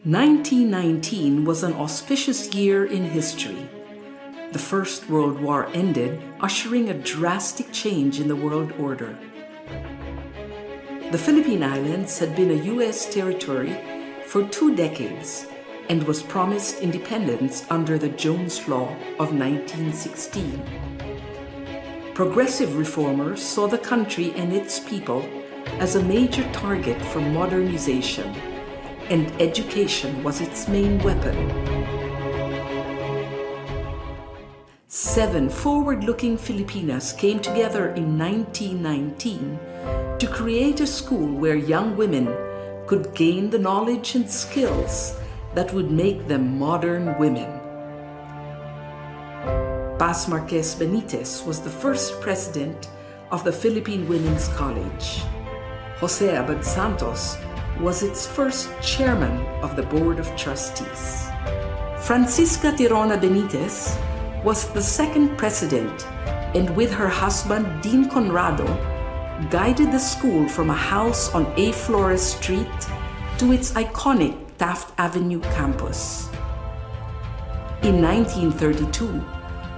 1919 was an auspicious year in history. The First World War ended, ushering a drastic change in the world order. The Philippine Islands had been a U.S. territory for 2 decades and was promised independence under the Jones Law of 1916. Progressive reformers saw the country and its people as a major target for modernization, and education was its main weapon. 7 forward-looking Filipinas came together in 1919 to create a school where young women could gain the knowledge and skills that would make them modern women. Paz Marquez Benitez was the first president of the Philippine Women's College. Jose Abad Santos was its first chairman of the Board of Trustees. Francisca Tirona Benitez was the second president, and with her husband Dean Conrado, guided the school from a house on A. Flores Street to its iconic Taft Avenue campus. In 1932,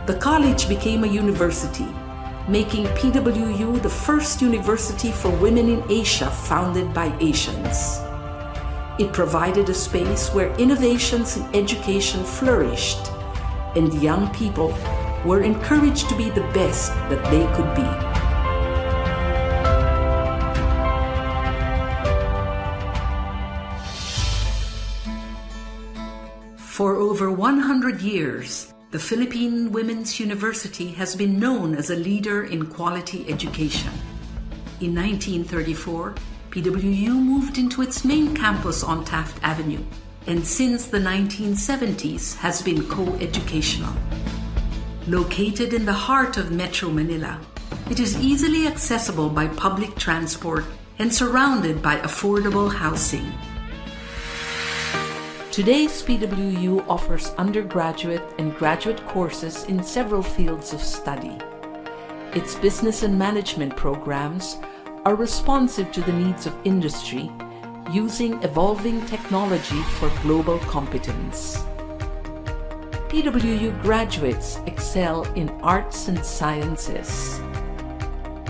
the college became a university, making PWU the first university for women in Asia founded by Asians. It provided a space where innovations in education flourished, and young people were encouraged to be the best that they could be. For over 100 years, the Philippine Women's University has been known as a leader in quality education. In 1934, PWU moved into its main campus on Taft Avenue, and since the 1970s has been co-educational. Located in the heart of Metro Manila, it is easily accessible by public transport and surrounded by affordable housing. Today's PWU offers undergraduate and graduate courses in several fields of study. Its business and management programs are responsive to the needs of industry, using evolving technology for global competence. PWU graduates excel in arts and sciences,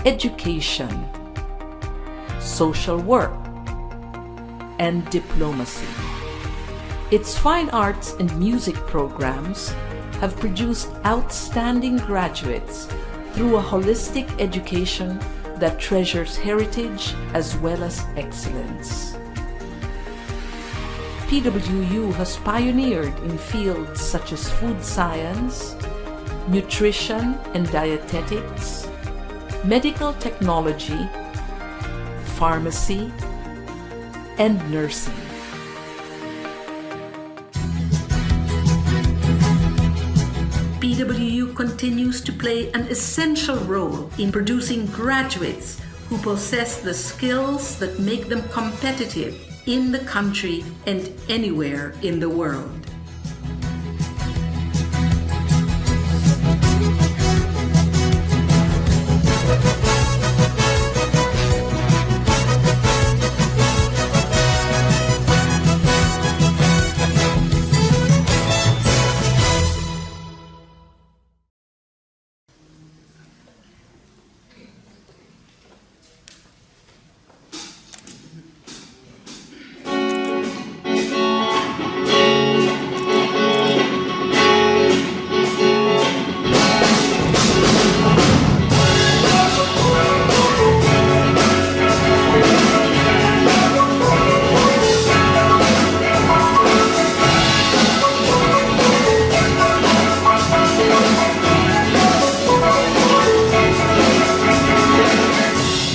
education, social work, and diplomacy. Its fine arts and music programs have produced outstanding graduates through a holistic education that treasures heritage as well as excellence. PWU has pioneered in fields such as food science, nutrition and dietetics, medical technology, pharmacy, and nursing. PWU continues to play an essential role in producing graduates who possess the skills that make them competitive in the country and anywhere in the world.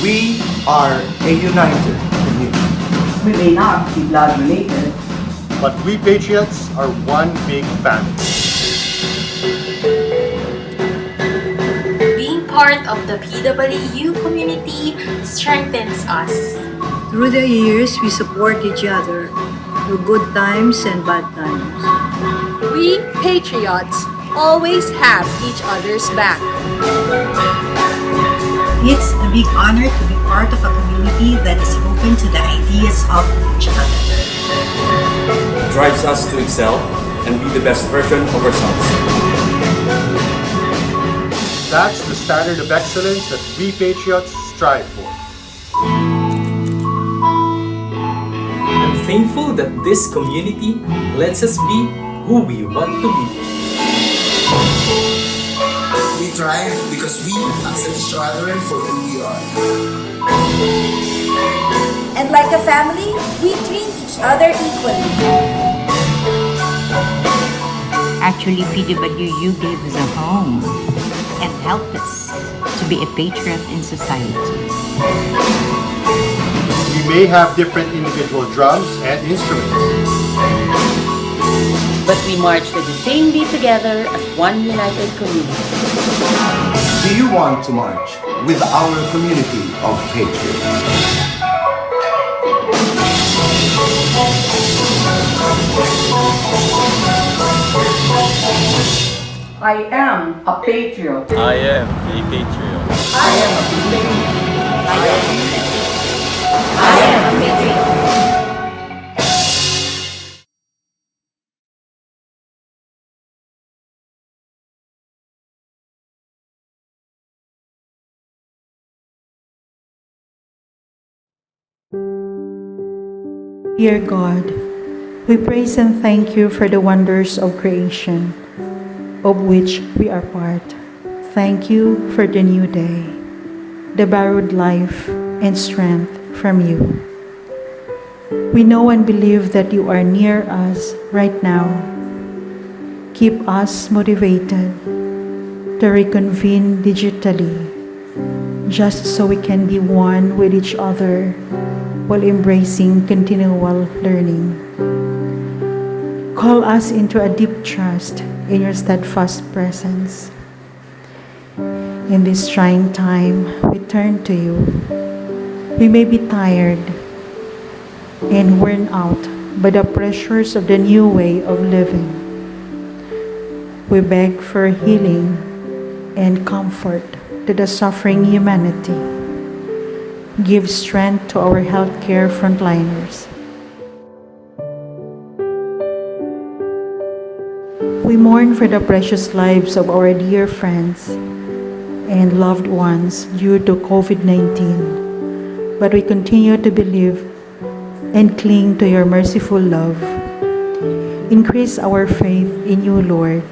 We are a united community. We may not be blood related, but we Patriots are one big family. Being part of the PWU community strengthens us. Through the years, we support each other through good times and bad times. We Patriots always have each other's back. It's a big honor to be part of a community that is open to the ideas of each other. drives us to excel and be the best version of ourselves. That's the standard of excellence that we Patriots strive for. I'm thankful that this community lets us be who we want to be. We thrive because we accept each other for who we are. And like a family, we treat each other equally. Actually, PWU gave us a home and helped us to be a patriot in society. We may have different individual drums and instruments, but we march with the same beat together as one united community. Do you want to march with our community of patriots? I am a patriot. I am a patriot. I am a patriot. I am a patriot. Dear God, we praise and thank you for the wonders of creation, of which we are part. Thank you for the new day, the borrowed life and strength from you. We know and believe that you are near us right now. Keep us motivated to reconvene digitally, just so we can be one with each other while embracing continual learning. Call us into a deep trust in your steadfast presence. In this trying time, we turn to you. We may be tired and worn out by the pressures of the new way of living. We beg for healing and comfort to the suffering humanity. Give strength to our healthcare frontliners. We mourn for the precious lives of our dear friends and loved ones due to COVID-19, but we continue to believe and cling to your merciful love. Increase our faith in you, Lord.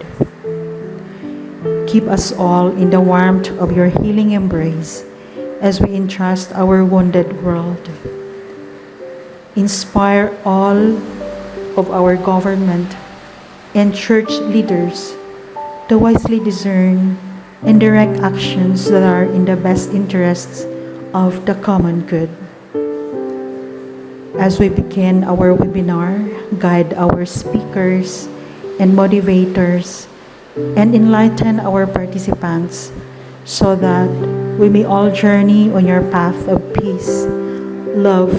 Keep us all in the warmth of your healing embrace as we entrust our wounded world. Inspire all of our government and church leaders to wisely discern and direct actions that are in the best interests of the common good. As we begin our webinar, guide our speakers and motivators and enlighten our participants so that we may all journey on your path of peace, love,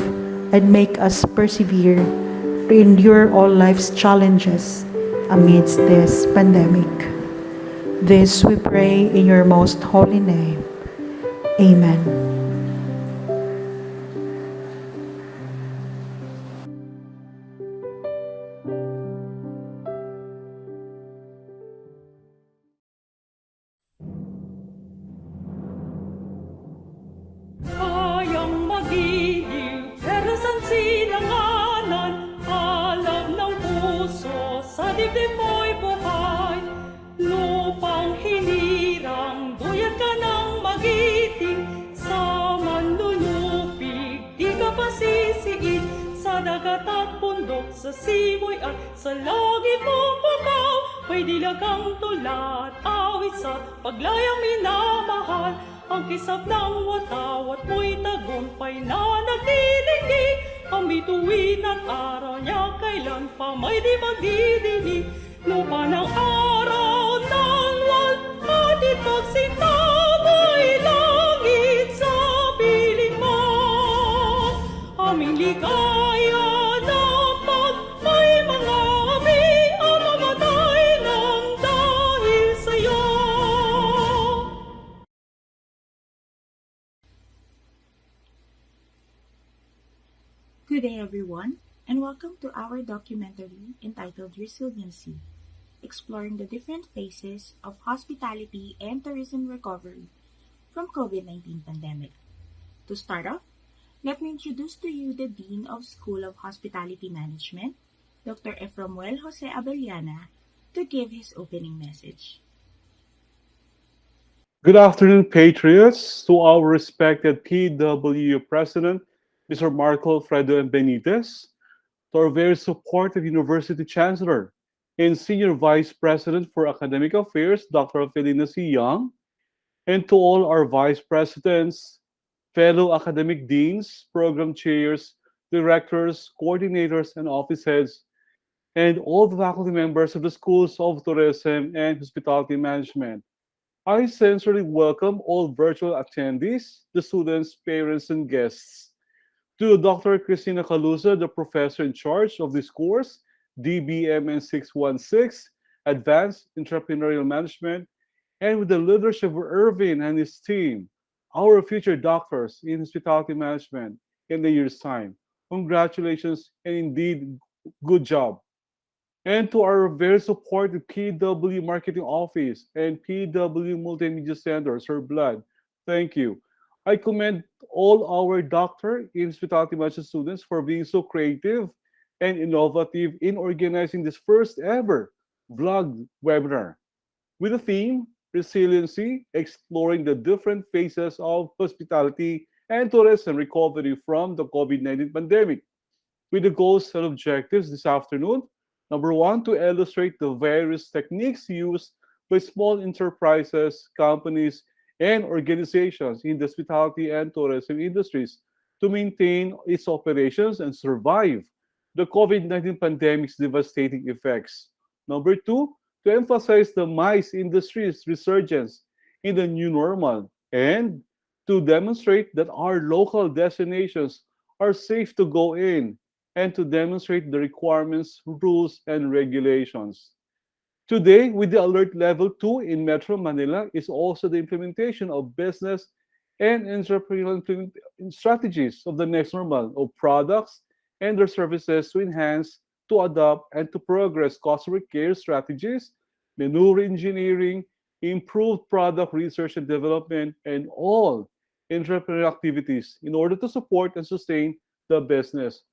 and make us persevere to endure all life's challenges amidst this pandemic. This we pray in your most holy name. Amen. Sa simoy at sa langit mong pukaw, may dilagang tulad, awit sa paglayang minamahal. Ang kisap ng watawat mo'y tagumpay na nagdidigdig. Ang bituin at araw niya kailan pa may di magdidinig. Lupa ng araw ng at ipagsintabay langit sa piling mo. Aming ligaya Good day, everyone. and welcome to our documentary entitled Resiliency, exploring the different phases of hospitality and tourism recovery from COVID-19 pandemic. To start off, let me introduce to you the Dean of School of Hospitality Management, Dr. Eframuel Jose Abellana, to give his opening message. Good afternoon, Patriots, to our respected PW President, Mr. Marco Alfredo M. Benitez, to our very supportive University Chancellor and Senior Vice President for Academic Affairs, Dr. Felina C. Young, and to all our Vice Presidents, fellow academic deans, program chairs, directors, coordinators, and office heads, and all the faculty members of the Schools of Tourism and Hospitality Management. I sincerely welcome all virtual attendees, the students, parents, and guests. To Dr. Cristina Calusa, the professor in charge of this course, DBMN 616, Advanced Entrepreneurial Management, and with the leadership of Irvin and his team, our future doctors in hospitality management in the year's time. Congratulations and indeed, good job. And to our very supportive PW Marketing Office and PW Multimedia Center, Sir Blood, thank you. I commend all our doctor in hospitality management students for being so creative and innovative in organizing this first ever vlog webinar with the theme Resiliency, exploring the different phases of hospitality and tourism recovery from the COVID-19 pandemic. With the goals and objectives this afternoon, number one, to illustrate the various techniques used by small enterprises, companies, and organizations in the hospitality and tourism industries to maintain its operations and survive the COVID-19 pandemic's devastating effects. Number two, to emphasize the MICE industry's resurgence in the new normal and to demonstrate that our local destinations are safe to go in and to demonstrate the requirements, rules, and regulations. Today, with the Alert Level 2 in Metro Manila, is also the implementation of business and entrepreneurial strategies of the next normal of products and their services to enhance, to adopt, and to progress customer care strategies, menu engineering, improved product research and development, and all entrepreneurial activities in order to support and sustain the business.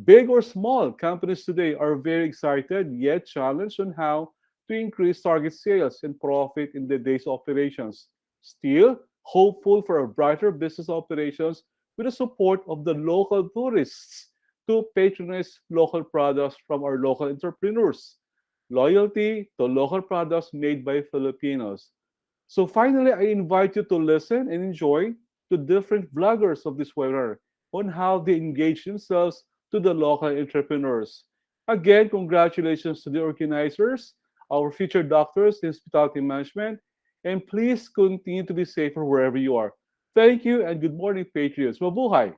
Big or small, companies today are very excited yet challenged on how to increase target sales and profit in the day's operations. Still, hopeful for a brighter business operations with the support of the local tourists to patronize local products from our local entrepreneurs. Loyalty to local products made by Filipinos. So finally, I invite you to listen and enjoy to different vloggers of this webinar on how they engage themselves to the local entrepreneurs. Again, congratulations to the organizers, our future doctors in hospitality management, and please continue to be safer wherever you are. Thank you and good morning, Patriots. Mabuhay!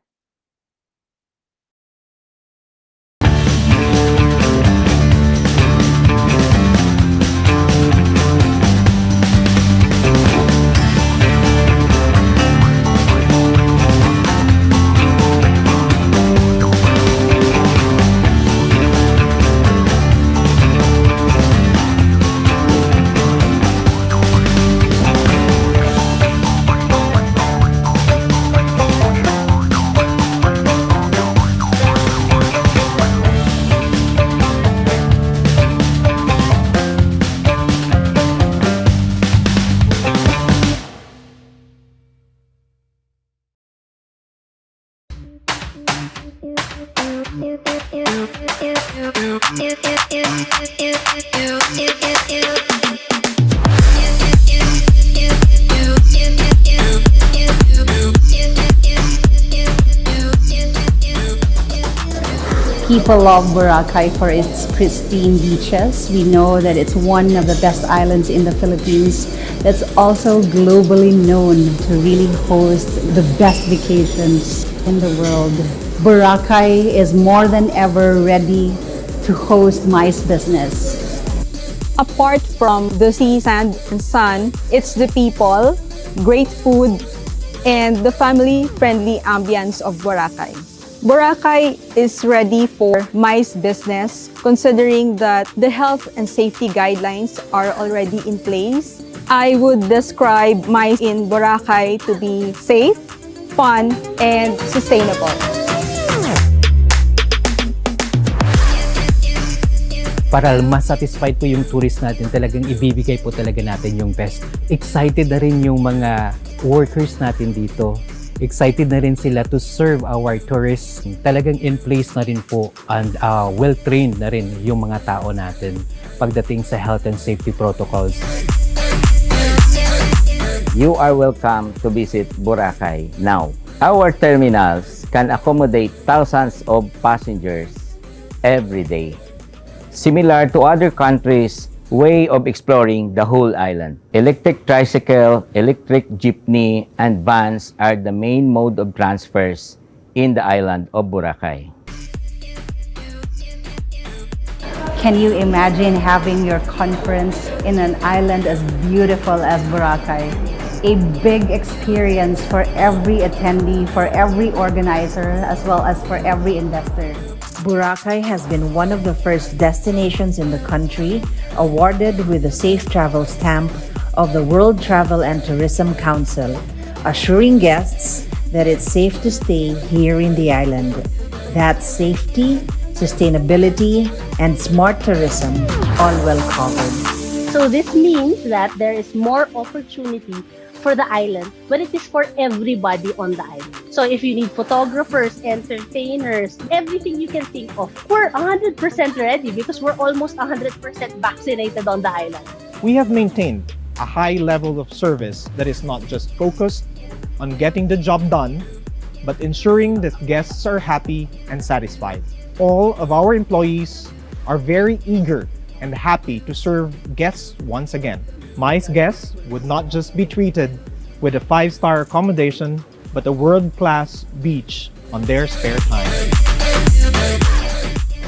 People love Boracay for its pristine beaches. We know that it's one of the best islands in the Philippines that's also globally known to really host the best vacations in the world. Boracay is more than ever ready to host MICE business. Apart from the sea, sand, and sun, it's the people, great food, and the family-friendly ambience of Boracay. Boracay is ready for MICE business, considering that the health and safety guidelines are already in place. I would describe MICE in Boracay to be safe, fun, and sustainable. Para mas satisfied po yung tourist natin, talagang ibibigay po talaga natin yung best. Excited na rin yung mga workers natin dito. Excited na rin sila to serve our tourists. Talagang in place na rin po and well-trained na rin yung mga tao natin pagdating sa health and safety protocols. You are welcome to visit Boracay now. Our terminals can accommodate thousands of passengers every day. Similar to other countries' way of exploring the whole island. Electric tricycle, electric jeepney, and vans are the main mode of transfers in the island of Boracay. Can you imagine having your conference in an island as beautiful as Boracay? A big experience for every attendee, for every organizer, as well as for every investor. Boracay has been one of the first destinations in the country awarded with the Safe Travel Stamp of the World Travel and Tourism Council, assuring guests that it's safe to stay here in the island. That's safety, sustainability, and smart tourism, all well covered. So this means that there is more opportunity for the island, but it is for everybody on the island. So if you need photographers, entertainers, everything you can think of, we're 100% ready because we're almost 100% vaccinated on the island. We have maintained a high level of service that is not just focused on getting the job done, but ensuring that guests are happy and satisfied. All of our employees are very eager and happy to serve guests once again. MICE guests would not just be treated with a 5-star accommodation, but a world-class beach on their spare time.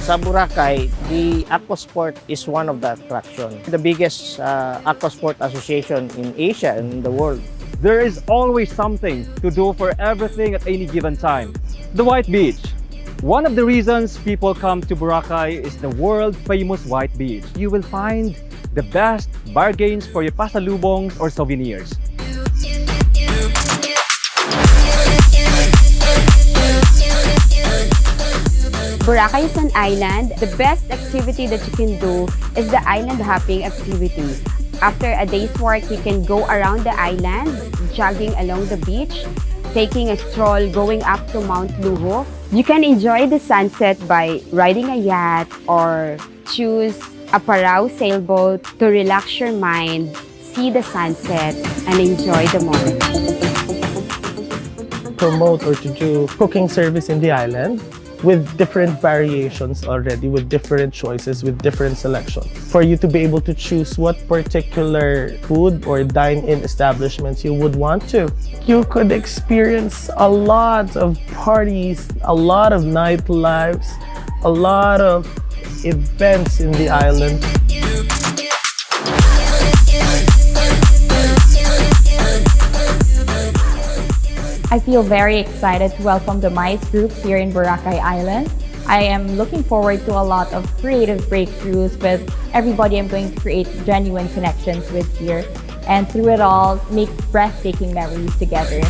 Sa Boracay, the aquasport is one of the attractions. The biggest aquasport association in Asia and in the world. There is always something to do for everything at any given time. The White Beach. One of the reasons people come to Boracay is the world-famous White Beach. You will find the best bargains for your pasalubongs or souvenirs. Boracay is an island. The best activity that you can do is the island hopping activity. After a day's work, you can go around the island, jogging along the beach, taking a stroll going up to Mount Luho. You can enjoy the sunset by riding a yacht or choose a Parao sailboat to relax your mind, see the sunset, and enjoy the moment. Promote or to do cooking service in the island with different variations already, with different choices, with different selections. For you to be able to choose what particular food or dine-in establishments you would want to. You could experience a lot of parties, a lot of nightlives, a lot of events in the island. I feel very excited to welcome the MICE group here in Boracay Island. I am looking forward to a lot of creative breakthroughs with everybody I'm going to create genuine connections with here, and through it all, make breathtaking memories together.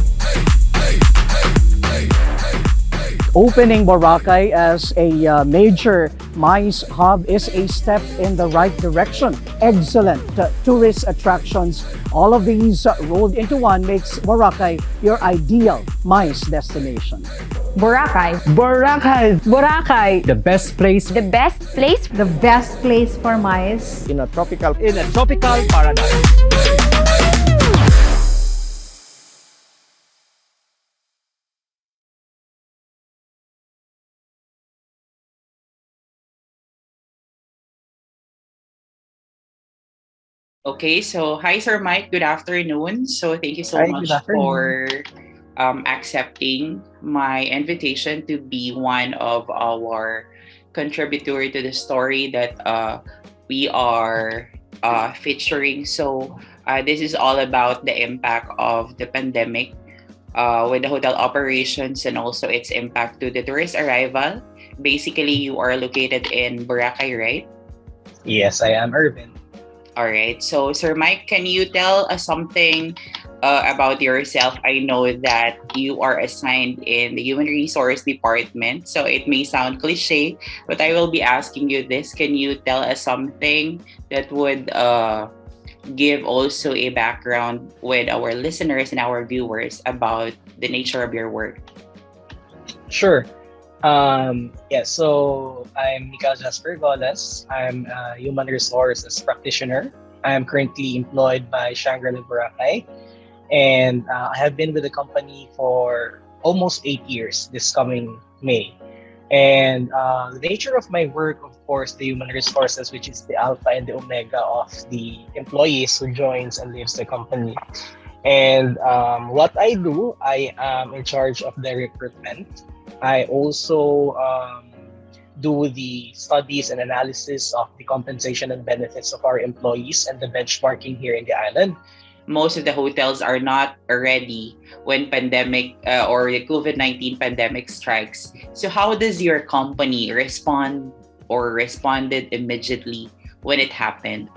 Opening Boracay as a major MICE hub is a step in the right direction. Excellent tourist attractions. All of these rolled into one makes Boracay your ideal MICE destination. Boracay. Boracay. Boracay. The best place. The best place. The best place for MICE. In a tropical paradise. Okay, so hi Sir Mike, good afternoon. So thank you so much for accepting my invitation to be one of our contributor to the story that we are featuring. So this is all about the impact of the pandemic with the hotel operations and also its impact to the tourist arrival. Basically, you are located in Boracay, right? Yes, I am Irvin. All right. So, Sir Mike, can you tell us something about yourself? I know that you are assigned in the Human Resource Department, so it may sound cliche, but I will be asking you this. Can you tell us something that would give also a background with our listeners and our viewers about the nature of your work? Sure. So I'm Mikael Jasper Goles. I'm a human resources practitioner. I am currently employed by Shangri-La Boracay, and I have been with the company for almost 8 years this coming May. And the nature of my work, of course, the human resources, which is the alpha and the omega of the employees who joins and leaves the company. And what I do, I am in charge of the recruitment. I also do the studies and analysis of the compensation and benefits of our employees and the benchmarking here in the island. Most of the hotels are not ready when pandemic or the COVID-19 pandemic strikes. So how does your company respond or responded immediately when it happened?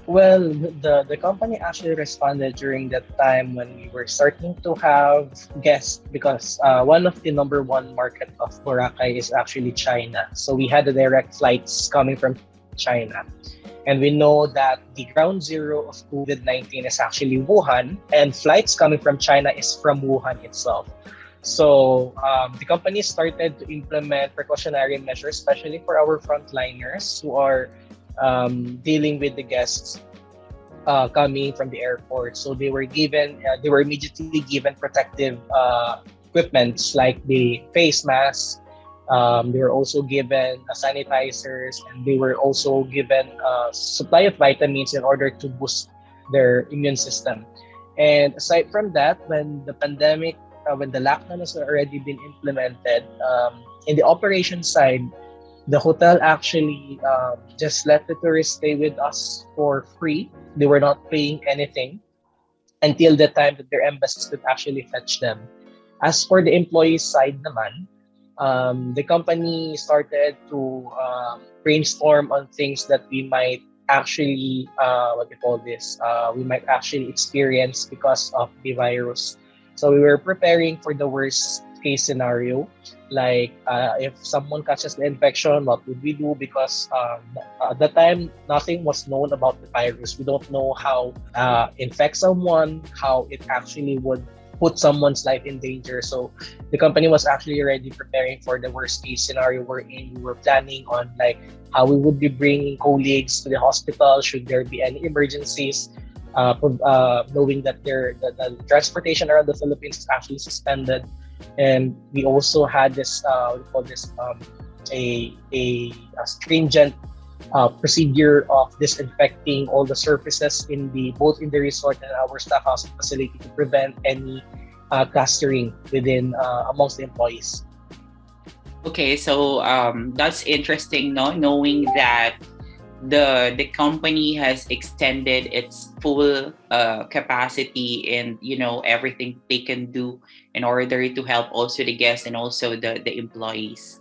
Well, the company actually responded during that time when we were starting to have guests, because one of the number one market of Boracay is actually China. So we had the direct flights coming from China. And we know that the ground zero of COVID-19 is actually Wuhan, and flights coming from China is from Wuhan itself. So the company started to implement precautionary measures, especially for our frontliners who are dealing with the guests coming from the airport. So they were immediately given protective equipments like the face masks. They were also given sanitizers, and they were also given supply of vitamins in order to boost their immune system. And aside from that, when the lockdown has already been implemented, in the operation side, the hotel actually just let the tourists stay with us for free. They were not paying anything until the time that their embassies could actually fetch them. As for the employees side naman, the company started to brainstorm on things that we might actually we might actually experience because of the virus. So we were preparing for the worst case scenario, like if someone catches the infection, what would we do? Because at the time, nothing was known about the virus. We don't know how infect someone, how it actually would put someone's life in danger. So the company was actually already preparing for the worst case scenario wherein we were planning on like how we would be bringing colleagues to the hospital should there be any emergencies, knowing that the transportation around the Philippines is actually suspended. And we also had this a stringent procedure of disinfecting all the surfaces both in the resort and our staff house facility to prevent any clustering within amongst the employees. Okay, so that's interesting, no? Knowing that the company has extended its full capacity and everything they can do in order to help also the guests and also the employees.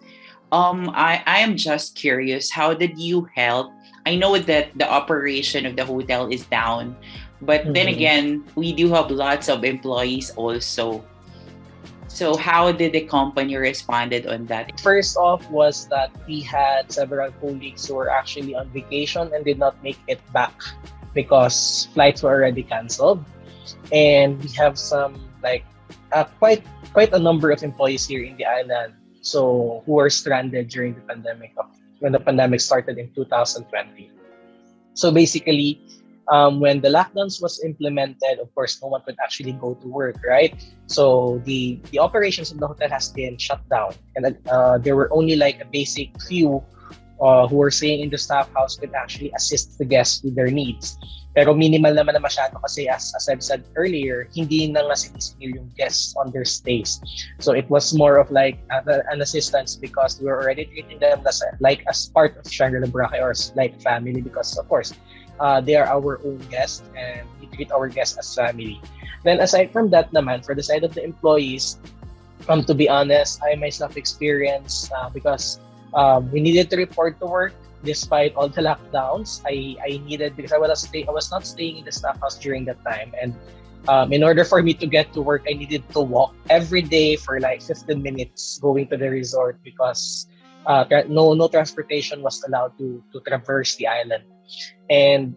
I am just curious, how did you help? I know that the operation of the hotel is down, but then again, we do have lots of employees also. So how did the company responded on that? First off was that we had several colleagues who were actually on vacation and did not make it back because flights were already canceled. And we have some quite a number of employees here in the island who were stranded during the pandemic when the pandemic started in 2020. So basically, when the lockdowns was implemented, of course, no one could actually go to work, right? So the operations of the hotel has been shut down, and there were only like a basic few who are staying in the staff house could actually assist the guests with their needs. Pero minimal naman na masyado kasi as I've said earlier, hindi na nga sinisingil yung guests on their stays. So it was more of like an assistance because we were already treating them as part of Shangri-La Boracay or like family because of course, they are our own guests and we treat our guests as family. Then aside from that naman, for the side of the employees, to be honest, I myself experienced because we needed to report to work despite all the lockdowns. I needed because I was not staying in the staff house during that time, and in order for me to get to work, I needed to walk every day for like 15 minutes going to the resort because no transportation was allowed to traverse the island. And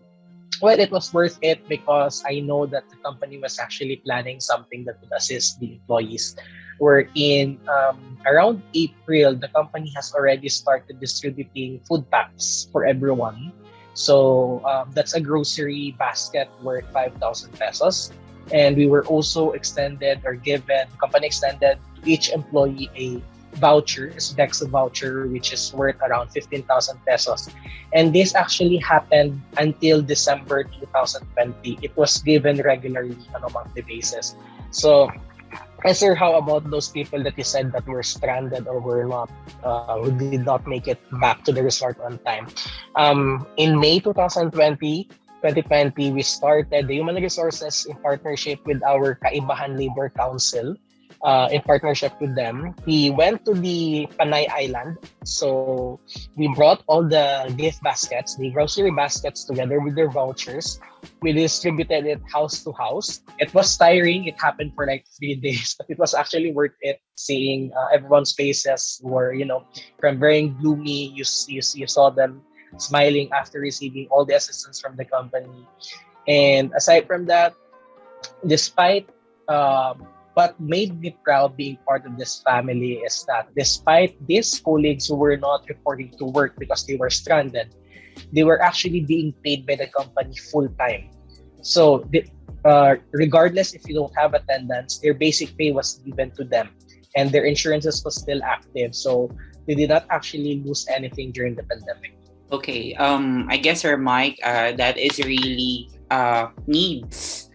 well, it was worth it because I know that the company was actually planning something that would assist the employees. We're in around April, the company has already started distributing food packs for everyone. So that's a grocery basket worth 5,000 pesos. And we were also extended or given, the company extended to each employee a voucher, a Sodexo voucher, which is worth around 15,000 pesos. And this actually happened until December 2020. It was given regularly on a monthly basis. So, sir, how about those people that you said that were stranded or were not, who did not make it back to the resort on time? In May 2020, we started the Human Resources in partnership with our Kaibahan Labor Council. In partnership with them, we went to the Panay Island. So we brought all the gift baskets, the grocery baskets together with their vouchers. We distributed it house to house. It was tiring. It happened for like 3 days, but it was actually worth it seeing everyone's faces were, from very gloomy. You saw them smiling after receiving all the assistance from the company. And aside from that, despite what made me proud being part of this family is that despite these colleagues who were not reporting to work because they were stranded, they were actually being paid by the company full time. So regardless if you don't have attendance, their basic pay was given to them and their insurances was still active. So they did not actually lose anything during the pandemic. Okay, I guess, Sir Mike, that is really needs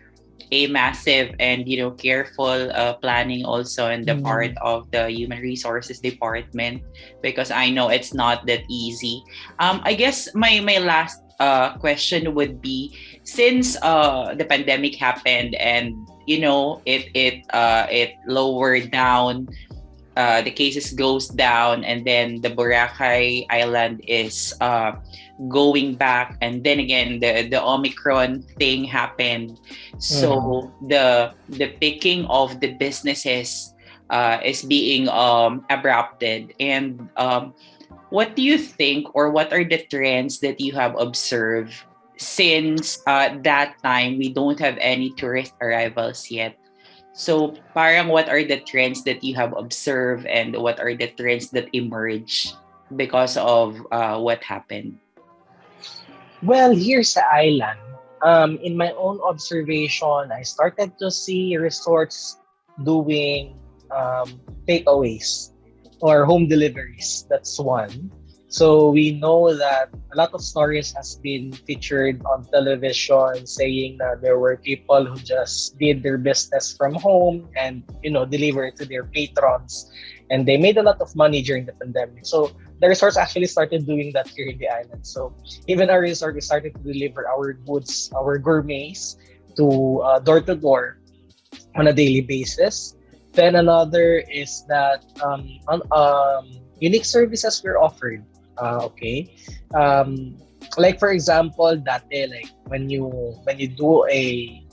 a massive and careful planning also in the part of the human resources department, because I know it's not that easy. I guess my last question would be, since the pandemic happened and it lowered down, the cases goes down, and then the Boracay Island is going back, and then again the Omicron thing happened. So the picking of the businesses is being abrupted. And what do you think, or what are the trends that you have observed since that time we don't have any tourist arrivals yet? So parang what are the trends that you have observed, and what are the trends that emerge because of what happened? Well, here's the island. In my own observation, I started to see resorts doing takeaways or home deliveries. That's one. So we know that a lot of stories has been featured on television saying that there were people who just did their business from home and deliver it to their patrons, and they made a lot of money during the pandemic. So the resorts actually started doing that here in the island. So even our resort, we started to deliver our goods, our gourmets, to door to door on a daily basis. Then another is that unique services were offered. Okay, like for example, like when you do an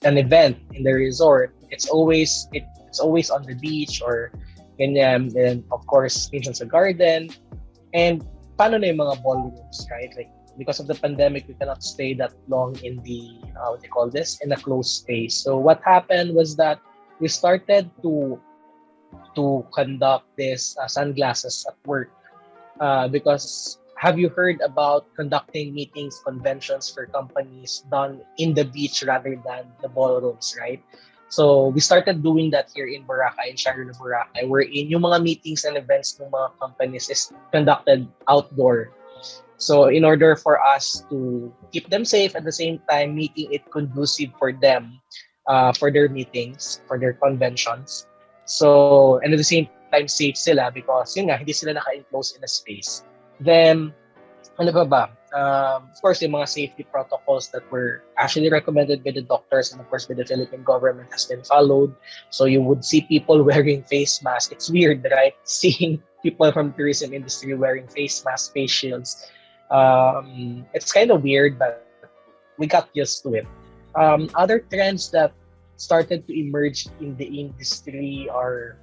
event in the resort, it's always on the beach or and of course minsan sa garden. And paano na yung mga ballrooms, right? Like because of the pandemic, we cannot stay that long in the what they call this, in a closed space. So what happened was that we started to conduct this sunglasses at work. Because have you heard about conducting meetings, conventions for companies done in the beach rather than the ballrooms, right? So we started doing that here in Boracay, in Shangri-La, Boracay, wherein yung mga meetings and events ng mga companies is conducted outdoor. So in order for us to keep them safe, at the same time making it conducive for them, for their meetings, for their conventions. So, and at the same time safe sila because yun nga, hindi sila naka-enclose in a space. Then, ano ba? Of course, yung mga safety protocols that were actually recommended by the doctors and of course by the Philippine government has been followed. So you would see people wearing face masks. It's weird, right? Seeing people from tourism industry wearing face masks, face shields. It's kind of weird, but we got used to it. Other trends that started to emerge in the industry are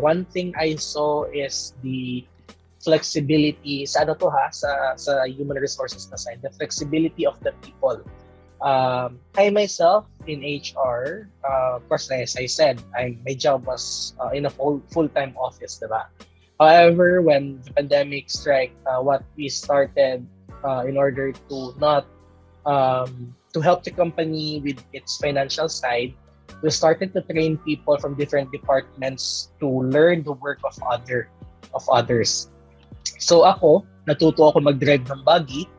one thing I saw is the flexibility sa human resources na side, the flexibility of the people. I myself in HR, of course, as I said, my job was in a full-time office, diba? However, when the pandemic struck, what we started in order to not to help the company with its financial side, we started to train people from different departments to learn the work of others. So natuto ako mag-drive ng buggy.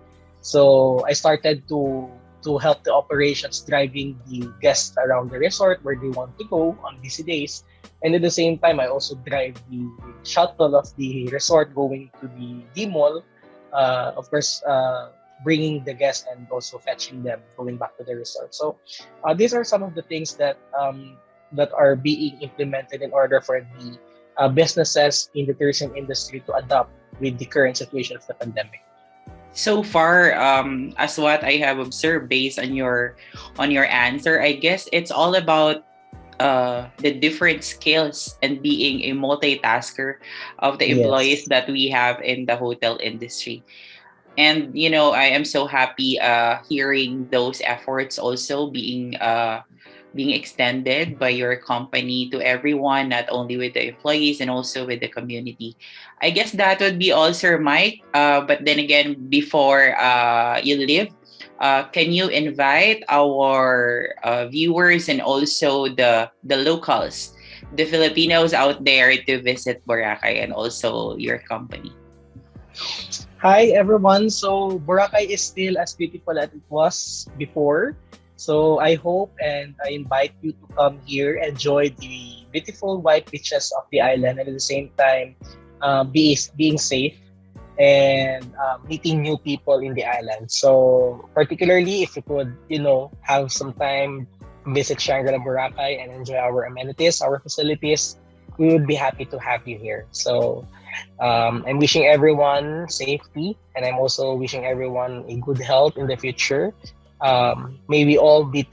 So I started to help the operations driving the guests around the resort where they want to go on busy days. And at the same time, I also drive the shuttle of the resort going to the mall. Of course, bringing the guests and also fetching them going back to the resort. So these are some of the things that are being implemented in order for the businesses in the tourism industry to adapt with the current situation of the pandemic. So far, as what I have observed based on your answer, I guess it's all about the different skills and being a multitasker of the employees that we have in the hotel industry. And I am so happy hearing those efforts also being extended by your company to everyone, not only with the employees and also with the community. I guess that would be all, Sir Mike. But then again, before you leave, can you invite our viewers and also the locals, the Filipinos out there, to visit Boracay and also your company? Hi everyone. So Boracay is still as beautiful as it was before. So I hope and I invite you to come here, enjoy the beautiful white beaches of the island, and at the same time being safe and meeting new people in the island. So particularly if you could, have some time, visit Shangri-La Boracay and enjoy our amenities, our facilities, we would be happy to have you here. So I'm wishing everyone safety, and I'm also wishing everyone a good health in the future. May we all be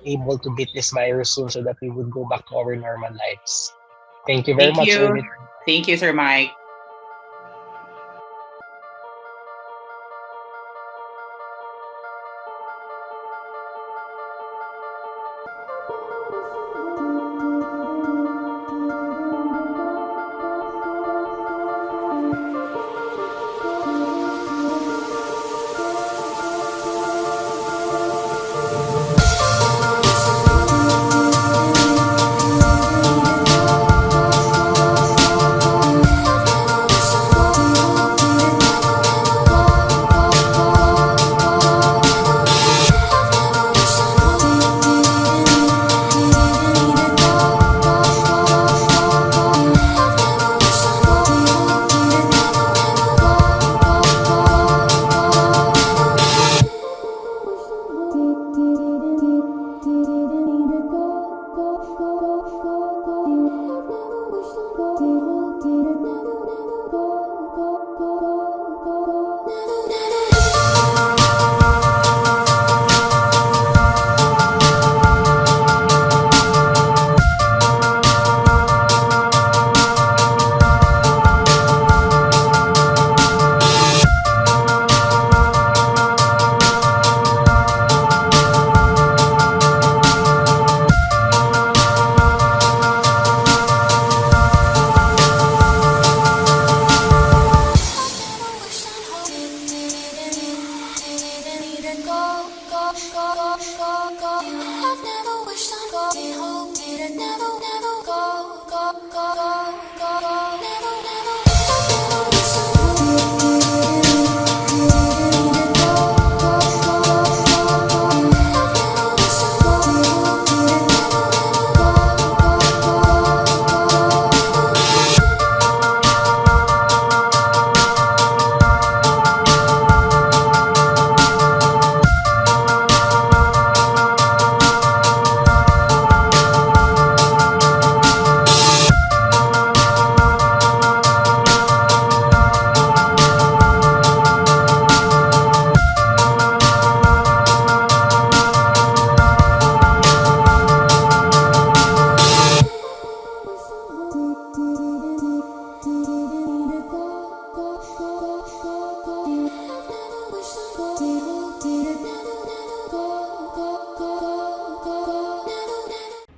able to beat this virus soon so that we would go back to our normal lives. Thank you very much. Thank you, Sir Mike.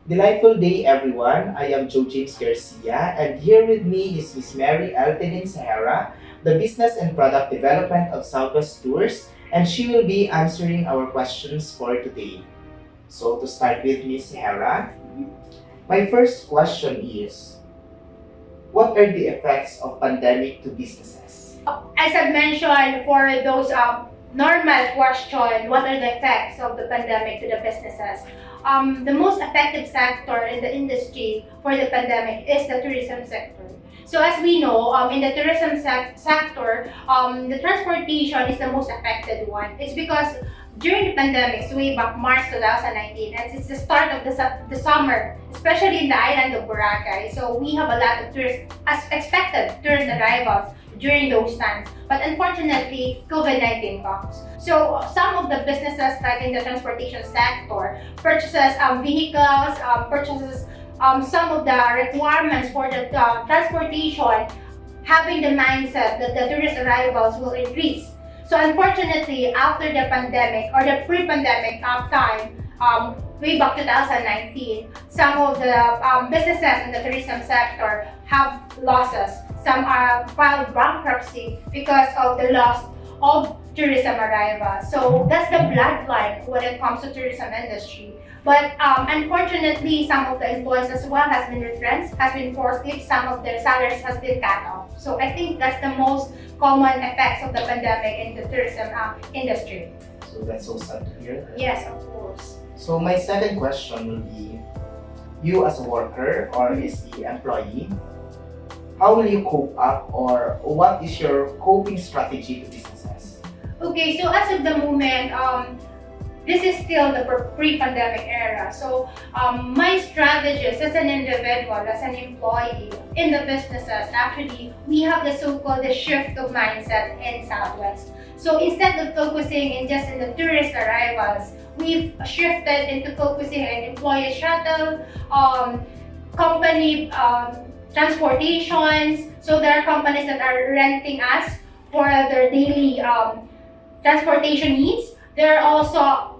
Delightful day, everyone. I am Joe James Garcia, and here with me is Miss Mary Altenin Sahara, the Business and Product Development of Southwest Tours, and she will be answering our questions for today. So to start with Miss Sahara, my first question is, what are the effects of pandemic to businesses? As I mentioned, for those normal question, what are the effects of the pandemic to the businesses? The most effective sector in the industry for the pandemic is the tourism sector. So as we know, in the tourism sector, the transportation is the most affected one. It's because during the pandemic, so way back March 2019, and it's the start of the summer, especially in the island of Boracay. So we have a lot of expected tourist arrivals during those times. But unfortunately, COVID-19 comes. So some of the businesses like in the transportation sector purchases vehicles, purchases some of the requirements for the transportation, having the mindset that the tourist arrivals will increase. So unfortunately, after the pandemic or the pre-pandemic time, way back 2019, some of the businesses in the tourism sector have losses. Some are filed bankruptcy because of the loss of tourism arrivals. So that's the bloodline when it comes to tourism industry. But unfortunately, some of the employees as well has been retrenched, has been forced leave, some of their salaries has been cut off. So I think that's the most common effects of the pandemic in the tourism industry. So that's so sad to hear. Yes, of course. So my second question will be, you as a worker or as the employee, how will you cope up, or what is your coping strategy to businesses? Okay, so as of the moment, this is still the pre-pandemic era. So my strategies as an individual, as an employee in the businesses, actually, we have the so-called the shift of mindset in Southwest. So instead of focusing in just in the tourist arrivals, we've shifted into focusing on employee shuttle, company transportations. So there are companies that are renting us for their daily transportation needs. There are also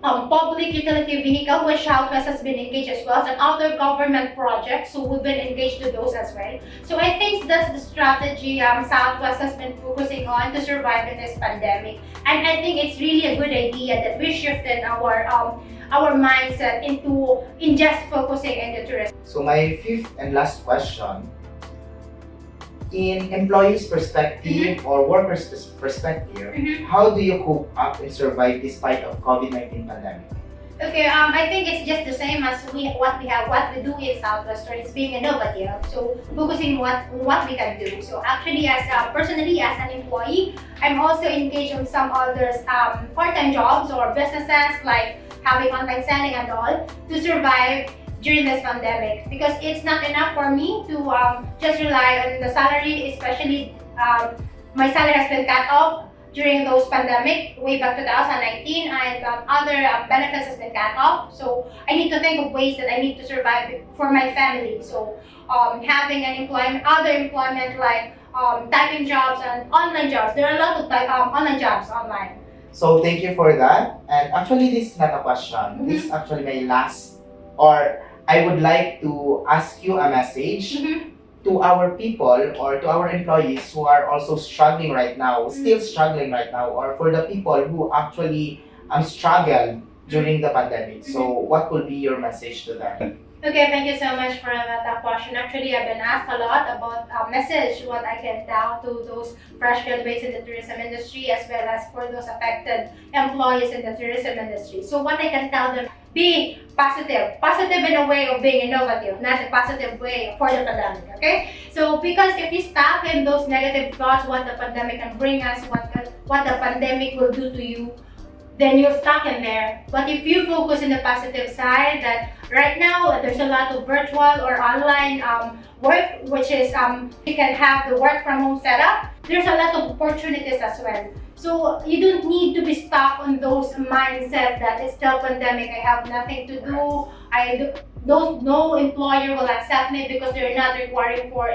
public utility vehicle, which Southwest has been engaged as well, and other government projects, so we've been engaged to those as well. So I think that's the strategy Southwest has been focusing on to survive in this pandemic. And I think it's really a good idea that we shifted our mindset in just focusing in the tourism. So my fifth and last question, in employees' perspective or workers' perspective, how do you cope up and survive despite of COVID-19 pandemic? Okay, I think it's just the same as what we do in Southwest, is being innovative. So focusing on what we can do. So actually, personally as an employee, I'm also engaged in some others part-time jobs or businesses like having online selling and all to survive during this pandemic, because it's not enough for me to just rely on the salary, especially my salary has been cut off during those pandemic way back 2019, and other benefits has been cut off. So I need to think of ways that I need to survive for my family. So having an employment, other employment like typing jobs and online jobs. There are a lot of online jobs online. So thank you for that. And actually, this is not a question. This is actually my last, or I would like to ask you a message to our people or to our employees who are also struggling right now, still struggling right now, or for the people who actually struggle during the pandemic. So what will be your message to them? Okay, thank you so much for that question. Actually, I've been asked a lot about message, what I can tell to those fresh graduates in the tourism industry as well as for those affected employees in the tourism industry. So what I can tell them, be positive. Positive in a way of being innovative, not a positive way for the pandemic, okay? So because if you stuck in those negative thoughts, what the pandemic can bring us, what the pandemic will do to you, then you're stuck in there. But if you focus on the positive side, that right now there's a lot of virtual or online work, which is you can have the work from home setup. There's a lot of opportunities as well. So you don't need to be stuck on those mindset that it's still pandemic, I have nothing to do, no employer will accept me because they're not requiring for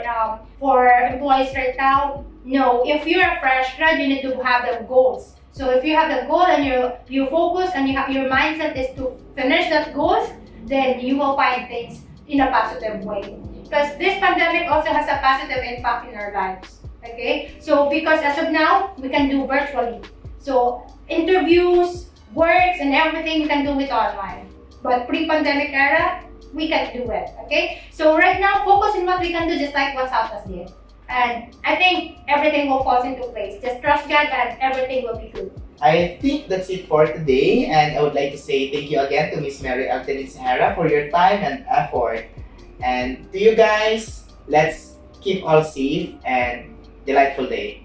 employees right now. No, if you're a fresh grad, you need to have the goals. So if you have the goal and you focus and you have your mindset is to finish that goals, then you will find things in a positive way. Because this pandemic also has a positive impact in our lives. Okay? So because as of now, we can do virtually. So interviews, works, and everything we can do it online. But pre-pandemic era, we can do it. Okay? So right now, focus on what we can do, just like what Southwest did. And I think everything will fall into place. Just trust God and everything will be good. I think that's it for today, and I would like to say thank you again to Miss Mary Altenin Sahara for your time and effort. And to you guys, let's keep all safe and delightful day.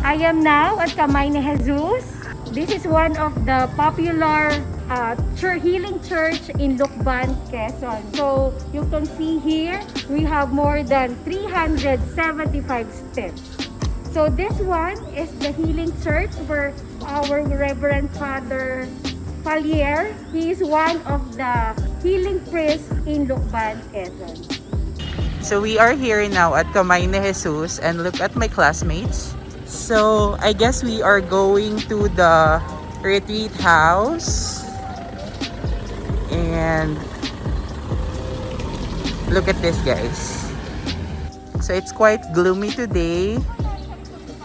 I am now at Kamay ni Jesus. This is one of the popular healing church in Lukban, Quezon. So you can see here, we have more than 375 steps. So this one is the healing church where our Reverend Father Falier. He is one of the healing priests in Lukban, Quezon. So we are here now at Kamay ni Jesus, and look at my classmates. So I guess we are going to the retreat house. And look at this, guys. So it's quite gloomy today.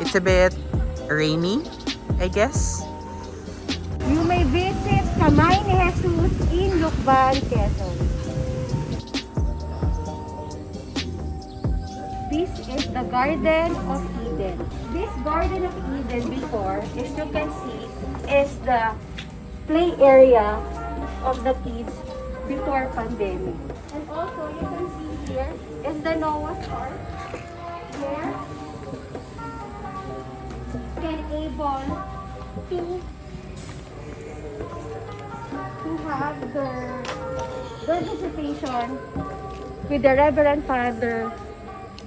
It's a bit rainy, I guess. You may visit Kamay ni Jesus in Lukban, Quezon. This is the Garden of Eden. This Garden of Eden before, as you can see, is the play area of the kids before pandemic. And also, you can see here is the Noah's Ark. Where can able to have their visitation with the Reverend Father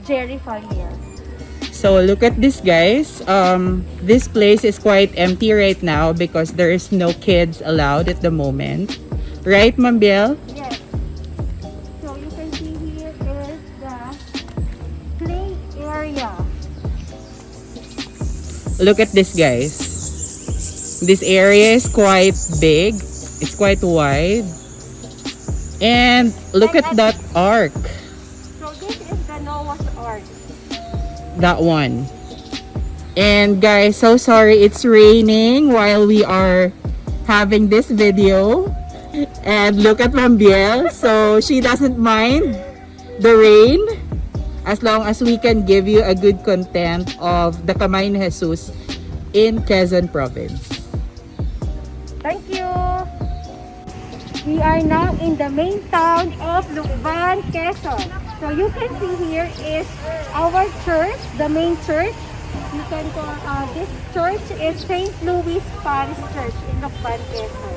Jerry Falier. So look at this, guys. This place is quite empty right now because there is no kids allowed at the moment. Right, Ma'am Biel? Yes. So you can see here is the play area. Look at this, guys. This area is quite big. It's quite wide. And look at that ark. So this is the Noah's Ark. That one. And guys, so sorry it's raining while we are having this video. And look at Ma'am Biel. So she doesn't mind the rain as long as we can give you a good content of the Kamay ni Jesus in Quezon Province. Thank you. We are now in the main town of Lukban, Quezon. So you can see here is our church, the main church. You can call this church is St. Louis Parish Church in Lukban, Quezon.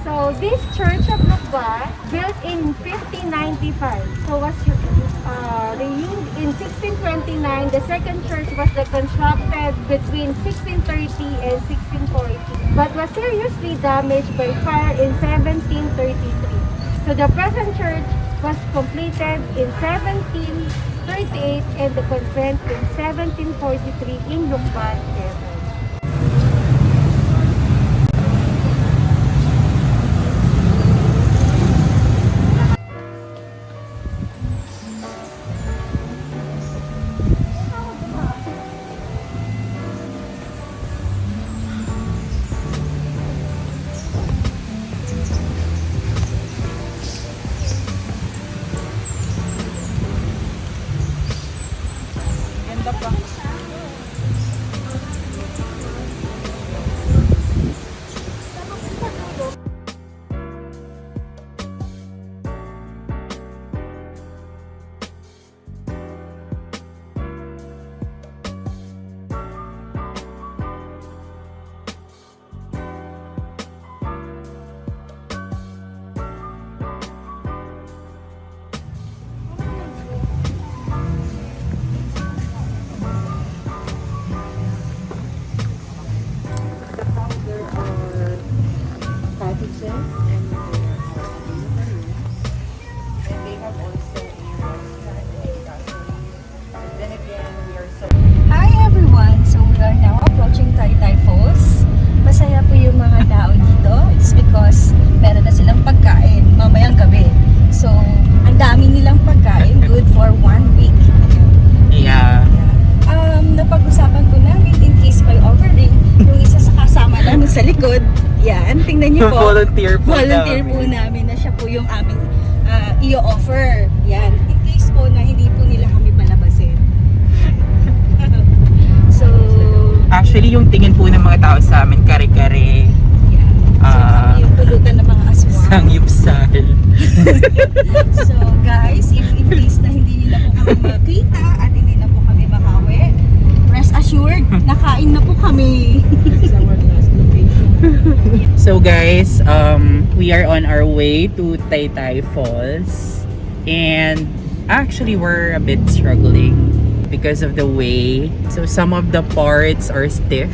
So this church of Lukban built in 1595. So was renewed in 1629. The second church was constructed between 1630 and 1640, but was seriously damaged by fire in 1733. So the present church was completed in 1738 and the convent in 1743 in Lukban, Quezon. Hi everyone! So we are now approaching Taytay Falls. Masaya po yung mga tao dito. It's because meron na silang pagkain mamayang gabi. So, ang dami nilang pagkain, good for 1 week. Yeah. Napag-usapan po namin in case may offering, yung isa sa kasama namin sa likod. Yan, tingnan niyo po. Volunteer po namin na siya po yung aming i-offer. Yan, in case po na hindi po nila kami palabasin. So, actually, yung tingin po ng mga tao sa amin, kare-kare. yung pulutan ng mga aswang. Sangyupsal. So, guys, if in case na hindi nila po kami makita at hindi na po kami makawi, rest assured, nakain na po kami. So guys, we are on our way to Taytay Falls, and actually we're a bit struggling because of the way. So some of the parts are stiff.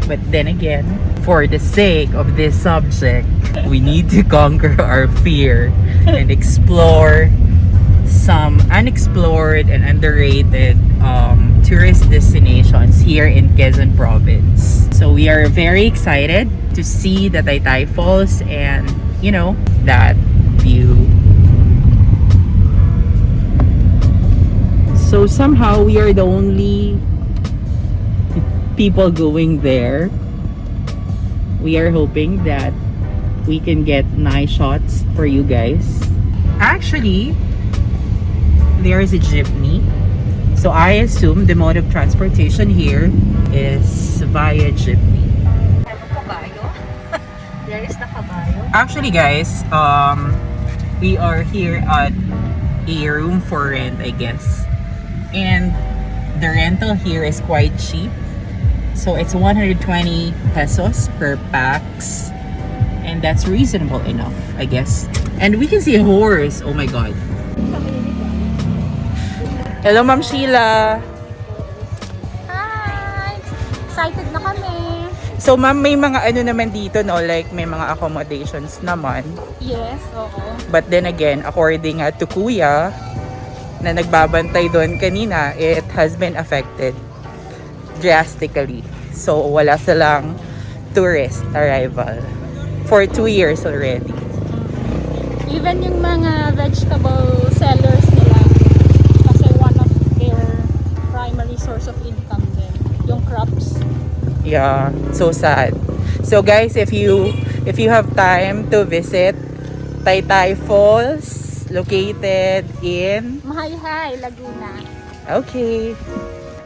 But then again, for the sake of this subject, we need to conquer our fear and explore some unexplored and underrated tourist destinations here in Quezon Province. So we are very excited to see the Taytay Falls and, you know, that view. So somehow we are the only people going there. We are hoping that we can get nice shots for you guys. Actually, there is a jeepney. So I assume the mode of transportation here is via jeepney. There is the kabayo. Actually guys, we are here at a room for rent, I guess. And the rental here is quite cheap. So it's 120 pesos per pax. And that's reasonable enough, I guess. And we can see a horse. Oh my god. Hello, Ma'am Sheila. Hi! Excited na kami. So, ma'am, may mga ano naman dito, no? Like, may mga accommodations naman. Yes, oo. But then again, according to Kuya, na nagbabantay doon kanina, it has been affected drastically. So, wala silang tourist arrival for 2 years already. Even yung mga vegetable sellers nila, kasi one of their primary source of income din, yung crops. Yeah, so sad. So guys, if you have time to visit Taytay Falls, located in Mahayhay, Laguna. Okay.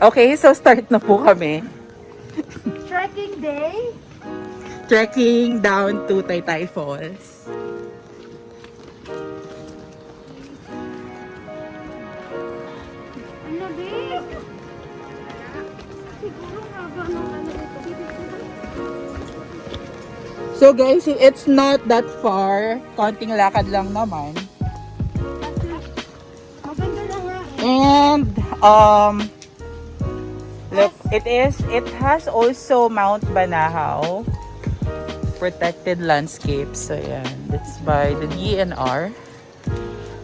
Okay, so start na po kami. Trekking day. Trekking down to Taytay Falls. Ano, babe? Siguro nga ba nung ano ito? So guys, it's not that far. Konting lakad lang naman. Maganda lang nga. And look, it has also Mount Banahaw protected landscapes. So yeah, that's by the DNR.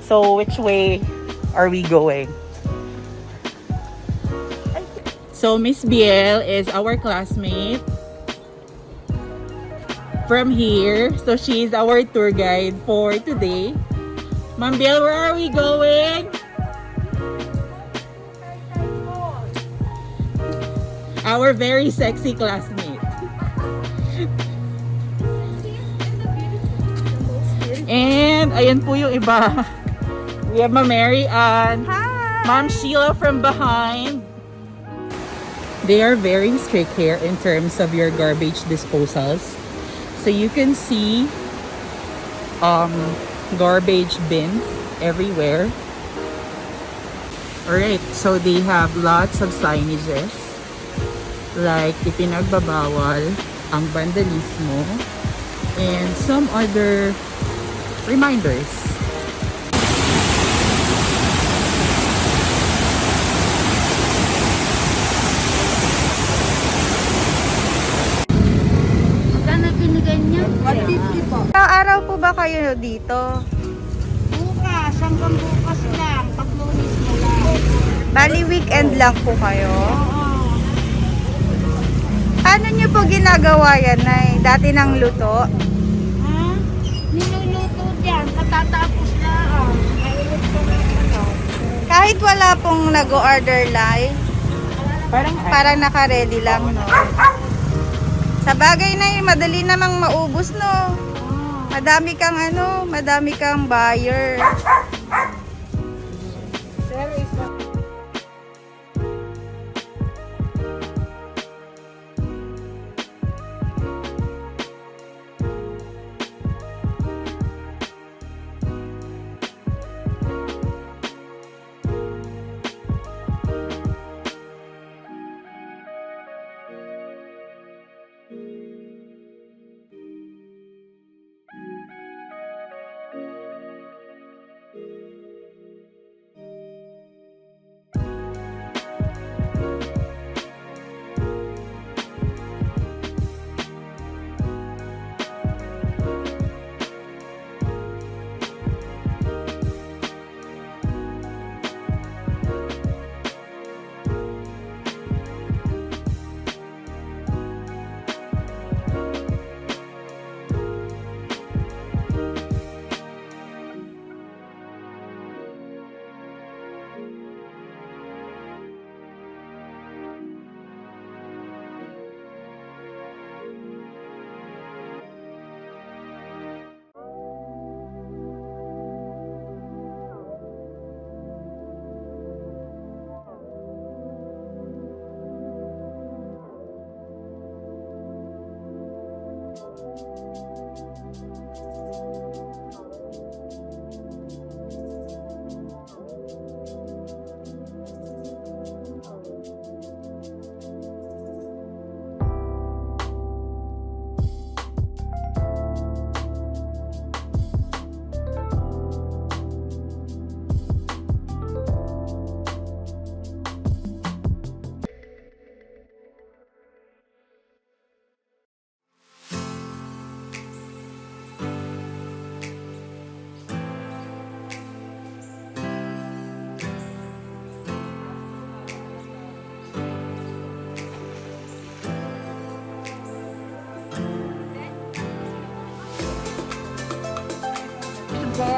So which way are we going? So Miss Biel is our classmate from here. So she's our tour guide for today. Ma'am Biel, where are we going? Our very sexy classmate. And ayan po yung iba. We have Ma'am Mary and Ma'am Sheila from behind. They are very strict here in terms of your garbage disposals. So you can see garbage bins everywhere. Alright, so they have lots of signages like ipinagbabawal ang vandalismo and some other reminders. Magkano binigay niya? 150 po. Ilang araw po ba kayo dito? Bukas, hanggang bukas lang. Pag-Lunes mo lang. Bali weekend lang po kayo? Oo. Paano nyo po ginagawa yan, Nay? Dati ng luto? Ha? Niluluto dyan. Katatapos lang. Mainit ko lang ano. Kahit wala pong nag-order live? Parang naka-ready lang, no? Sa bagay na yun, madali namang maubos, no? Madami kang buyer.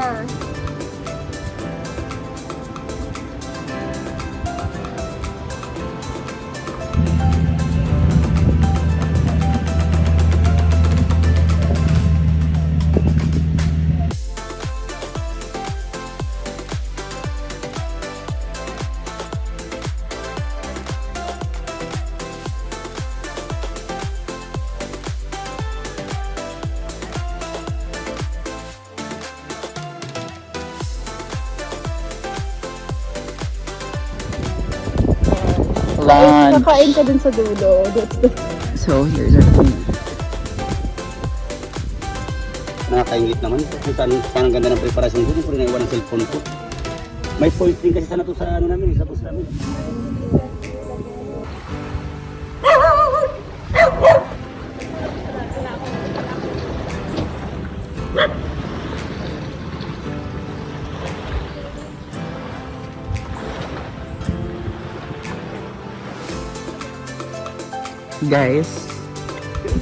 more. Lunch. Kakain ka dun sa dulo. So, here's our food. Nakakaingit naman kung saan ang ganda ng preparasyon ko, kung naiwan ang cellphone ko. May point din kasi sana to sa ano namin, sa bus namin. Guys,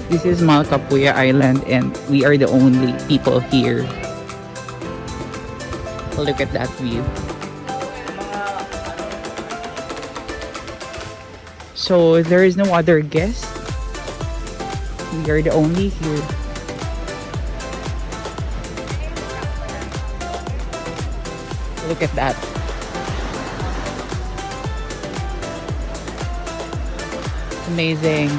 this is Malcapuya Island and we are the only people here. Look at that view. So there is no other guest. We are the only here. Look at that. Amazing.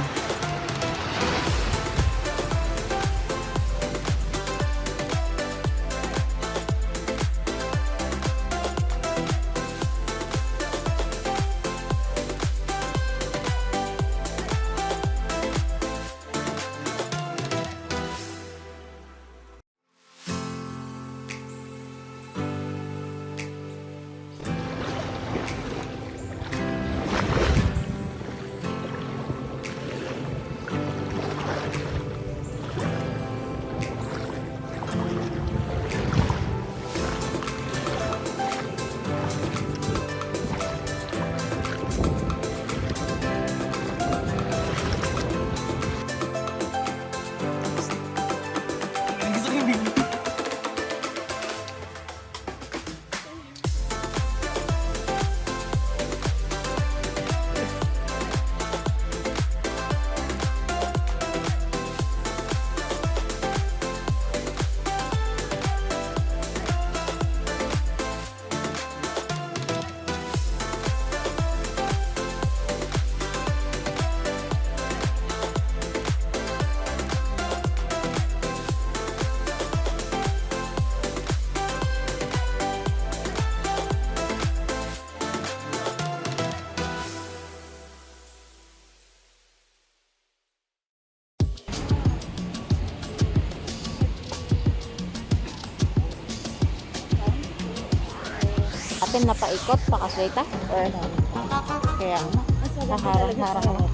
Atin napaikot pa kasweta or ano? Kaya naharang-harang mo.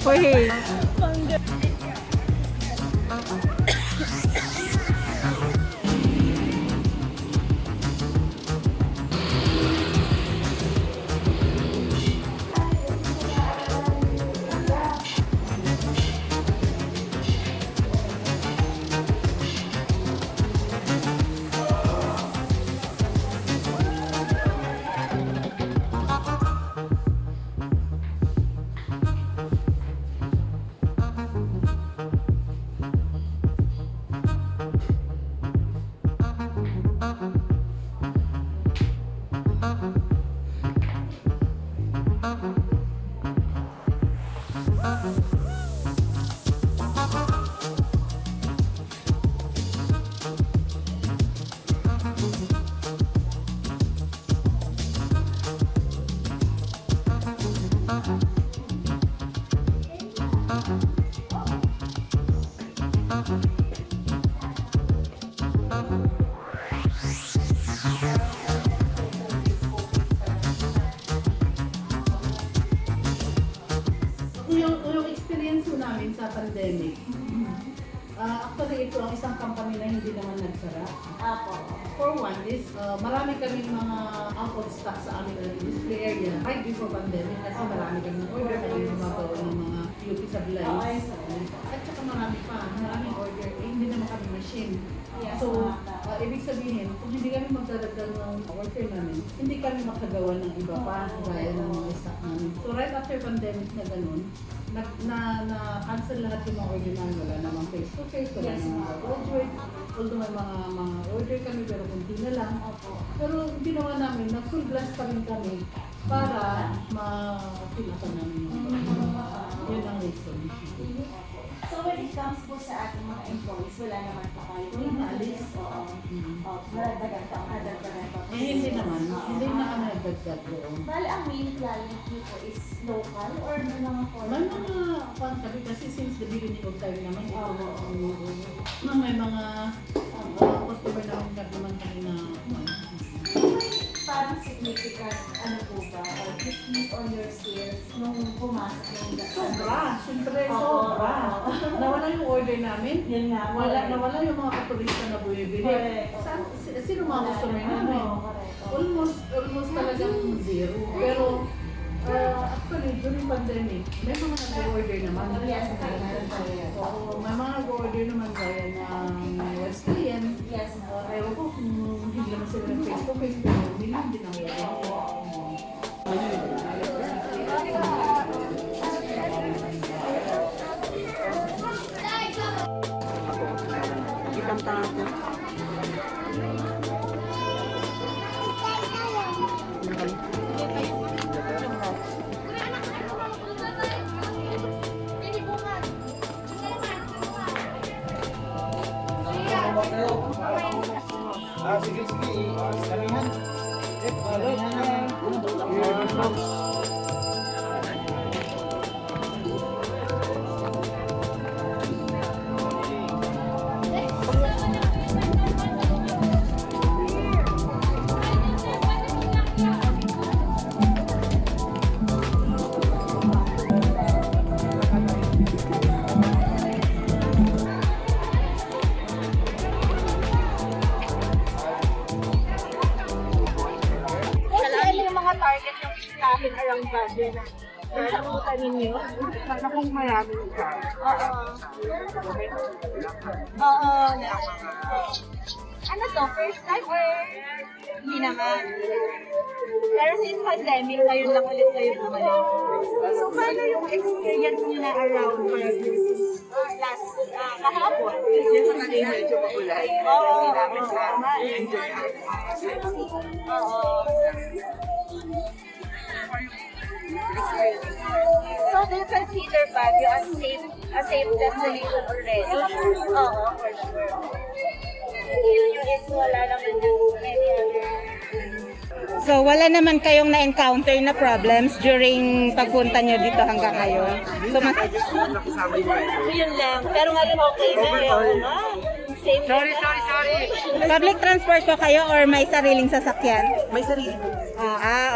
Wait. pandemic. Actually, ito ang isang company na hindi naman nagsara. For one is, marami kaming mga out of stock sa aming display area right before pandemic kasi marami kaming order kami gumagawa ng mga UP supplies. At saka maraming order, hindi naman kami machine. So, ibig sabihin, kung hindi kami magdadagdag ng order namin, hindi kami makagawa ng iba pa gaya ng mga stock namin. So, right after pandemic na ganun, na-cancel lahat yung mga order namin. Wala namang face-to-face, wala namang graduate. Although may mga order kami pero kunti na lang. Pero ginawa namin, na-full blast pa rin kami para ma-fill up namin yung yun ang reason. So when it comes po sa ating mga employees, wala naman pa kayo. Alis. Nadagdagan pa. Hindi naman. Hindi na kami nagdagdag doon. Bali, ang main client niyo po is local or may mga May foreign? mga kami kasi since the beginning of time naman, may mga customer naman kami na Parang significant, ano po ba, or decrease on your sales nung pumasok yung Sobra, siyempre sobra. Nawala yung order namin. Nawala yung mga katurista na bumibili. Sino mga customer namin? Almost talagang zero. Pero actually, during pandemic, may mga nag-order naman. Yes, Oo, may mga nag-order naman gaya ng West Korean. Yes. Ayaw ko kung hindi naman sila ng face-to-face, pero bilang din ang Sige. Kamihan. target yung kahit around Baguio na nakutan ninyo? Para kung maraming ka. Oo. Ano to? First time or hindi naman? Pero since pandemic, ngayon lang ulit kayo bumalik. So, paano yung experience nyo na around Baguio last kahapon? Yung sa kanina medyo makulay. Hindi namin sa enjoy Oo. So, do you consider Baguio a safe destination already? Oo, for sure. Yun is wala naman yung any other. So, wala naman kayong na-encounter na problems during pagpunta nyo dito hanggang ngayon? So, Yun lang. Pero ngayon okay na. Safe. Sorry. Public transport po kayo or may sariling sasakyan? May sarili.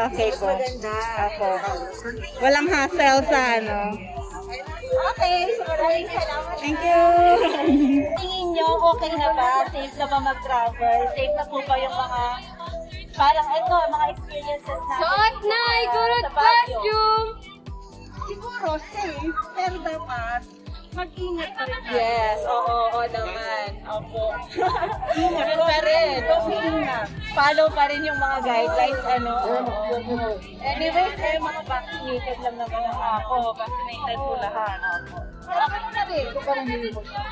Okay po. Maganda. Ako. Walang hassle sa ano. Okay, so maraming salamat. Thank you. Tingin nyo, okay na ba? Safe na ba mag-travel? Safe na po ba yung mga parang ito, mga experiences natin? Suot na! Igurot costume! Siguro safe, pero dapat mag-ingat pa rin. Yes, oo naman. Opo. Ingat pa rin. Ingat. Follow pa rin yung mga guidelines, Anyway, kayo mga vaccinated lang naman ako. Vaccinated po lahat. Ako na rin.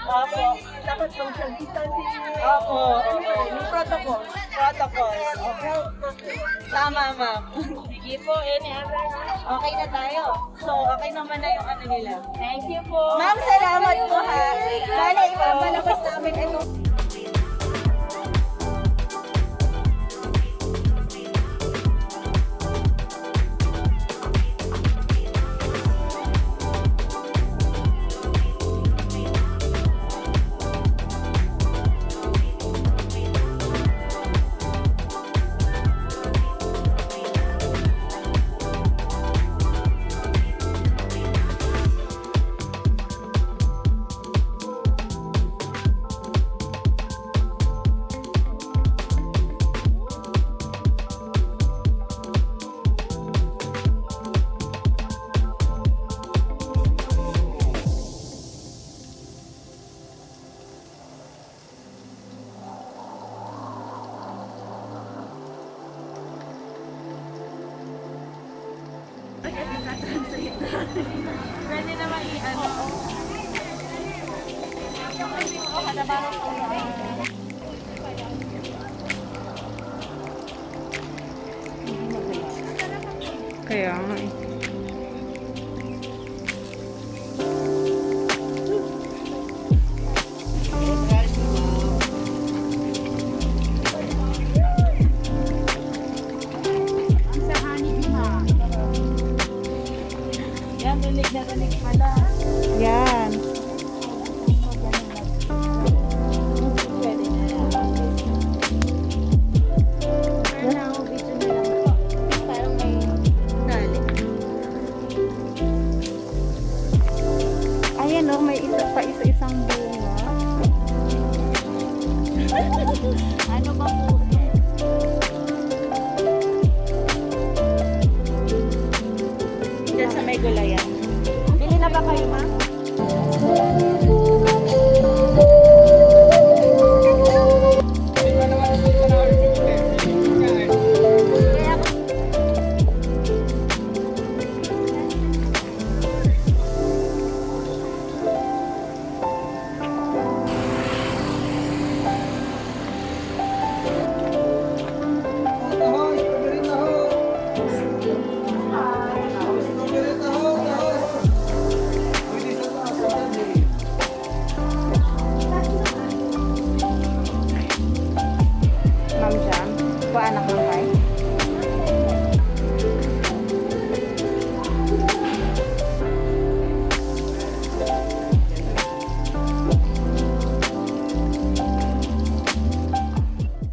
Opo. Dapat social distancing. Opo. Yung protocol. Tama, ma'am. Sige po, okay na tayo. So, okay naman na yung ano nila. Thank you po. Ma'am, salamat po ha. Sana ipapalabas namin ito. Pwede naman i-ano. Kaya nga eh. Yan, rinig na rinig pala. Yan. Pwede na yan. Pero na ako, video na lang po. Parang may tali. Ayan oh, may isa pa isa-isang bunga. Ano ba po? Diyan sa may gulayan. Bili na ba kayo, ma? Ma'am Jam, po anak ng kay.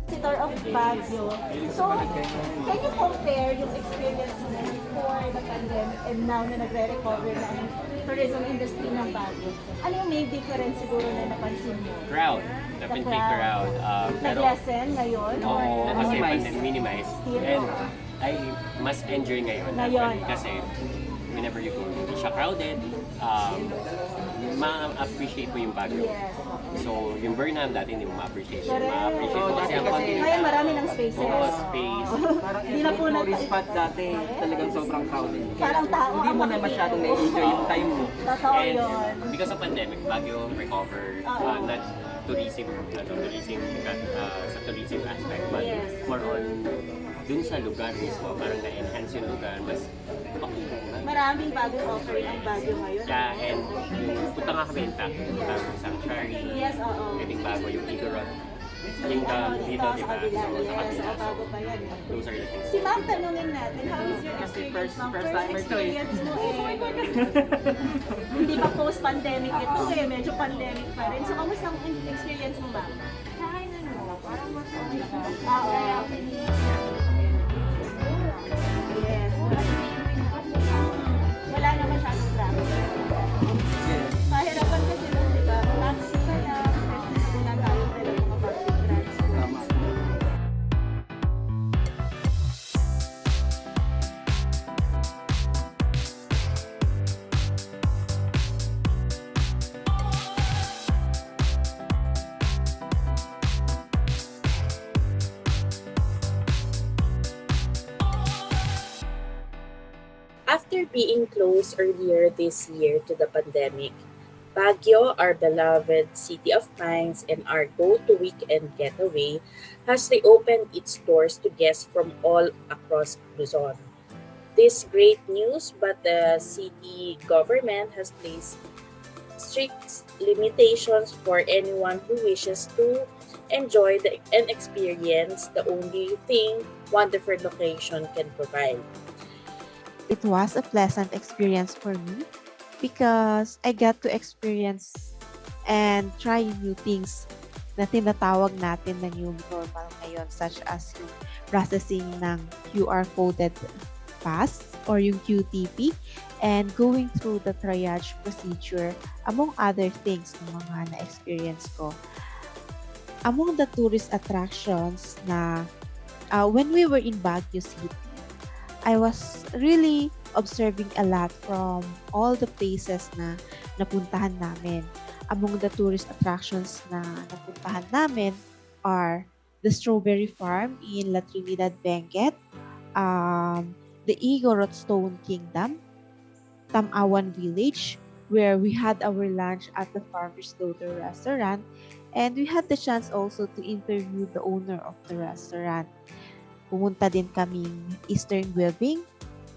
Visitor of Baguio. So, can you compare yung experience mo before the pandemic and now na nagre-recover na ang tourism industry ng Baguio? Ano yung main difference siguro na napansin mo? Crowd. Definitely crowd. Pero, Nag-lessen ngayon? oo, kasi minimize? minimize. Still? And I must enjoy ngayon. Ngayon, Actually, kasi whenever you go, hindi siya crowded. Ma-appreciate mo yung Baguio. Yes. So, yung Burnham dati hindi mo ma-appreciate. Correct. Ma-appreciate mo kasi ang continental. Ngayon marami ng spaces. Oo, space. Parang Hindi na po every na tourist spot dati, talagang sobrang crowded. Parang tao Hindi ang mo na makikita masyadong mo. na-enjoy yung time mo. Totoo And yun. because of pandemic, Baguio recovered not tourism, sa tourism aspect, but Yes. more on dun sa lugar mismo, parang na-enhance yung lugar, mas Maraming bagong offering ang Baguio ngayon. yeah, and yung punta nga kami in fact, bagong sanctuary, Yes, oo. pwedeng bago yung Igorot, Kingdom dito, di ba? kabila. So, sa Yes, kabila, oo, bago pa yan. those are the things. Si ma'am, tanungin natin, how is your Kasi experience, ma'am? first timer to eh. experience mo hindi pa post-pandemic ito eh, medyo pandemic pa rin. So, kamusta ang experience mo, ma'am? Sa akin parang mas oo. Yes. Wala na masyadong traffic. Mahirapan kasi nun, di ba? Taxi ka lang, especially wala tayo talagang mga public transport. After being closed earlier this year to the pandemic, Baguio, our beloved city of pines and our go-to weekend getaway, has reopened its doors to guests from all across Luzon. This great news, but the city government has placed strict limitations for anyone who wishes to enjoy and experience the only thing wonderful location can provide. It was a pleasant experience for me because I got to experience and try new things na tinatawag natin na new normal ngayon, such as yung processing ng QR coded pass or yung QTP and going through the triage procedure, among other things na mga na-experience ko. Among the tourist attractions na when we were in Baguio City, I was really observing a lot from all the places na napuntahan namin. Among the tourist attractions na napuntahan namin are the Strawberry Farm in La Trinidad, Benguet, the Igorot Stone Kingdom, Tamawan Village, where we had our lunch at the Farmer's Daughter restaurant, and we had the chance also to interview the owner of the restaurant. Pumunta din kaming Eastern Weaving,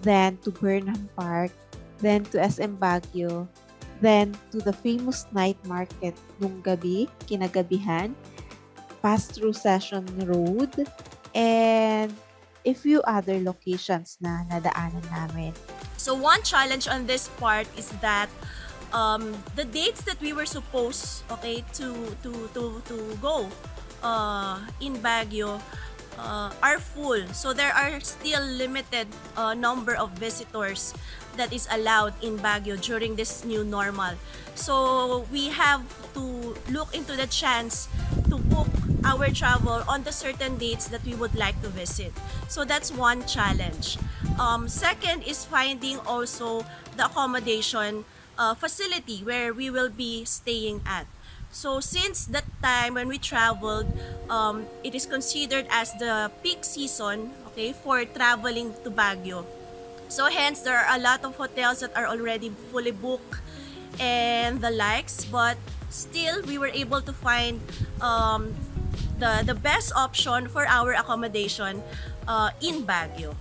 then to Burnham Park, then to SM Baguio, then to the famous night market nung gabi, kinagabihan, pass through Session Road, and a few other locations na nadaanan namin. So one challenge on this part is that the dates that we were supposed to go in Baguio are full. So there are still limited number of visitors that is allowed in Baguio during this new normal. So we have to look into the chance to book our travel on the certain dates that we would like to visit. So that's one challenge. Second is finding also the accommodation facility where we will be staying at. So since that time when we traveled, it is considered as the peak season, okay, for traveling to Baguio. So hence there are a lot of hotels that are already fully booked and the likes, but still we were able to find the best option for our accommodation in Baguio.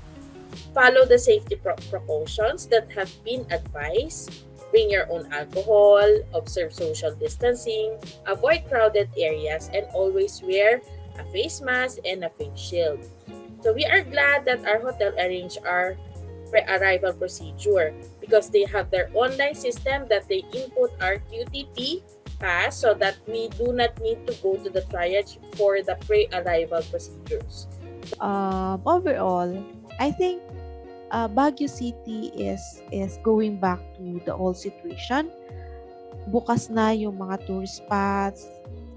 Follow the safety precautions that have been advised. Bring your own alcohol, observe social distancing, avoid crowded areas, and always wear a face mask and a face shield. So we are glad that our hotel arranged our pre-arrival procedure because they have their online system that they input our QTP pass so that we do not need to go to the triage for the pre-arrival procedures. Overall, I think Baguio City is going back to the old situation. Bukas na yung mga tourist spots,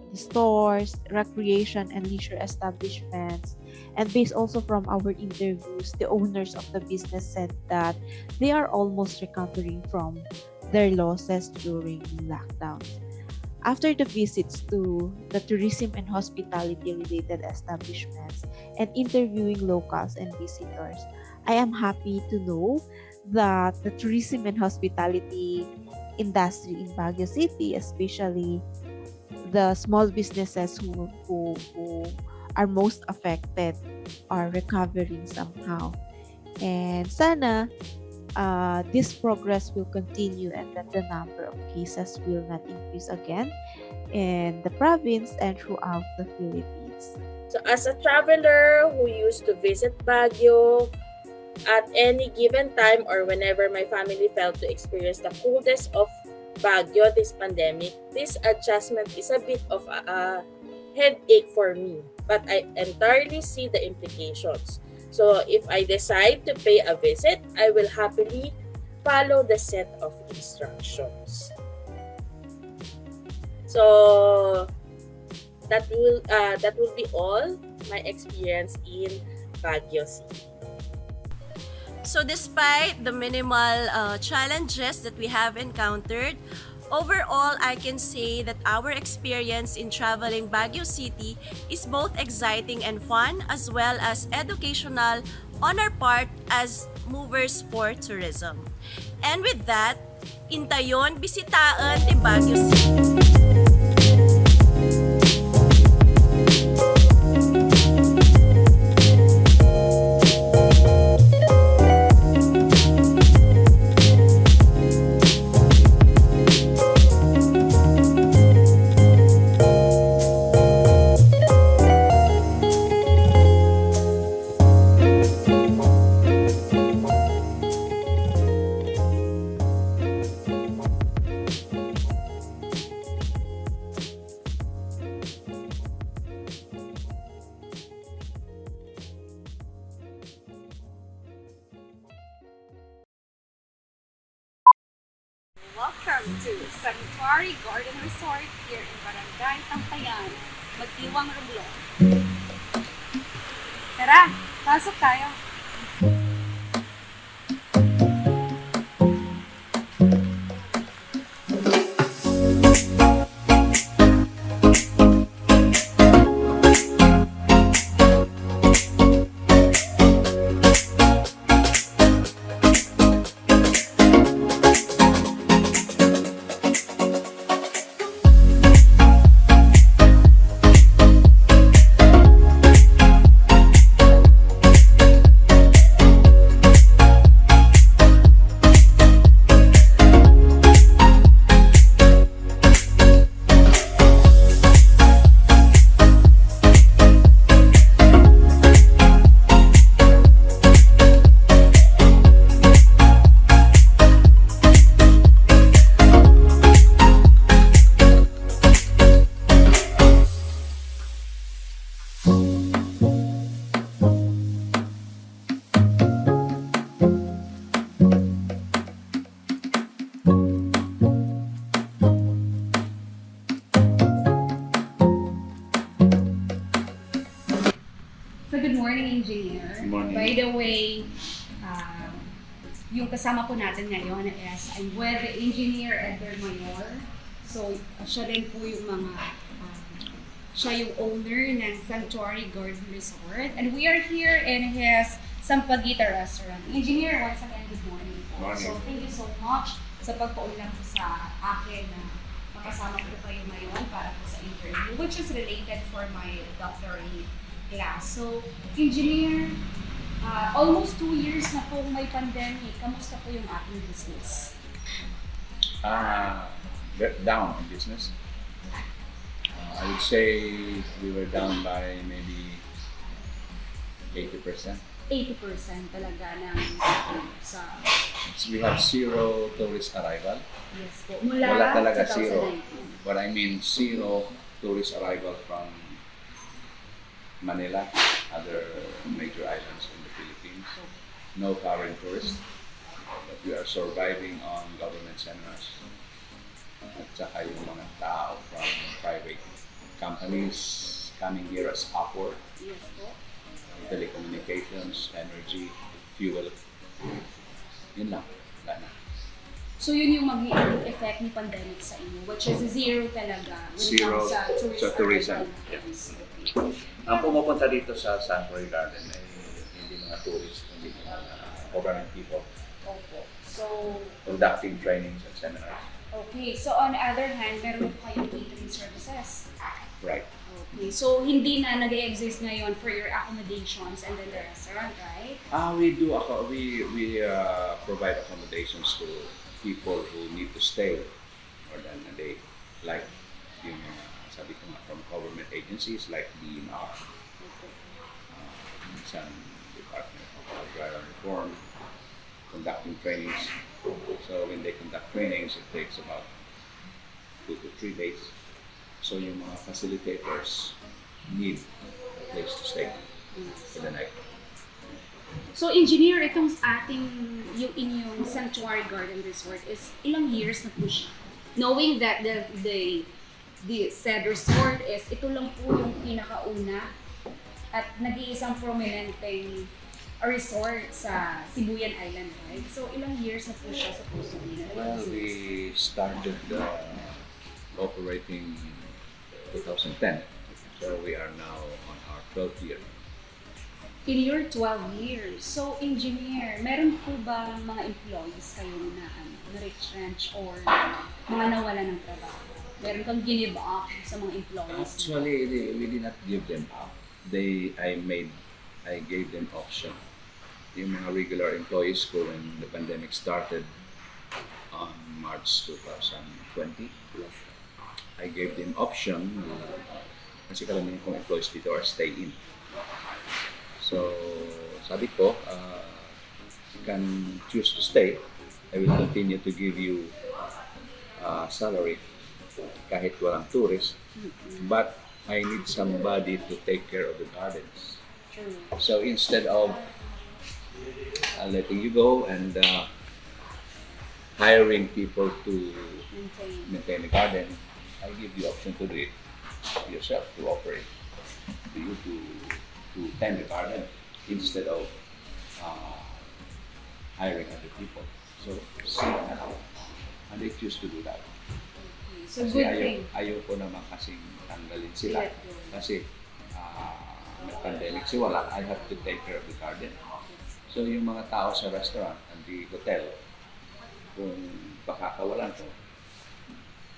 the stores, recreation and leisure establishments. And based also from our interviews, the owners of the business said that they are almost recovering from their losses during lockdowns. After the visits to the tourism and hospitality related establishments and interviewing locals and visitors, I am happy to know that the tourism and hospitality industry in Baguio City, especially the small businesses who are most affected, are recovering somehow. And sana this progress will continue and that the number of cases will not increase again in the province and throughout the Philippines. So as a traveler who used to visit Baguio, at any given time or whenever my family felt to experience the coldest of Baguio this pandemic, this adjustment is a bit of a headache for me, but I entirely see the implications. So if I decide to pay a visit, I will happily follow the set of instructions. So that will be all my experience in Baguio City. So despite the minimal challenges that we have encountered, overall, I can say that our experience in traveling Baguio City is both exciting and fun as well as educational on our part as movers for tourism. And with that, intayon bisitaan ti Baguio City. Welcome to Sanctuary Garden Resort here in Barangay Tampayan, Magdiwang Romblon. Tara, pasok tayo. So good morning, Engineer. Good morning. By the way, yung kasama po natin ngayon is I'm with Engineer Edgar Mayor. So siya rin po yung siya yung owner ng Sanctuary Garden Resort. And we are here in his Sampaguita restaurant. Engineer, once again, good morning. Morning. So thank you so much sa pagpaulang po sa akin na makasama ko kayo ngayon para po sa interview, which is related for my doctorate class. So, Engineer, almost 2 years na po may pandemic. Kamusta po yung ating business? Down in business. I would say we were down by maybe 80%. 80% talaga ng sa... We have zero tourist arrival. Yes po. Wala talaga zero. 2019. But I mean zero tourist arrival from Manila, other major islands in the Philippines. No foreign tourists. But we are surviving on government seminars. At saka yung mga tao from private companies coming here as Upwork. Yes po. Telecommunications, energy, fuel. Yun lang. Wala na. So yun yung mag-i effect ni pandemic sa inyo, which is zero talaga when it Zero comes sa tourism. Yes. Ang pumupunta dito sa Sanctuary Garden ay hindi mga tourists, hindi mga government people. Opo. So, Conducting trainings and seminars. okay. So on the other hand, meron po kayong catering services. Right. Okay. So hindi na nag-exist ngayon for your accommodations and then the restaurant, right? We do. We provide accommodations to people who need to stay more than a day, like yung sabi ko nga from government agencies like DNR, some Department of Agrarian Reform, conducting trainings. So when they conduct trainings, it takes about 2 to 3 days. So yung mga facilitators need a place to stay for the night. So engineer, itong yung inyong Sanctuary Garden Resort is ilang years na po siya? Knowing that the said resort is ito lang po yung pinakauna at nag-iisang prominenteng resort sa Sibuyan Island, right? So ilang years na po siya sa puso niya? Well, we started operating 2010. So we are now on our 12th year. In your 12 years, so engineer, meron po ba mga employees kayo na na-retrench or mga nawala ng trabaho? Meron kang give up sa mga employees? Actually, we did not give them up. I gave them option. Yung mga regular employees ko when the pandemic started on March 2020, I gave them option kasi karamihan kong employees dito are stay in. So, sabi ko, you can choose to stay. I will continue to give you salary kahit walang tourist. But I need somebody to take care of the gardens. So instead of letting you go and hiring people to maintain the garden, I give you option to do it yourself, to offer it to you to tend the garden instead of hiring other people. So, and they choose to do that. So Kasi good thing. ayaw ko naman kasing tanggalin sila. Kasi may pandemic wala, I have to take care of the garden. So yung mga tao sa restaurant and the hotel, kung pakakawalan ko,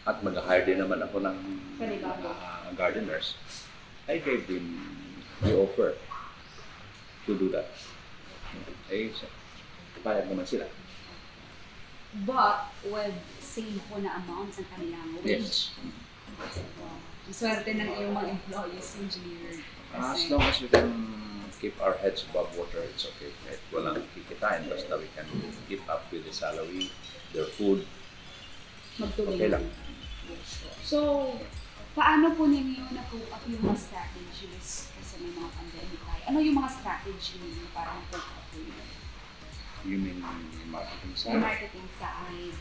at mag-hire din naman ako ng gardeners, I gave them the offer to do that. Eh, payag naman sila. But with same po na amount ng kanilang wage. Yes. Swerte ng iyong mga employees, engineer. As long as we can keep our heads above water, it's okay. Kahit walang kikitain, basta we can keep up with the salary, their food, okay lang. So, paano po ninyo na-cope up yung mga strategies kasi may mga pandemic tayo? Ano yung mga strategy ninyo para na-cope up po yun? You mean marketing side? Yung marketing side.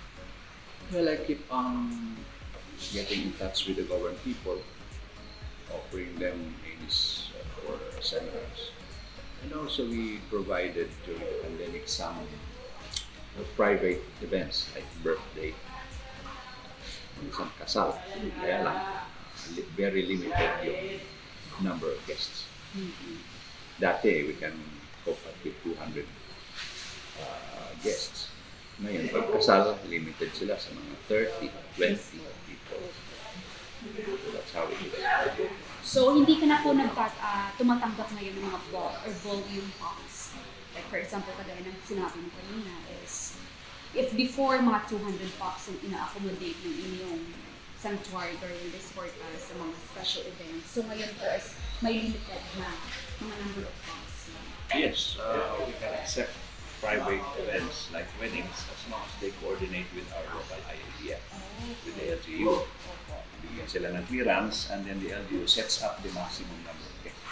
Well, I keep on getting in touch with the government people, offering them aids for seminars. also we provided during the pandemic some private events like birthday, isang kasal. Kaya lang, very limited yung number of guests. Dati, we can cope up with 200 guests. Ngayon, pag kasal, limited sila sa mga 30, 20 people. So that's how we do that. So, hindi ka na po tumatanggap ngayon ng mga volume packs. Like for example, kagaya ng sinabi mo kanina is, if before mga 200 packs ang ina-accommodate ng inyong sanctuary during this resort sa mga special events. So ngayon po is may limited na mga number of packs. Yes, we can accept private events like weddings as long as they coordinate with our local IADF, with the LGU. Bigyan sila ng clearance and then the LGU sets up the maximum number of guests.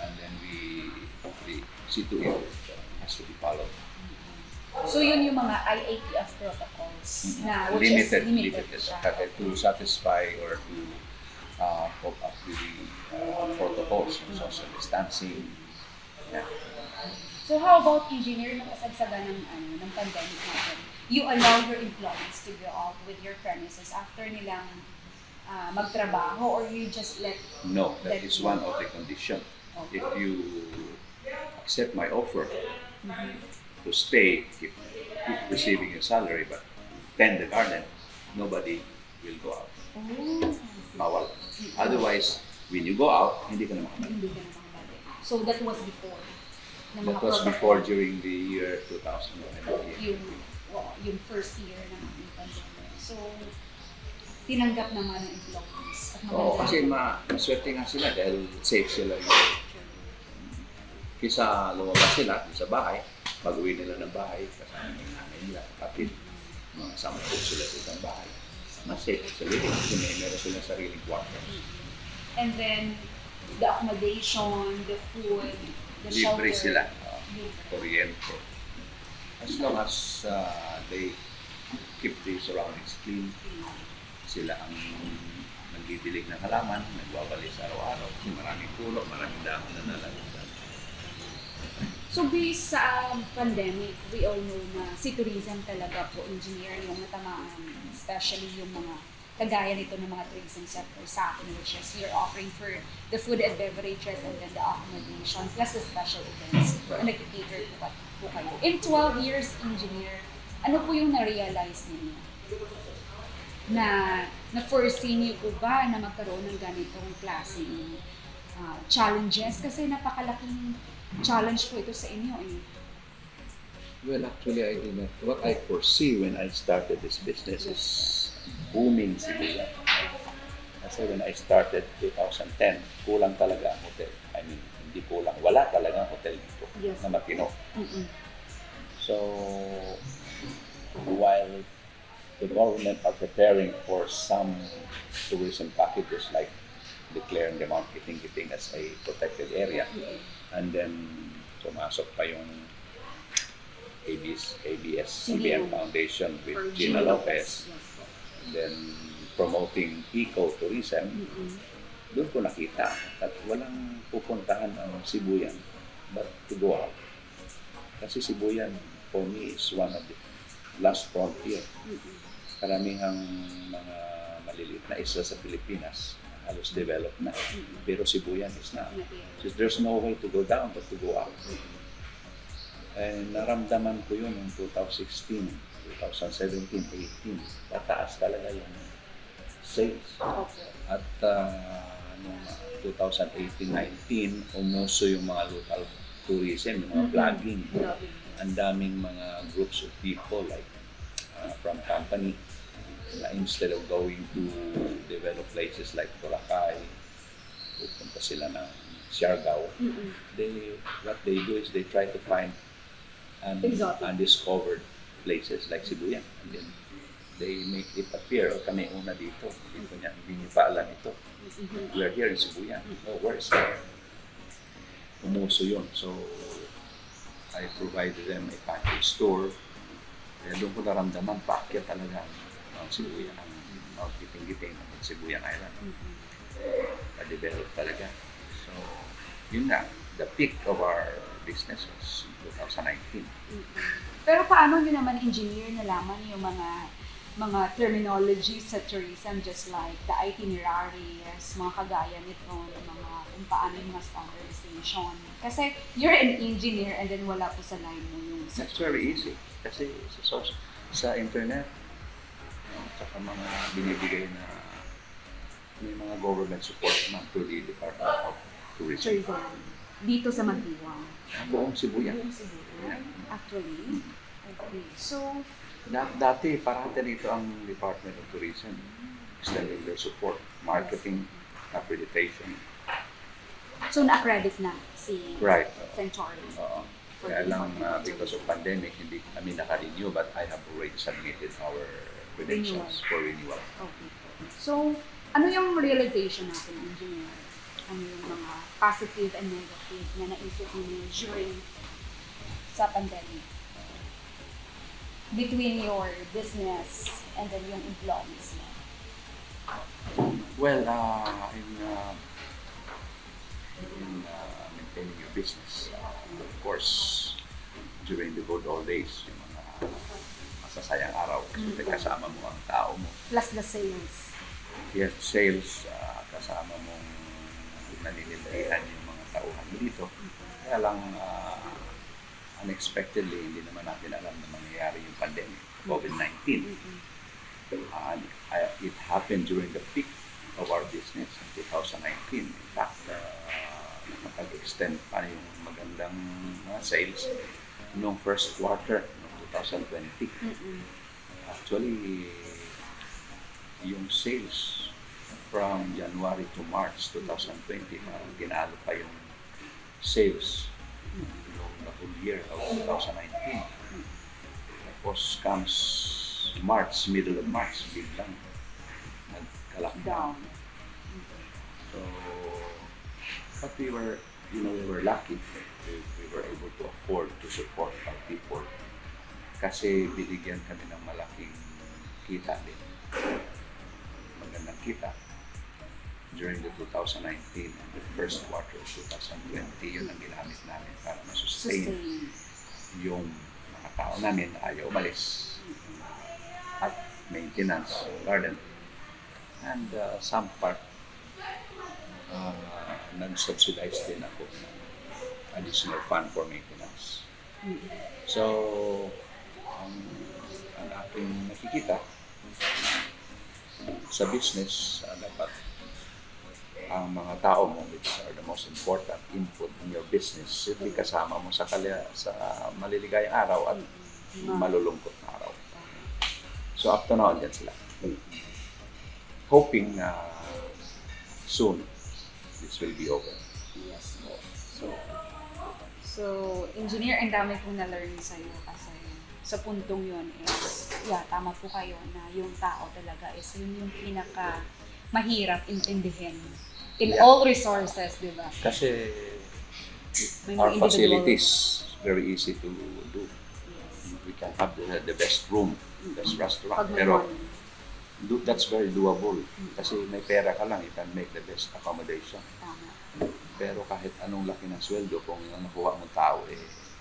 And then we see to it has to be followed. So yun yung mga IATF protocols na which limited, is limited to satisfy or to cope up with the protocols, social distancing. Yeah. So how about engineer ng kasagsagan ng pandemic natin? You allow your employees to go out with your premises after nilang magtrabaho or you just let No, that is one of the conditions. Okay. If you accept my offer to stay, keep receiving your salary, but tend the garden, nobody will go out. Bawal. Otherwise, when you go out, hindi ka na makabalik. So that was before. That was before during the year 2020. Yung first year ng pandemic. So, tinanggap naman ng employees. Oo, kasi maswerte nga sila dahil safe sila yun. Kisa lumabas sila sa bahay, pag-uwi nila ng bahay, kasama ng nanay nila, kapatid, mga sampo sila sa isang bahay. Mas safe sila kasi meron silang sariling quarters. And then, the accommodation, the food, the shelter. Libre sila, kuryente. As long as they keep the surroundings clean, sila ang nagdidilig ng halaman, nagwawalis araw-araw, kasi maraming puno, maraming dahon na nalagyan. So based sa pandemic, we all know na si tourism talaga po, engineer, yung natamaan, especially yung mga kagaya nito ng mga tourism sector sa akin, which is you're offering for the food and beverages and then the accommodation plus the special events na nag-cater po kayo. In 12 years, engineer, ano po yung na-realize ninyo? Na-foresee niyo po ba na magkaroon ng ganitong klaseng challenges? Kasi napakalaking challenge po ito sa inyo eh. Well, actually, I did not. What I foresee when I started this business is booming Cebu. Kasi when I started 2010, kulang talaga ang hotel. I mean, hindi kulang. Wala talaga ang hotel dito na matino. So, while the government are preparing for some tourism packages like declaring the Mount Kiting-Kiting as a protected area, and then pumasok pa yung ABS-CBN Foundation with Gina Lopez, then promoting eco-tourism, doon ko nakita at walang pupuntahan ang Sibuyan but to go out. Kasi Sibuyan, for me, is one of the last frontier. Karamihang mga maliliit na isla sa Pilipinas, halos developed na. Pero Sibuyan is not. So there's no way to go down but to go out. And naramdaman ko yun noong 2016, 2017, 18. Pataas talaga yung sales. At noong 2018, 19, umuso yung mga local tourism, yung mga vlogging. Ang daming mga groups of people like from company na instead of going to develop places like Boracay, pupunta sila ng Siargao, what they do is they try to find undiscovered places like Sibuyan, and then they make it appear, kami una dito niya, hindi niyo pa alam ito. We are here in Sibuyan. Oh, where is that? Umuso yun. So, I provided them a package tour. Kaya doon ko naramdaman, paakyat talaga ang Sibuyan, ang Kiting-Kiting, ang Sibuyan Island. Na-develop talaga. So, yun nga, the peak of our business was 2019. Pero paano nyo naman engineer nalaman yung mga terminology sa tourism, just like the itineraries, mga kagaya nito, mga kung paano yung mga standardization? Kasi you're an engineer and then wala po sa line mo yung That's very easy. Kasi sa internet, saka mga binibigay na may mga government support na to the Department of Tourism. Dito sa Magdiwang. Buong Cebu yan. Buong Cebu. Actually. Okay. So, Dati, parati dito ang Department of Tourism, extending their support, marketing, accreditation. so na-accredit na si Right. Sanctuary. Kaya lang, because of pandemic, hindi kami naka-renew, but I have already submitted our credentials for renewal. Okay. So, ano yung realization natin, engineer? Ano yung mga positive and negative na naisip niyo during sa pandemic? Between your business and then yung employees mo? Well, in maintaining your business, of course, during the good old days, yung mga masasayang araw, kasi kasama mo ang tao mo. Plus the sales. Yes, sales, kasama mong naninilbihan yung mga tauhan mo dito. Kaya lang, unexpectedly, hindi naman natin alam na mangyayari yung pandemic, COVID-19. It happened during the peak of our business in 2019. In fact, nakapag-extend pa yung magandang sales noong first quarter ng 2020. Actually, yung sales from January to March 2020, ginalo pa yung sales the whole year of 2019. Tapos comes March, middle of March, biglang nag-lockdown. So, but we were lucky. We were able to afford to support our people kasi binigyan kami ng malaking kita din. Magandang kita during the 2019 and the first quarter of 2020, yun ang ginamit namin para masustain yung mga tao namin na ayaw umalis at maintenance, garden, and some part nag-subsidize din ako ng additional fund for maintenance. So, ang aking nakikita sa business, dapat ang mga tao mo, which are the most important input in your business, hindi kasama mo sa maliligayang araw at malulungkot na araw. So up to now, andyan sila. Hoping soon, this will be over. Yes. So engineer, ang dami kong na-learn sa'yo kasi sa puntong yun is, tama po kayo na yung tao talaga is yun yung pinaka mahirap intindihin in all resources, di ba? Kasi our facilities very easy to do. We can have the best room, best restaurant, pero that's very doable. Kasi may pera ka lang, you can make the best accommodation. Pero kahit anong laki ng sweldo, kung yung nakuha mong tao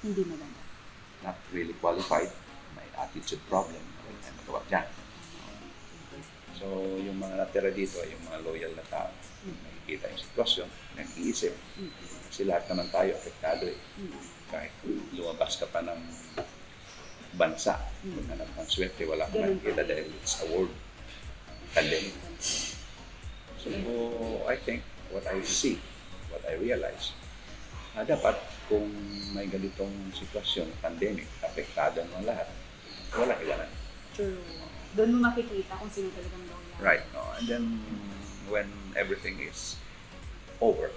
hindi maganda, not really qualified, may attitude problem, may magawa dyan. So yung mga natira dito ay yung mga loyal na tao. Nakikita yung sitwasyon, nag-iisip. Kasi lahat naman tayo apektado Kahit lumabas ka pa ng bansa, kung hanap ng swerte, wala kang nakikita dahil it's a world pandemic. So I think what I see, what I realize, dapat kung may ganitong sitwasyon, pandemic, apektado ng lahat, walang iwanan. True. Doon mo makikita kung sino talagang loyal. Right. And then when everything is over,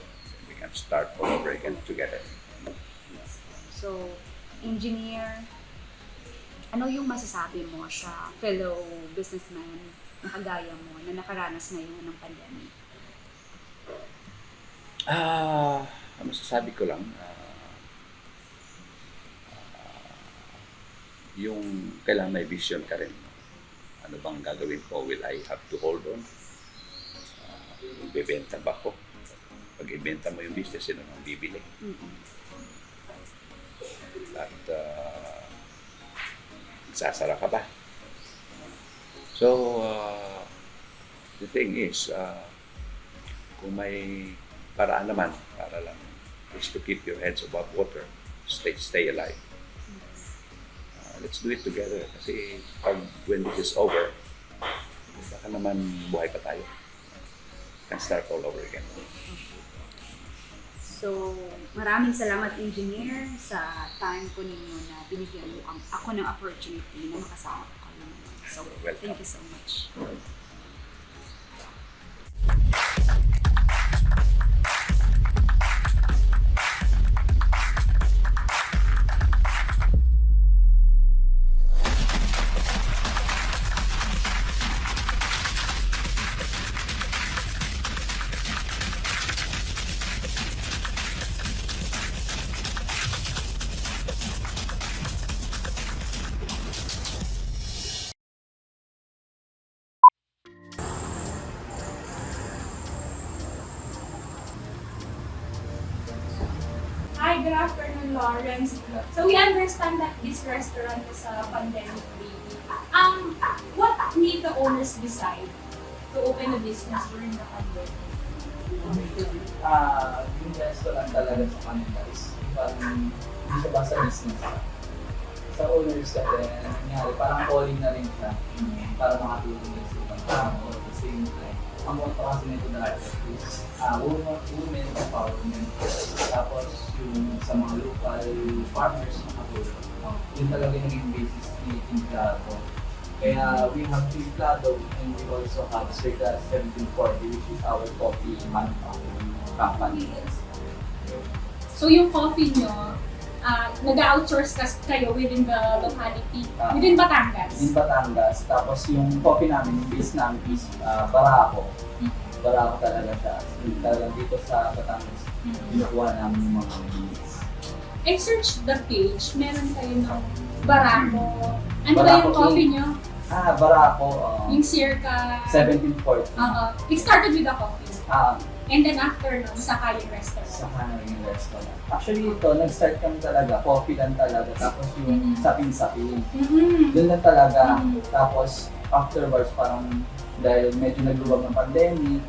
we can start all over again together. Yes. So, engineer, ano yung masasabi mo sa fellow businessman na kagaya mo na nakaranas ngayon ng pandemic? Masasabi ko lang, yung kailangan may vision ka rin. Ano bang gagawin ko? Will I have to hold on? Bebenta ba ko? pag ibenta mo yung business, sino nang bibili? At sasara ka ba? So, the thing is, kung may paraan naman, para lang is to keep your heads above water, stay alive. Let's do it together. Kasi when this is over, baka naman buhay pa tayo. Can start all over again. So, maraming salamat, Engineer, sa time po ninyo na binigyan mo ako ng opportunity na makasama ko kayo. So, thank you so much. Hi, good afternoon, Lawrence. So we understand that this restaurant is a pandemic baby. What made the owners decide to open a business during the pandemic? Yung restaurant talaga sa kanila is parang hindi siya basta business. Sa owners kasi, nangyari, parang calling na rin siya para makatulong din sa ibang tao. At the same time, ang motto kasi nito dahil is women empowerment. Tapos yung sa mga local farmers makatulong. Yun talaga yung naging basis ni Timplado. Kaya we have Timplado and we also have Circa 1740, which is our coffee manufacturing company. So yung coffee nyo, nag-outsource kayo within the locality, within Batangas? Within Batangas. Tapos yung coffee namin, yung base namin is Barako. Barako talaga siya. Talagang dito sa Batangas, pinukuha namin yung mga beans. I searched the page, meron kayo ng Barako. Ano ba yung coffee nyo? Barako. Yung circa 1740. It started with the coffee. And then after nun, saka yung restaurant. Saka na yung restaurant. Actually ito, nag-start kami talaga, coffee lang talaga. Tapos yung sapin-sapin. Doon lang talaga. Tapos afterwards, parang dahil medyo naglubag ng pandemic,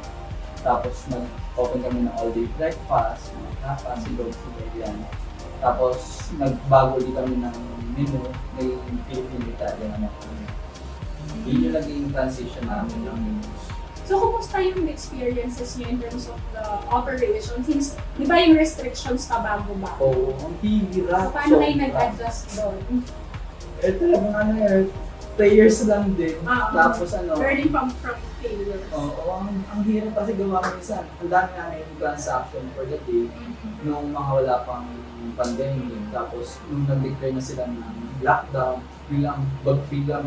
tapos nag-open kami ng all-day breakfast, mga tapas, silog-silog yan. Tapos nagbago ulit kami ng menu, may Filipino-Italian naman kami. Yun yung naging transition namin ng menus. So, kumusta yung experiences niyo in terms of the operation? Since, di ba yung restrictions pa bago-bago? Oo, ang hirap. Paano kayo nag-adjust doon? Talagang players lang din. Tapos learning from failures. Oo, ang hirap kasi gawa ko minsan. Ang dami namin yung transaction for the day nung mga wala pang pandemic. Tapos nung nag-declare na sila ng lockdown, biglang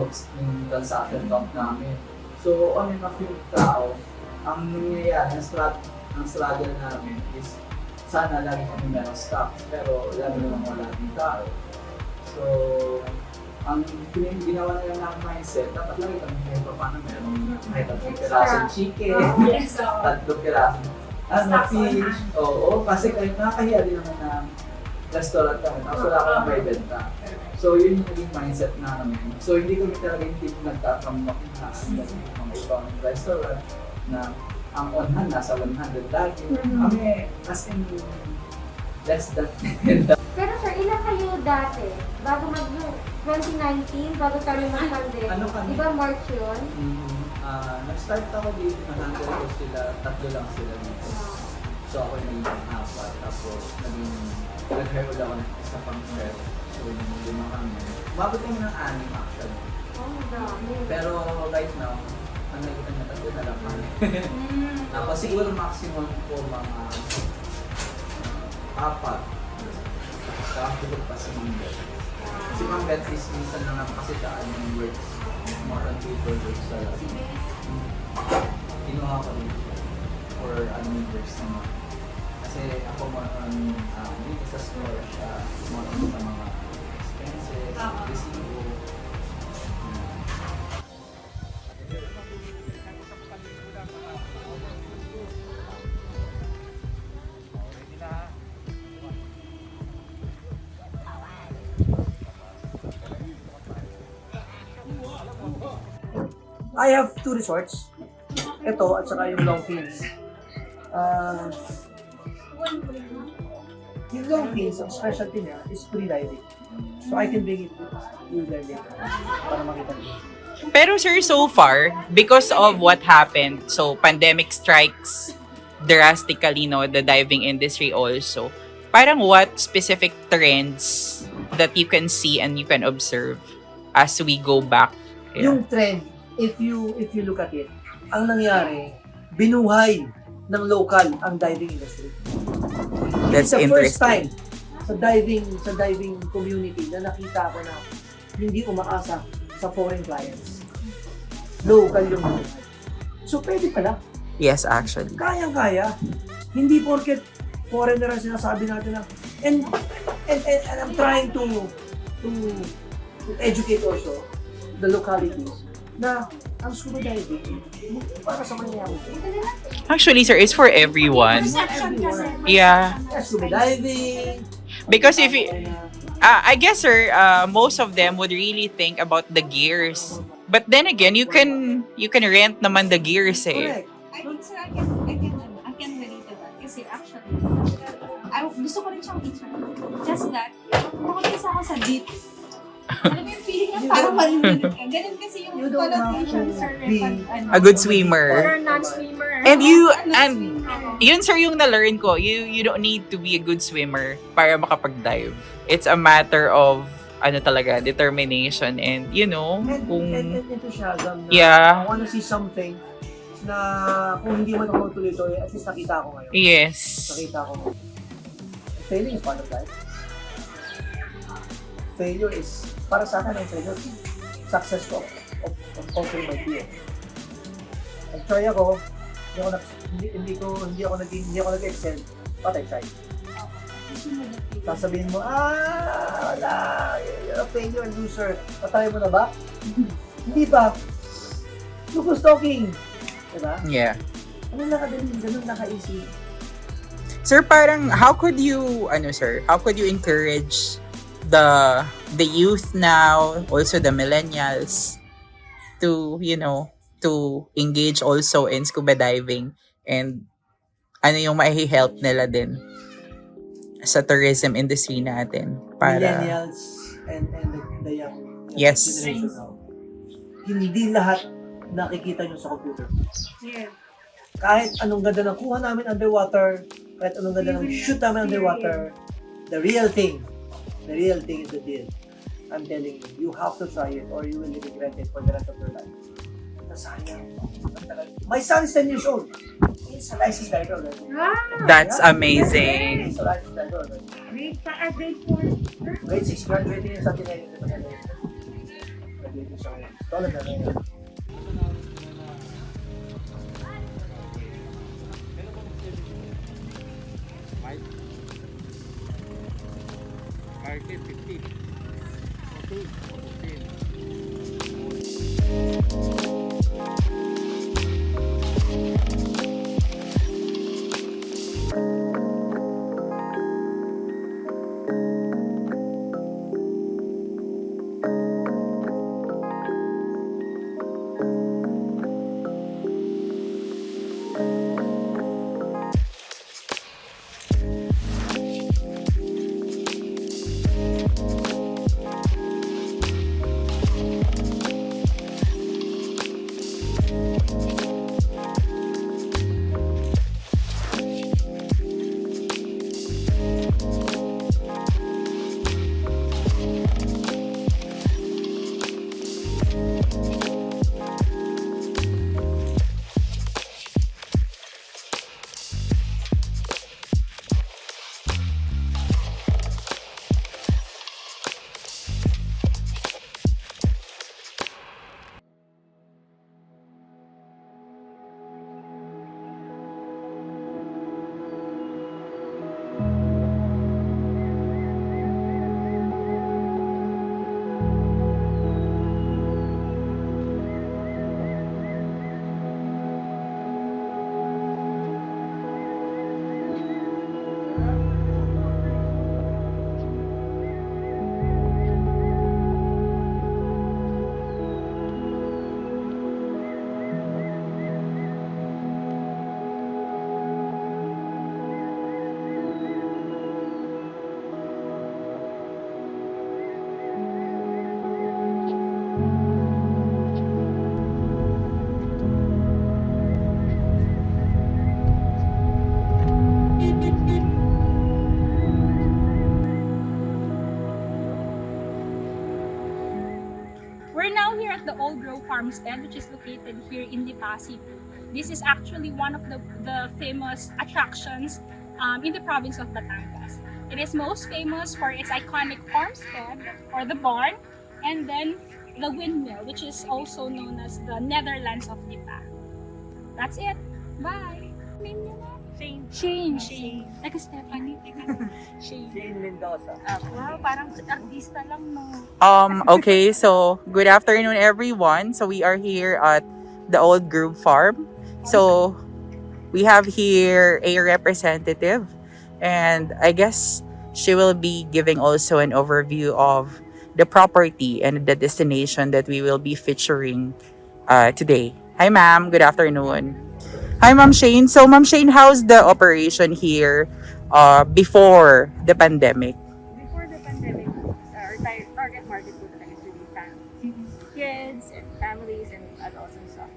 yung transaction count namin. So, on and off yung tao, ang nangyayari, ang struggle namin is sana lagi kami meron stock, pero lagi naman wala yung tao. So, ang ginawa na lang ng mindset, dapat lagi kami kahit pa paano meron kahit 3 pirasong chicken, 3 pirasong fish. Oo, kasi kahit nakakahiya din naman na restaurant kami, tapos wala kami may benta. So, yun yung naging mindset namin. So, hindi kami talaga yung tipo nagtatambak na mga ibang restaurant na ang on hand nasa 100 lagi. Kami, as in, less than 10. Pero sir, ilan kayo dati? Bago 2019, bago tayo mag-pandemic? Di ba March yun? Nag-start ako dito, na-handle ko sila, 3 lang sila dito. So, ako yung naging 4, tapos nag-hire ulit ako ng isa pang chef. So, yung 5 kami. Umabot kami ng 6 actually. Dami. Pero right now, ang nakikita niya 3 na lang kami. Tapos siguro maximum po mga 4. Kakatulog pa si Mang Bet. Si Mang Bet is minsan na lang kasi siya yung words. More than paper words talaga. Kinuha ko rin siya for words naman. Kasi ako more on dito sa store siya, more on sa mga expenses, resibo. I have two resorts. Ito at saka yung Long Fins. Yung Long Fins, ang specialty niya is free diving. So I can bring it to you there later para makita niyo. Pero sir, so far, because of what happened, so pandemic strikes drastically, no, the diving industry also. Parang what specific trends that you can see and you can observe as we go back? Yeah. Yung trend, if you look at it, ang nangyari, binuhay ng local ang diving industry. That's It's the first interesting. time sa diving community na nakita ko na hindi umaasa sa foreign clients. Local yung binuhay. So pwede pala. Yes, actually. Kayang-kaya. Hindi porket foreigner ang sinasabi natin na and I'm trying to educate also the localities na ang scuba diving para sa mayayaman. Actually, sir, it's for everyone. Yeah. Scuba diving. Because if you, I guess, sir, most of them would really think about the gears. But then again, you can rent naman the gears, eh. I think sir, I can relate to that. Kasi actually, gusto ko rin siyang i-try. Just that, nakapisa ako sa deep. Alam mo yung feeling niya parang malulunod ka. Ganun kasi yung connotation, sir. A good swimmer. Or non-swimmer. And yun sir yung na-learn ko, you don't need to be a good swimmer para makapag-dive. It's a matter of talaga, determination and And enthusiasm na Yeah. I wanna see something na kung hindi man ako tuloy-tuloy, at least nakita ko ngayon. Yes. Nakita ko. Failing is part of life. Failure is, para sa akin ang failure, success of conquering my fear. Nag-try ako, hindi ako nag-excel, but I tried. Sasabihin mo, wala, you're a failure and loser. Patay mo na ba? Hindi pa. Look who's talking. Diba? Yeah. Ano nakadali, ganun nakaisip. Sir, parang how could you encourage the youth now, also the millennials to engage also in scuba diving and ano yung mai-help nila din sa tourism industry natin para Millennials and the young Yes. generation now. Hindi lahat nakikita nyo sa computer. Yeah. Kahit anong ganda ng kuha namin underwater, kahit anong ganda ng shoot namin underwater, the real thing is the deal. I'm telling you, you have to try it or you will regret it for the rest of your life. Nasayang. My son is 10 years old. He's a licensed diver already. That's amazing. He's a licensed diver already. Grade 4. Grade 6, graduating in something like that. Graduating siya ngayon. Taller na ngayon. Market 50. Okay. We're now here at the Old Grove Farmstead, which is located here in Lipa City. This is actually one of the famous attractions in the province of Batangas. It is most famous for its iconic farmstead or the barn, and then the windmill, which is also known as the Netherlands of Lipa. That's it. Bye. Name niyo na? Shane. Teka, Stephanie. Shane Mendoza. Wow, parang artista lang, no? Okay, so good afternoon everyone. So we are here at the Old Grove Farm. So we have here a representative, and I guess she will be giving also an overview of the property and the destination that we will be featuring today. Hi ma'am, good afternoon. Hi Ma'am Shane. So Ma'am Shane, how's the operation here before the pandemic? Before the pandemic, our target market po talaga is really families. Kids and families and adults and stuff.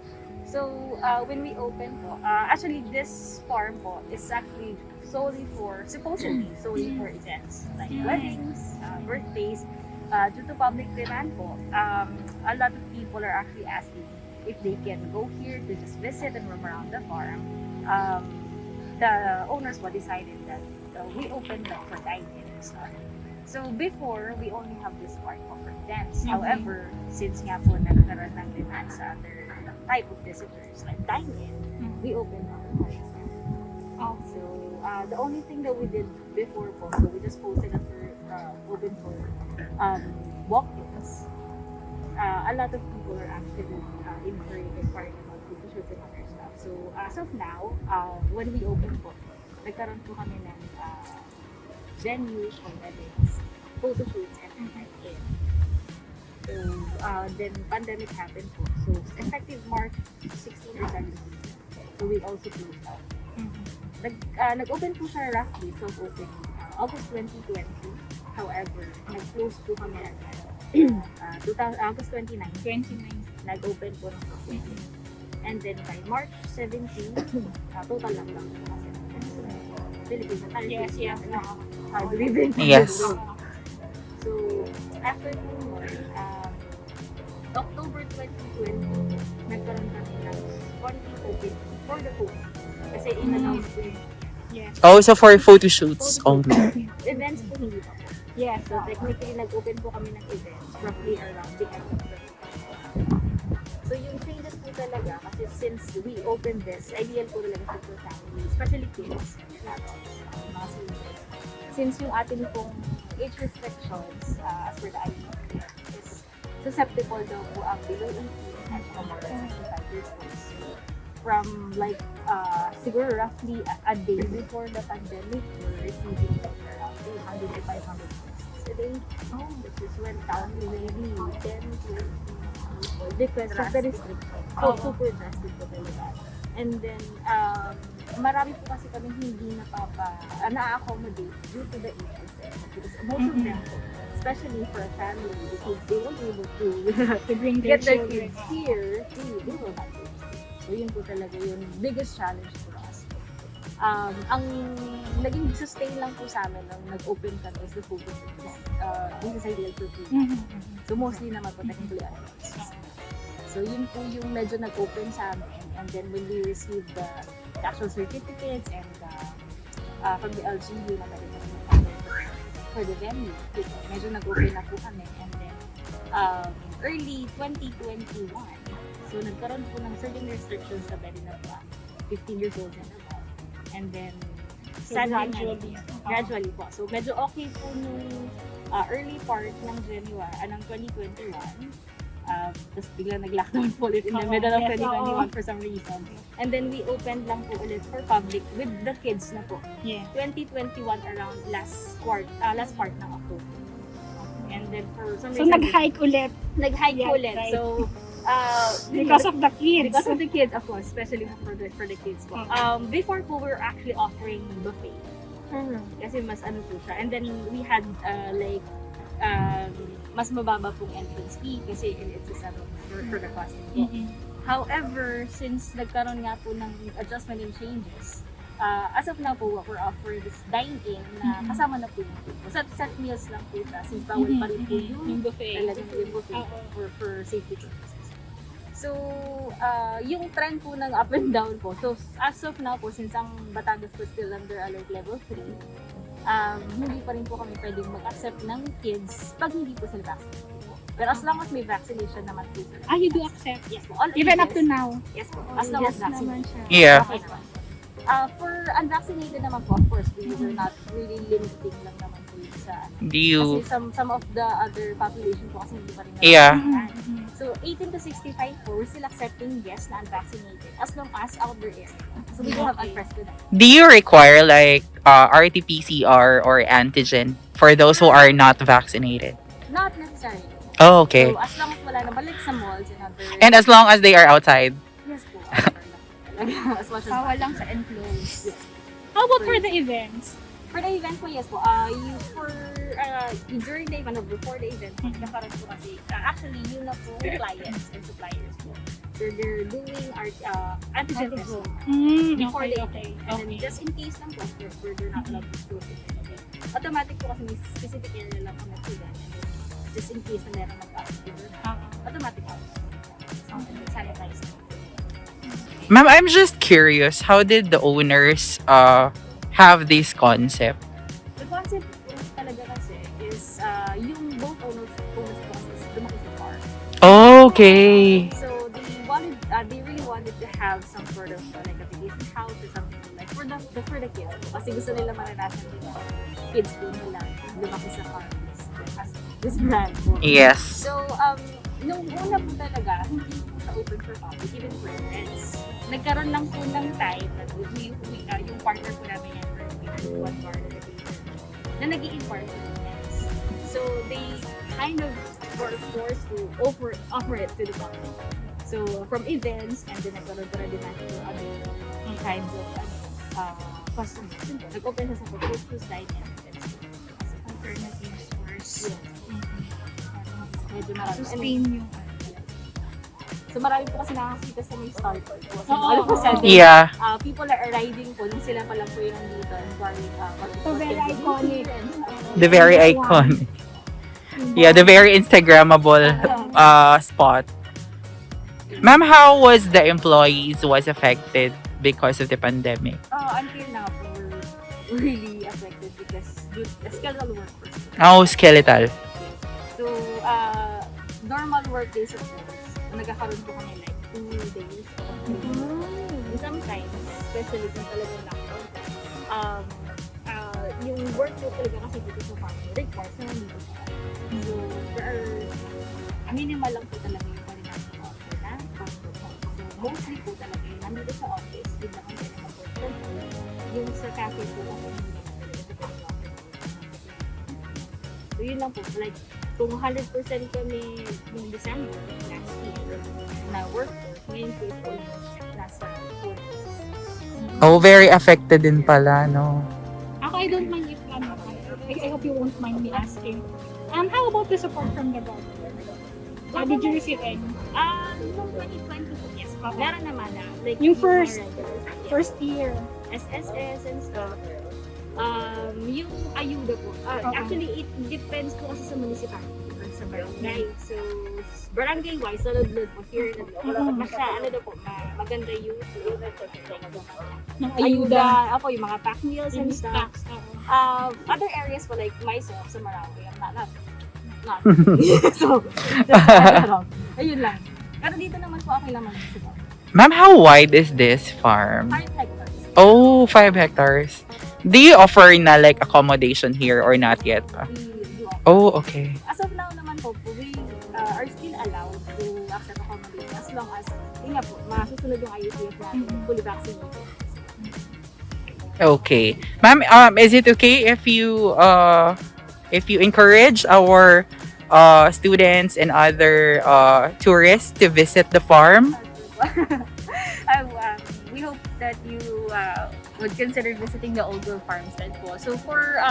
So, when we opened po, actually this farm po is actually supposedly solely for events like weddings, birthdays. Due to public demand po, a lot of people are actually asking if they can go here to just visit and roam around the farm. The owners po decided that we opened up for dining and stuff. So before, we only have this part for events. However, since nga po nagkaroon ng demand sa other type of visitors like dine-in, we opened up the farmstead. So the only thing that we did before po, so we just posted after open for walk-ins. A lot of people are actually inquiring about photoshoots and other stuff. So as of now, when we open po, nagkaroon po kami ng venue for weddings, photoshoots, and invite-in. So then pandemic happened po. So effective March 16 or 17, so we also closed out. Nag-open po siya roughly, open August 2020. However, nag-close po kami August 29. Nag-open po ng open. And then by March 17, total lockdown po kasi. Philippines, Yes. hard living. Yes. So, after po nun, October 2020, nagkaroon kami ng spontaneous open for the food. Kasi in-announce po yun. Yes. Oh, so for photo shoots only. Events po hindi pa po. Yes, so technically nag-open po kami ng events roughly around the end of the week. So yung changes po talaga kasi since we opened this, ideal po talaga for family, especially kids and adults, mga seniors. Since yung ating pong age restrictions as per the IEP is susceptible daw po ang below 18 at more than 65 years old. So, from like siguro roughly a day before the pandemic, we're receiving like around 300 to 500 cases a day. Which is went down to maybe 10 to 15 because of the restriction. So, super drastic po talaga. And then, marami po kasi kami hindi na-accommodate due to the age restriction. Because most of them, especially for a family, because they won't be able to bring get their children. kids here, they will not be. So yun po talaga yung biggest challenge for us. Ang naging sustain lang po sa amin nung nag-open kami is the photo shoots. This is ideal for people. So mostly naman po technically adults. So yun po yung medyo nag-open sa amin. And then when we received the actual certificates and from the LGU na meron for the venue, medyo nag-open na po kami. And then early 2021, so nagkaroon po ng certain restrictions sa very na 15 years old and above. And then, gradually po. So medyo okay po nung early part ng January, ng 2021. Tapos biglang nag-lockdown po ulit in the middle of 2021 for some reason. And then we opened lang po ulit for public with the kids na po. 2021 around last part ng October. And then for some reason, nag-hike ulit. Nag-hike ulit. Right. So, Because of the kids. Because of the kids, of course, especially for the kids po. Before po, we were actually offering buffet. Kasi mas ano po siya. And then we had mas mababa pong entrance fee kasi it's a setup for the costing po. However, since nagkaroon nga po ng adjustment and changes, As of now po, we're offering this dine-in na kasama na po yung food. Set meals lang po siya since bawal pa rin po yung buffet. Talagang yung buffet for safety purposes. So, yung trend po ng up and down po. So, as of now po, since ang Batangas po still under alert level 3, hindi pa rin po kami pwedeng mag-accept ng kids pag hindi po sila vaccinated po. Pero as long as may vaccination naman po sila. You do accept? Yes po. All Even ages. up to now? Yes po. As long as vaccinated. Yeah. Okay naman. For unvaccinated naman po, of course, we were not really limiting lang naman po yun sa Do you... Kasi some of the other population po kasi hindi pa rin Yeah. So 18 to 65 po, we're still accepting yes na unvaccinated as long as out their area. So we don't have unpressed with that. Do you require like RT-PCR or antigen for those who are not vaccinated? Not necessarily. Oh, okay. So as long as wala na balik sa malls and other... And as long as they are outside? Yes po. As much as Bawal lang sa enclosed. Yes. How about for the events? For the event po, yes po. During the event or before the event, nagkakaroon po kasi, actually, yun na po clients and suppliers po. So they're doing our antigen testing before the event. And then just in case lang po, where they're not allowed to do it. Automatic po kasi may specific area lang po na sila. And then just in case na meron mag-positive, automatic po. Sanitize. Ma'am, I'm just curious, how did the owners have this concept? The concept talaga kasi is yung both owners po kasi lumaki sa farm. Okay. So they really wanted to have some sort of like a vacation house or something like for the kids. Kasi gusto nila maranasan din yung kids po nila lumaki sa farm. This brand po. Yes. So nung una po talaga, hindi po siya open for public, even for friends. Nagkaroon lang po ng time na yung partner po namin yan for one bar na nag-i-impart po ng friends. So they kind of were forced to offer it to the public. So from events, and then nagkaroon po na demand to other kinds of customers. Nag-open siya sa food dine-in events. Alternative stores. Yes. Medyo marami. Sustain yung So marami po kasi nakakita sa may starter po. So Oo. all of a sudden, Yeah. People are arriving po nung sila pa lang po yung nandito and buying So very iconic. The very iconic. Yeah, the very Instagrammable spot. Ma'am, how was the employees was affected because of the pandemic? Until now po, we're really affected because the scheduled workers. Oh, skeletal. So, normal work days of course, nagkakaroon po kami like 2 days or 3 days. Sometimes, especially kung talagang lockdown, yung work po talaga kasi dito sa farm requires na nandito sa office. So, there are minimal lang po talaga yung pwede natin offer na work from home. So, mostly po talaga yung nandito sa office, yun lang ang pwede mag-work from home. Yung sa cafe po, hindi naman talaga so, yun lang po. Like, kung 100% kami yung December last year na workforce, ngayon po is almost nasa 4%. Oh, very affected din pala, no? Ako, I don't mind if I hope you won't mind me asking. How about the support from the government? Did you receive any? Noong 2020 po, yes. Meron naman na. Like, Yung mga first year. SSS and stuff. Yung ayuda po. Actually, it depends po kasi sa municipality or sa barangay. So, barangay-wise, sa Lodlod po, here na po, maganda yung Ng ayuda. Ako, yung mga pack meals and Yung stuff. stocks, Other areas po, like myself, sa Marawi, I'm not. So, ayun lang. Pero dito naman po, okay naman. Ma'am, how wide is this farm? 5 hectares. Oh, 5 hectares. Do you offer na like accommodation here or not yet? Oh, okay. As of now naman po, we are still allowed to accept accommodation as long as, yun nga po, masusunod yung IUCF natin, fully vaccinated. Okay. Ma'am, is it okay if you encourage our students and other tourists to visit the farm? We hope that you would consider visiting the Old Grove Farmstead po. So for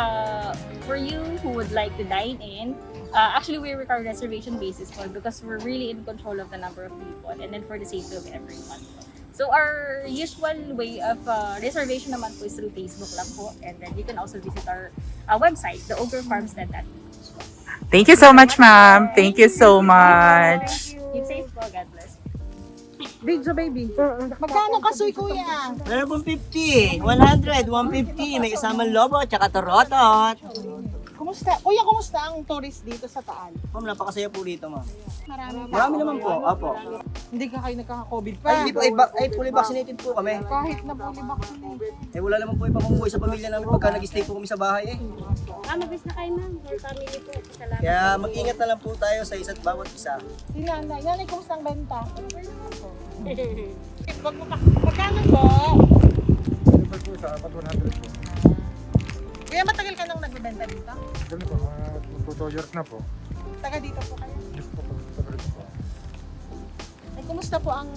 you who would like to dine in, actually we require reservation basis po because we're really in control of the number of people and then for the safety of everyone. So our usual way of reservation naman po is through Facebook lang po. And then you can also visit our website, theogrfarmstead.com. Thank you so much, ma'am. Thank you so much. Keep safe po. God bless. Video baby. Magkano kasoy kuya? Meron 50, 100, 150, may kasamang lobo, tsaka torotot. Kumusta? Kuya, kumusta ang tourist dito sa Taal? Ma'am, napakasaya po dito, ma'am. Marami naman po, opo. Hindi ka kayo nagkaka-COVID pa. Ay, hindi po, fully vaccinated po kami. Kahit na fully vaccinated. Wala naman po ipamumuhay sa pamilya namin pagka nag-stay po kami sa bahay Mabis na kayo ma'am. Your family po. Salamat. Kaya mag-ingat na lang po tayo sa isa't bawat isa. Si nanay. Nanay, kumusta ang benta? Magkano po? Deliver po sa 100 po. Kuya, matagal ka nang nagbebenta dito? Ganun po, mga 2 years na po. Taga dito po kayo? Yes po, taga rito po. Ay, kumusta po ang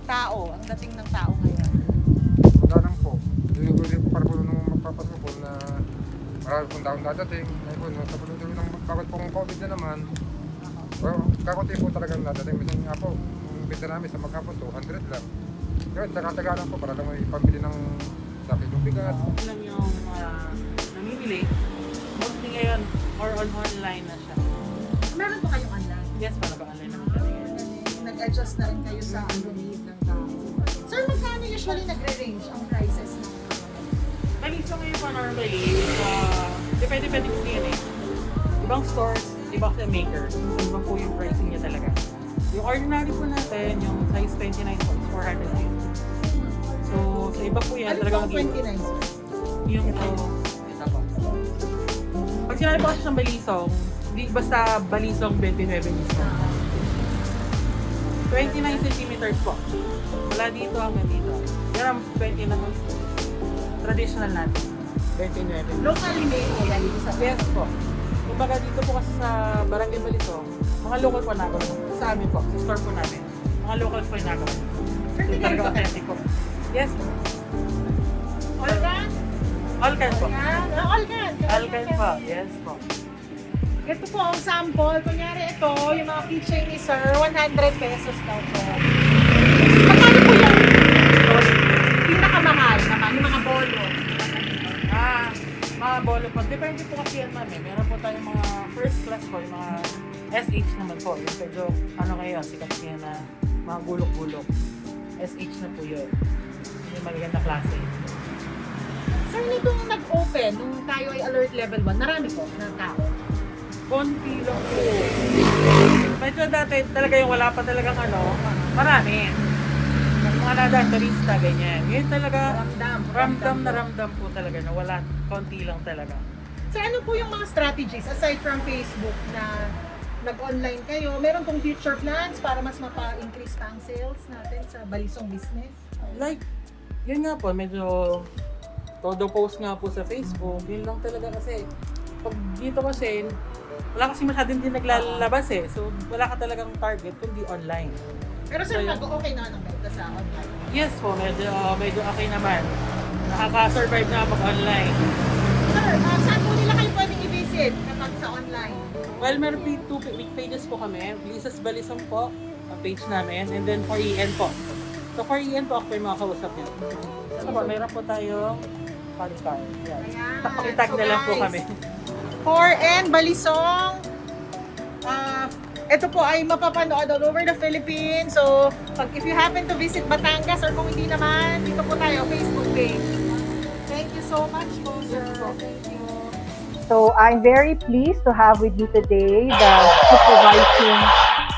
tao, ang dating ng tao ngayon? Wala lang po. Hindi po para po nung magpapasok po na marami pong taong dadating. Ngayon po, sa pulutin ng bakit pong COVID na naman. Well, kakunti po talagang dadating. Minsan nga po, yung benta namin sa maghapon, 200 lang. Ngayon, taga-taga lang po para lang may pambili ng sakit ng bigat. Lang yung namimili. Mostly ngayon, or online na siya. Meron po kayong online? Yes, para ba online naman kami ngayon. Nag-adjust na rin kayo sa need ng tao. Sir, magkano usually nagre-range ang prices ng Maliso ngayon po normally, depende kasi yan eh. Ibang stores, iba kasi maker. So, iba po yung pricing niya talaga. Yung ordinary po natin, yung size 29 po is 450. So, sa iba po yan, talagang 29? Yung ito po. Pag sinabi po kasi siyang balisong, hindi basta balisong 29 mismo. 29 centimeters po. Wala dito hanggang dito. Yan ang 20 na traditional natin. 29. Locally made po yan dito sa Yes po. Kumbaga dito po kasi sa Barangay Balisong, mga local po nagawa. Sa amin po, sa store po namin. Mga locals po yung nagawa. Certified po authentic po. Yes po. All can? All can po. All can? All can po. Yes po. Ito po ang sample. Kunyari ito, yung mga keychain ni Sir, 100 pesos daw po. Magkano po yung pinakamahal naman, yung mga bolo? Mga bolo po. Depende po kasi yan, ma'am. Meron po tayong mga first class po, yung mga SH naman po. Yung medyo, ngayon, sikat niya na mga gulok-gulok. SH na po yun. Yung magaganda klase. Sir, nitong nag-open, nung tayo ay alert level 1, marami po na tao. Konti lang po. Medyo dati talaga yung wala pa talagang marami. Mga nadaan, barista, ganyan. Ngayon talaga, ramdam po talaga na wala, konti lang talaga. So ano po yung mga strategies aside from Facebook na nag-online kayo? Meron pong future plans para mas mapa-increase pa ang sales natin sa balisong business? Like, yun nga po, medyo todo post nga po sa Facebook. Yun lang talaga kasi, pag dito kasi, wala kasi masyadong din naglalabas eh. So, wala ka talagang target kundi online. Pero sir, So, okay naman ang benta sa online? Yes po, medyo okay naman. Nakaka-survive na mag-online. Sir, saan po nila kayo pwedeng i-visit kapag sa online? Well, meron two pages po kami. Lisas Balisong po, ang page namin. And then for EN po. So for EN po, ako yung mga kausap nila. So po, meron po tayong podcast. Yan. Pakitag na lang po kami. 4N Balisong. Ito po ay mapapanood all over the Philippines. So, if you happen to visit Batangas or kung hindi naman, dito po tayo, Facebook page. Thank you so much po, sir. Thank you. So, I'm very pleased to have with me today the Supervising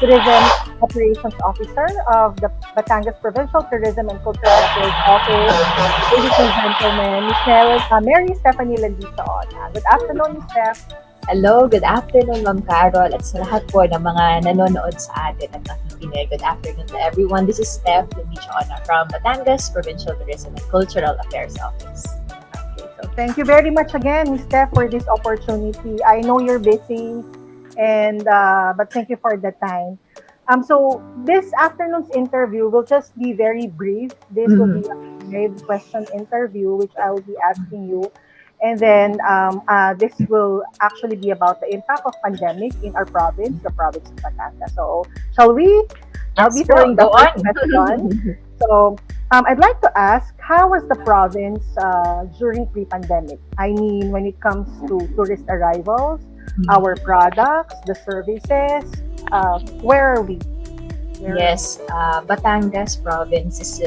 Tourism Operations Officer of the Batangas Provincial Tourism and Cultural Affairs Office. Ladies and gentlemen, Ms. Mary Stephanie Landitaon. Good afternoon, Ms. Steph. Hello, good afternoon, Ma'am Carol, at sa lahat po ng mga nanonood sa atin at nakikinig. Good afternoon to everyone. This is Steph Landitaon from Batangas Provincial Tourism and Cultural Affairs Office. So thank you very much again, Ms. Steph, for this opportunity. I know you're busy, and but thank you for the time. So this afternoon's interview will just be very brief. This will be a live question interview, which I will be asking you. And then this will actually be about the impact of pandemic in our province, the province of Batangas. So shall we? I'll be throwing the first question. So I'd like to ask, how was the province during pre-pandemic? I mean, when it comes to tourist arrivals, our products, the services, where are we? Yes, Batangas province is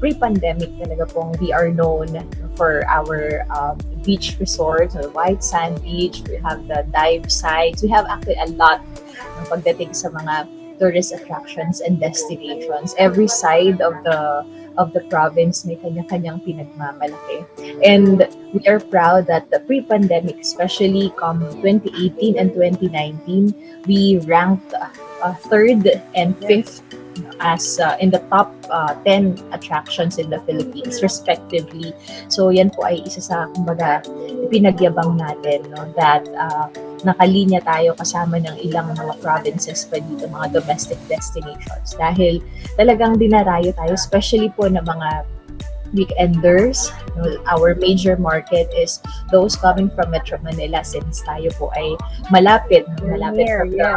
pre-pandemic talaga pong we are known for our beach resorts, white sand beach. We have the dive sites. We have actually a lot ng pagdating sa mga tourist attractions and destinations. Every side of the province may kanya-kanyang pinagmamalaki. And we are proud that the pre-pandemic, especially come 2018 and 2019, we ranked third and fifth as in the top 10 attractions in the Philippines respectively. So yan po ay isa sa kumbaga pinagyabang natin, no, that nakalinya tayo kasama ng ilang mga provinces pa dito, mga domestic destinations, dahil talagang dinarayo tayo, especially po ng mga weekenders. Our major market is those coming from Metro Manila, since tayo po ay malapit from the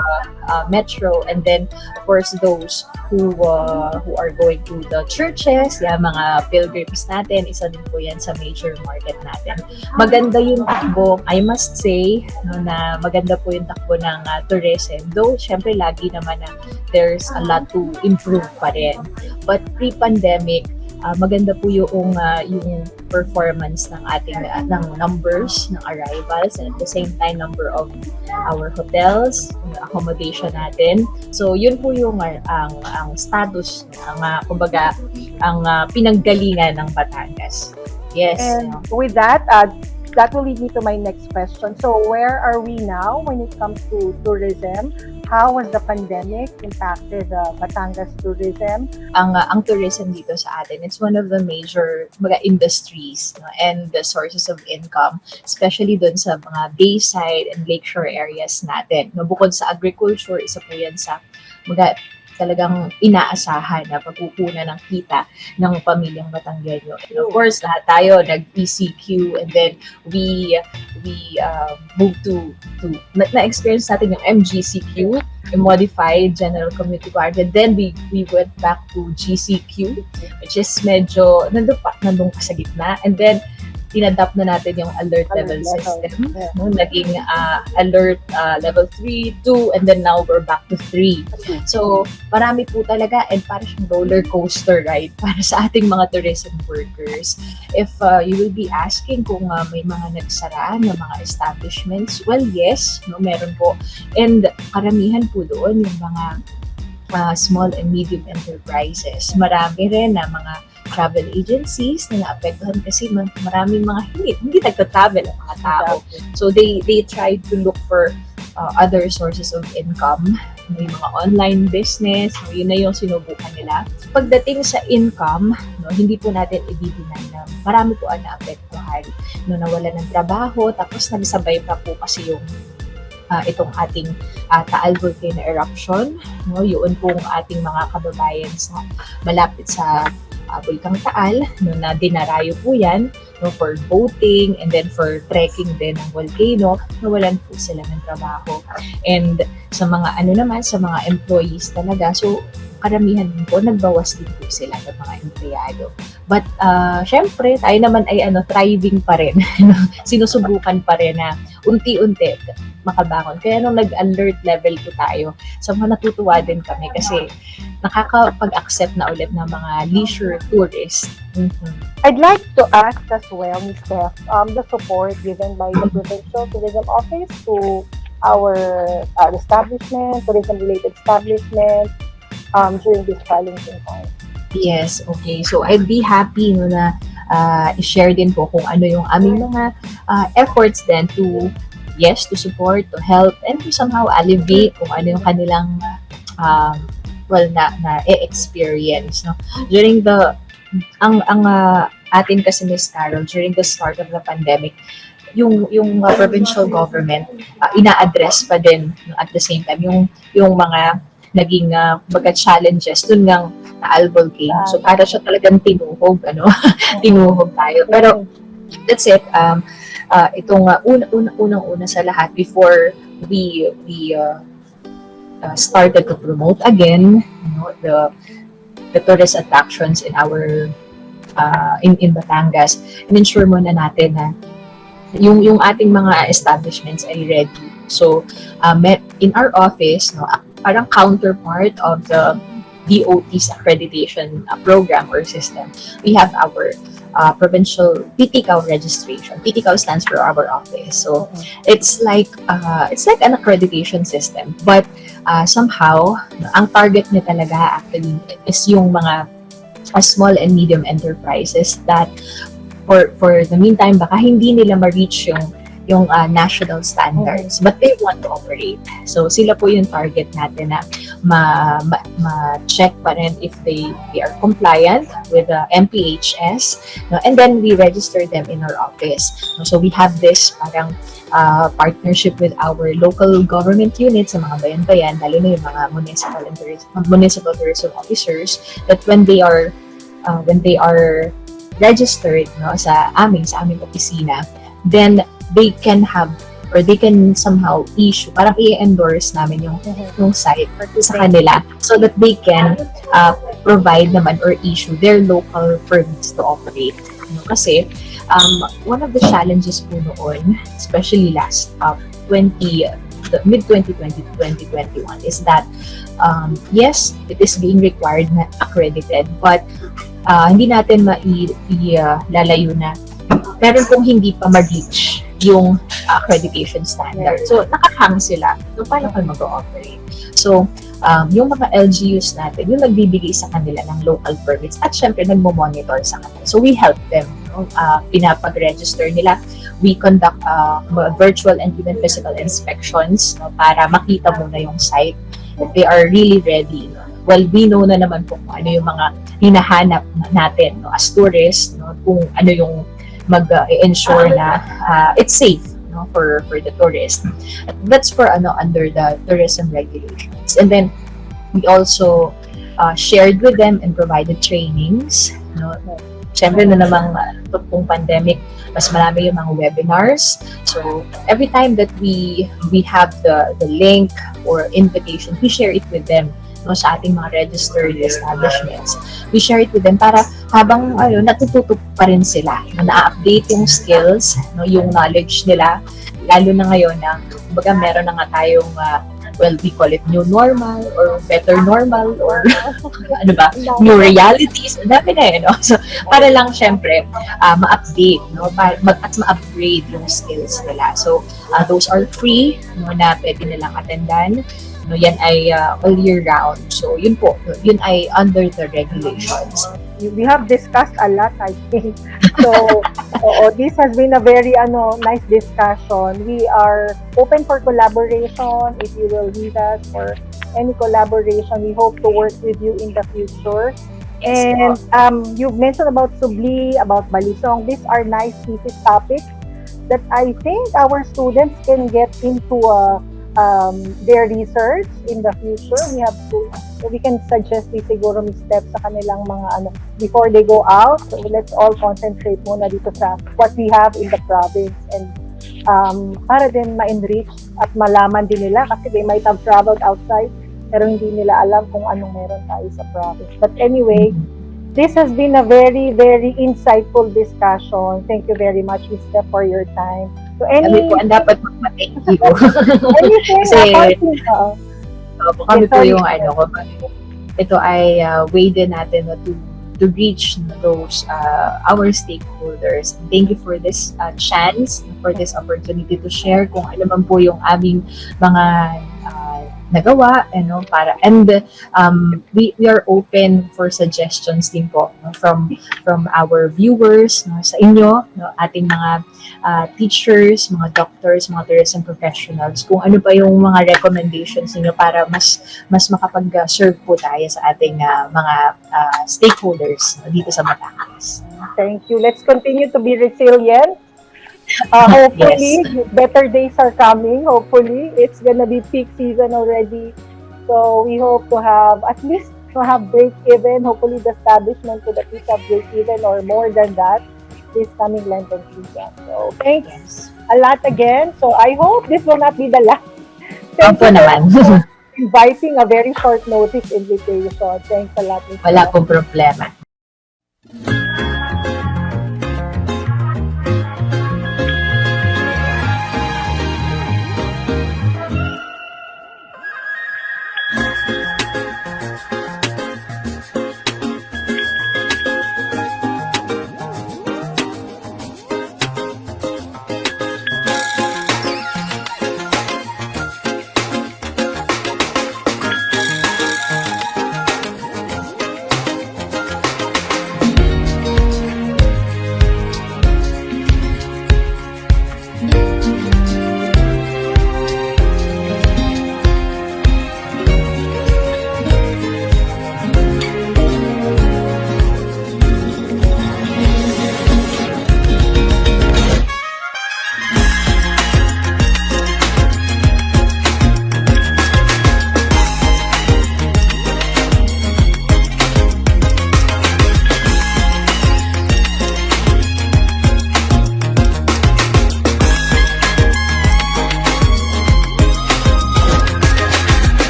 metro, and then of course those who are going to the churches, mga pilgrims natin, isa din po yan sa major market natin. Maganda yung takbo, I must say, no, na maganda po yung takbo ng tourism, though syempre lagi naman na there's a lot to improve pa rin. But pre-pandemic, maganda po yung performance ng ating ng numbers ng arrivals, and at the same time number of our hotels, accommodation natin. So yun po yung ang status, kumbaga ang pinanggalingan ng Batangas. Yes. And with that, that will lead me to my next question. So where are we now when it comes to tourism? How has the pandemic impacted Batangas tourism? Ang tourism dito sa atin, it's one of the major mga industries, no, and the sources of income, especially dun sa mga bayside and lakeshore areas natin. No, bukod sa agriculture, isa po yan sa mga talagang inaasahan na pagkukunan ng kita ng pamilyang Batanggenyo. And of course, lahat tayo nag-ECQ, and then we moved to na-experience natin yung MGCQ, yung Modified General Community Quarantine. Then we went back to GCQ, which is medyo nandun pa sa gitna. And then in-adapt na natin yung alert level system. No? Naging alert level 3, 2, and then now we're back to 3. So, marami po talaga, and parang siyang roller coaster ride para sa ating mga tourism workers. If you will be asking kung may mga nagsara na mga establishments, well, yes, no, meron po. And karamihan po doon yung mga small and medium enterprises. Marami rin na mga travel agencies na naapektuhan kasi maraming mga hindi nagta-travel ang mga tao. So they try to look for other sources of income. May mga online business, yun na yung sinubukan nila. Pagdating sa income, no, hindi po natin i-deny na marami po ang naapektuhan. No, nawala ng trabaho, tapos nagsabay pa po kasi yung itong ating Taal volcano eruption, no, yun pong ating mga kababayan sa malapit sa Bulkang Taal, no, na dinarayo po yan, no, for boating and then for trekking din ng volcano, nawalan po sila ng trabaho. And sa mga sa mga employees talaga, so karamihan din po, nagbawas din po sila ng mga empleyado. But syempre, tayo naman ay thriving pa rin. Sinusubukan pa rin na unti-unti makabangon. Kaya nung nag-alert level po tayo, so natutuwa din kami kasi nakakapag-accept na ulit ng mga leisure tourists. I'd like to ask as well, Ms. Steph, the support given by the Provincial Tourism Office to our establishment, tourism-related establishment, during this challenging time. Yes, okay. So I'd be happy na i-share din po kung ano yung aming mga efforts then to support, to help, and to somehow alleviate kung ano yung kanilang na-experience. No? During ang atin kasi, Ms. Carol, during the start of the pandemic, yung provincial government ina-address pa din at the same time yung mga naging challenges dun ng Taal volcano. So para siya talagang tinuhog tayo. Pero that's it. Itong unang-una sa lahat, before we started to promote again, the the tourist attractions in our in Batangas, and ensure muna natin na yung ating mga establishments ay ready. So, in our office, no, parang counterpart of the DOT's accreditation program or system, we have our provincial PTCAO registration. PTCAO stands for our office. So it's like an accreditation system. But somehow, ang target niya talaga actually is yung mga small and medium enterprises that for the meantime baka hindi nila ma-reach yung national standards, but they want to operate. So sila po yung target natin na ma-check pa rin if they are compliant with the MPHS, no? And then we register them in our office. No? So we have this parang partnership with our local government units sa mga bayan-bayan, lalo na yung mga municipal tourism officers, that when they are registered, no, sa aming opisina, then they can have or they can somehow issue, parang i-endorse namin yung site sa kanila so that they can provide naman or issue their local permits to operate. Kasi one of the challenges po noon, especially last mid-2020 to 2021, is that yes, it is being required na accredited, but hindi natin lalayo na meron pong hindi pa ma-reach yung accreditation standard. So, nakahang sila. So, paano kayo mag-ooperate? So, yung mga LGUs natin, yung nagbibigay sa kanila ng local permits at syempre nagmo-monitor sa kanila. So, we help them. Pinapag-register nila. We conduct virtual and even physical inspections, no, para makita muna yung site if they are really ready. Well, we know na naman kung ano yung mga hinahanap natin, no, as tourists, no, kung ano yung mag-ensure na it's safe, no, for the tourist. That's for under the tourism regulations. And then we also shared with them and provided trainings, no. Siyempre na namang itong pandemic, mas marami yung mga webinars. So every time that we have the link or invitation, we share it with them, no, sa ating mga registered establishments. We share it with them para habang natututo pa rin sila, na-update yung skills, no, yung knowledge nila, lalo na ngayon na kumbaga meron na nga tayong we call it new normal or better normal or ano ba, new realities. Dami na no? So, para lang syempre ma-update, no? At ma-upgrade yung skills nila. So, those are free, no, na pwede nilang attendan. No, yan ay all year round. So, yun po, yun ay under the regulations. We have discussed a lot, I think. So, this has been a very nice discussion. We are open for collaboration. If you will need us for any collaboration, we hope to work with you in the future. And you've mentioned about Subli, about Balisong. These are nice thesis topics that I think our students can get into their research in the future. We can suggest siguro steps sa kanilang mga before they go out. So let's all concentrate muna dito sa what we have in the province, and para din ma-enrich at malaman din nila kasi they might have traveled outside pero hindi nila alam kung anong meron tayo sa province. But anyway, this has been a very, very insightful discussion. Thank you very much, Ms. Steph, for your time. So kami po ang dapat mag-thank you. Anything kami po yung ito ay way din natin to reach those our stakeholders. Thank you for this chance, for this opportunity to share kung ano man po yung aming mga nagawa, and we are open for suggestions din po, no, from our viewers, no, sa inyo, no, ating mga teachers, mga doctors, mga tourism professionals, kung ano pa yung mga recommendations niyo para mas makapag-serve po tayo sa ating mga stakeholders, no, dito sa Batangas. Thank you. Let's continue to be resilient. Hopefully, better days are coming. Hopefully, it's gonna be peak season already. So we hope to have at least break even. Hopefully, the establishment could at least have break even or more than that this coming Lenten season. So thanks a lot again. So I hope this will not be the last. inviting a very short notice invitation. Thanks a lot, Ms. Wala pong problema.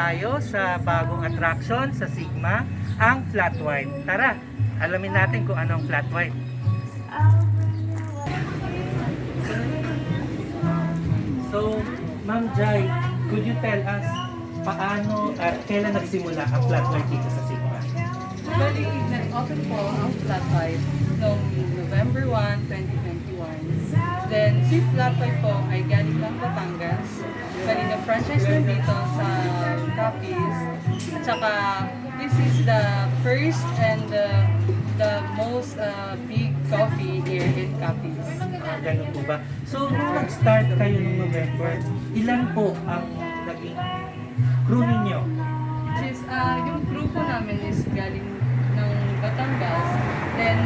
tayo sa bagong attraction sa Sigma, ang flat white. Tara, alamin natin kung ano ang flat white. So, Ma'am Jai, could you tell us paano at kailan nagsimula ang flat white dito sa Sigma? Bali, nag-open po ang flat white noong November 1, 2021. Then, si flat white po ay galing ng Batangas. Bali, na-franchise lang dito sa Capiz. At saka, this is the first and the most big coffee here in Capiz. Ganun po ba? So, nung nag-start kayo noong November, ilan po ang naging crew ninyo? Which is, yung crew po namin is galing ng Batangas. Then,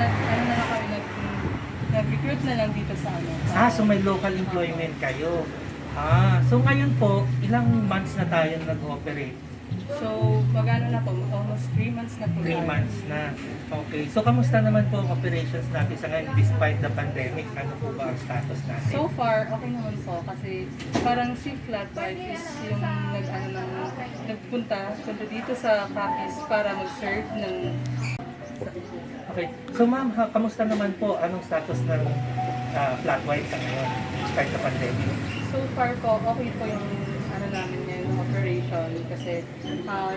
nag-recruit na lang dito sa ano. So may local employment kayo. So ngayon po, ilang months na tayo nag-operate? So, magano na po? Almost 3 months na po. 3 months na. Okay. So, kamusta naman po ang operations natin sa ngayon despite the pandemic? Ano po ba ang status natin? So far, okay naman po kasi parang si Flat White is yung nagpunta dito sa Capiz para mag-serve ng... Okay. So, ma'am, kamusta naman po? Anong status ng Flat White sa ngayon despite the pandemic? So far po, okay po yung namin ngayon operation kasi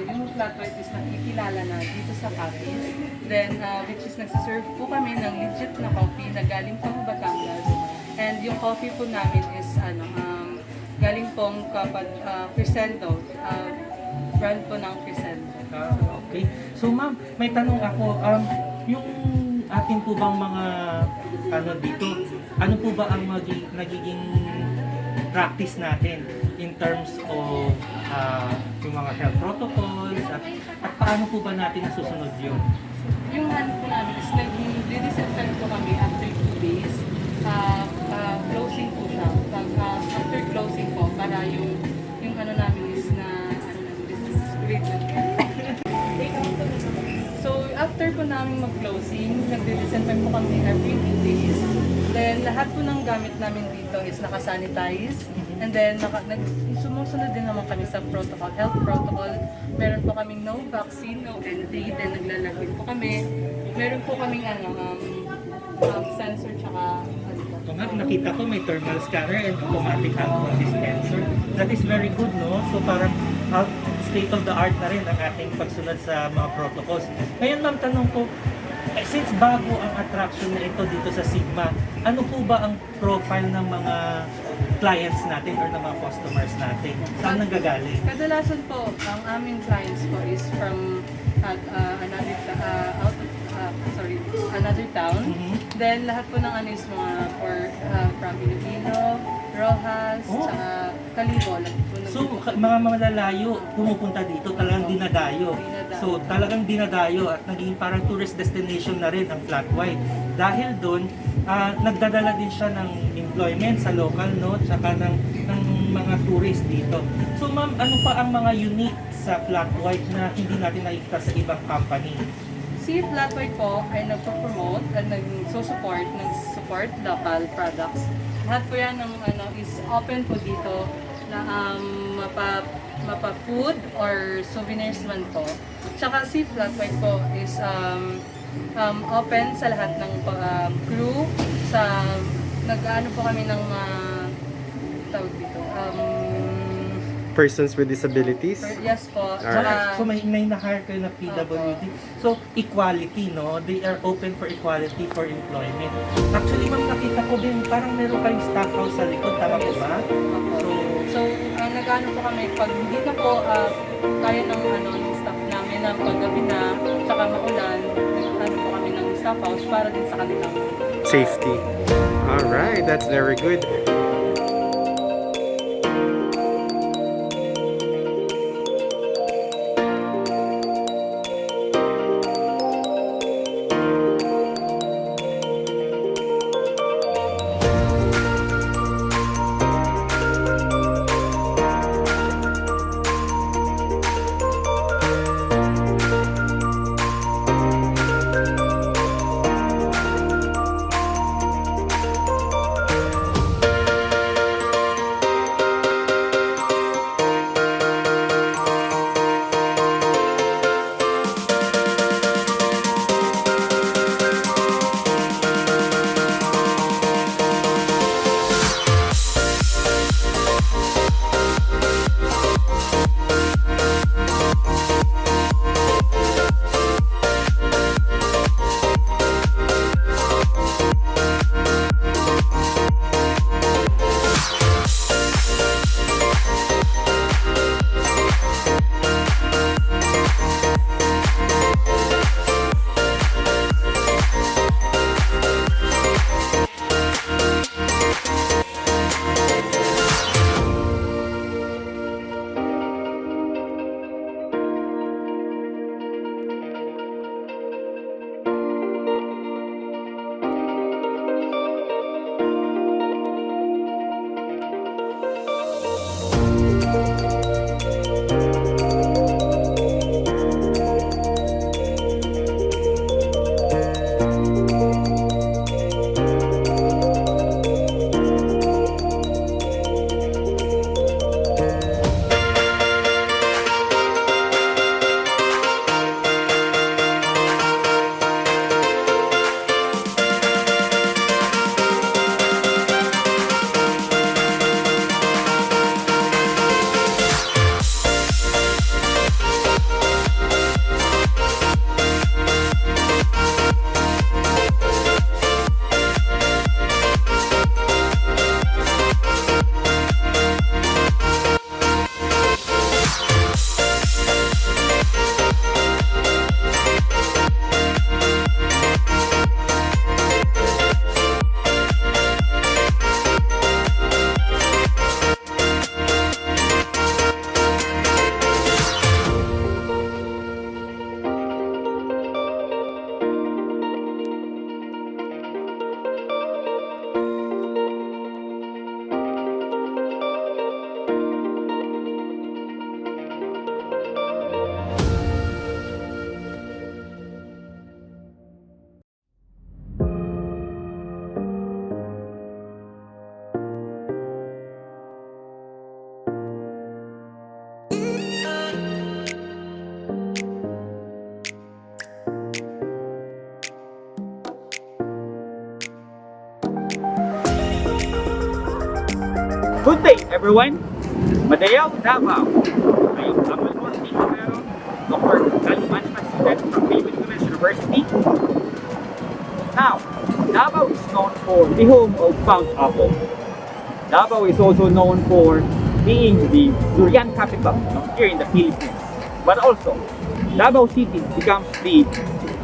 yung flat white is nakikilala na dito sa Capiz. Then, which is nagsiserve po kami ng legit na coffee na galing pong Batangas. And yung coffee po namin is galing pong Crescendo, brand po ng Crescendo. Okay. So ma'am, may tanong ako, yung atin po bang mga dito, ano po ba ang nagiging practice natin in terms of yung mga health protocols at paano po ba natin nasusunod yun? Yung hand po namin is nag-disinfect po kami after 2 days. Closing po siya. After closing po, para yung namin is So after po namin mag-closing, nag-disinfect po kami every 2 days. Then lahat po ng gamit namin dito is nakasanitize. And then sumusunod din naman kami sa protocol, health protocol. Meron po kaming no vaccine, no entry. Then naglalagin po kami. Meron po kaming sensor tsaka Kung nakita ko may thermal scanner and automatic alcohol dispenser. That is very good, no? So parang state of the art na rin ang ating pagsunod sa mga protocols. Ngayon ma'am, tanong ko, since bago ang attraction na ito dito sa Sigma, ano po ba ang profile ng mga clients natin or ng mga customers natin? Saan nanggagaling? Kadalasan po, ang aming clients po is from another town. Then lahat po ng ano is mga from Iloilo, Rojas, tsaka Calibo. So, mga malalayo pumupunta dito, talagang dinadayo. So, talagang dinadayo at naging parang tourist destination na rin ang Flat White. Dahil doon, nagdadala din siya ng employment sa local, no? Tsaka ng mga tourist dito. So, ma'am, ano pa ang mga unique sa Flat White na hindi natin nakikita sa ibang company? Si Flat White po ay nagpo-promote at nag-support local products. Lahat po yan ng is open po dito na mapa-food or souvenirs man po. Tsaka si Flat White po is open sa lahat ng crew. Nag-ano po kami ng tawag dito, persons with disabilities? Yes po. So may na-hire kayo na PWD. So equality, no? They are open for equality for employment. Actually, ma'am, nakita ko din parang meron kayong staff house sa likod. Tama po ba? So nag-ano po kami, pag hindi na po kaya ng staff namin na paggabi na, tsaka maulan, nag-ano po kami ng staff house para din sa kanilang safety. Alright, that's very good. Hey everyone! Madayaw, Davao! I'm Samuel Mortino, Dr. Value Management student from Philippine Women's University. Now, Davao is known for the home of Mount Apple. Davao is also known for being the durian capital here in the Philippines. But also, Davao City becomes the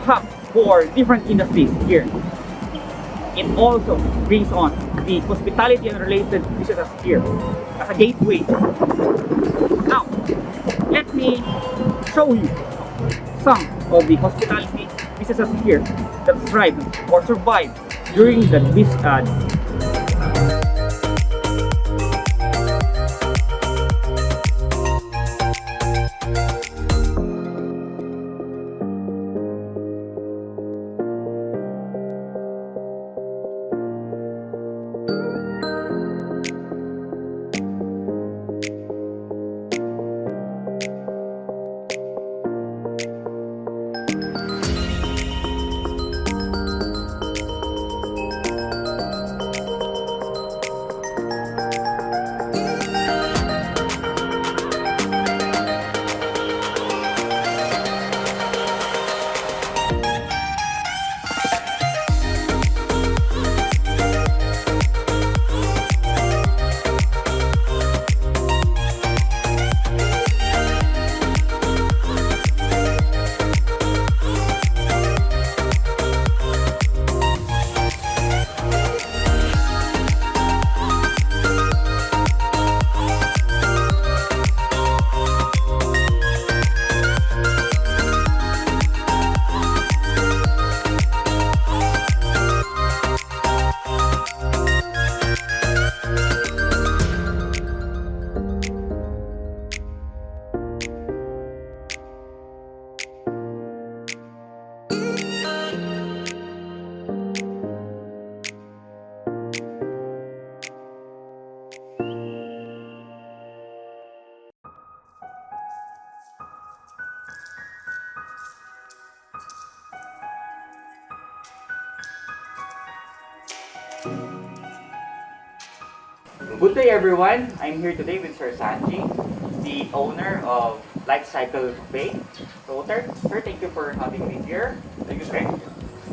hub for different industries here. It also brings on the hospitality and related businesses here as a gateway. Now, let me show you some of the hospitality businesses here that thrive or survive during this Good day everyone! I'm here today with Sir Sanji, the owner of Life Cycle Cafe. So sir, thank you for having me here. Thank you, sir.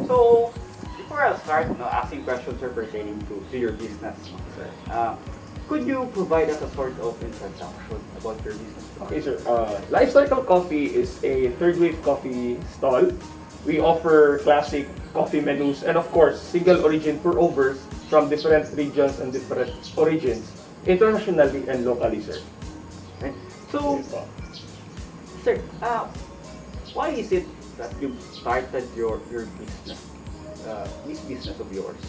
So, before I'll start asking questions pertaining to your business, sir, could you provide us a sort of introduction about your business? Okay, sir. Life Cycle Coffee is a third wave coffee stall. We offer classic coffee menus and of course single origin pour overs from different regions and different origins, internationally and locally, sir. Okay. So, sir, why is it that you started your business, this business of yours?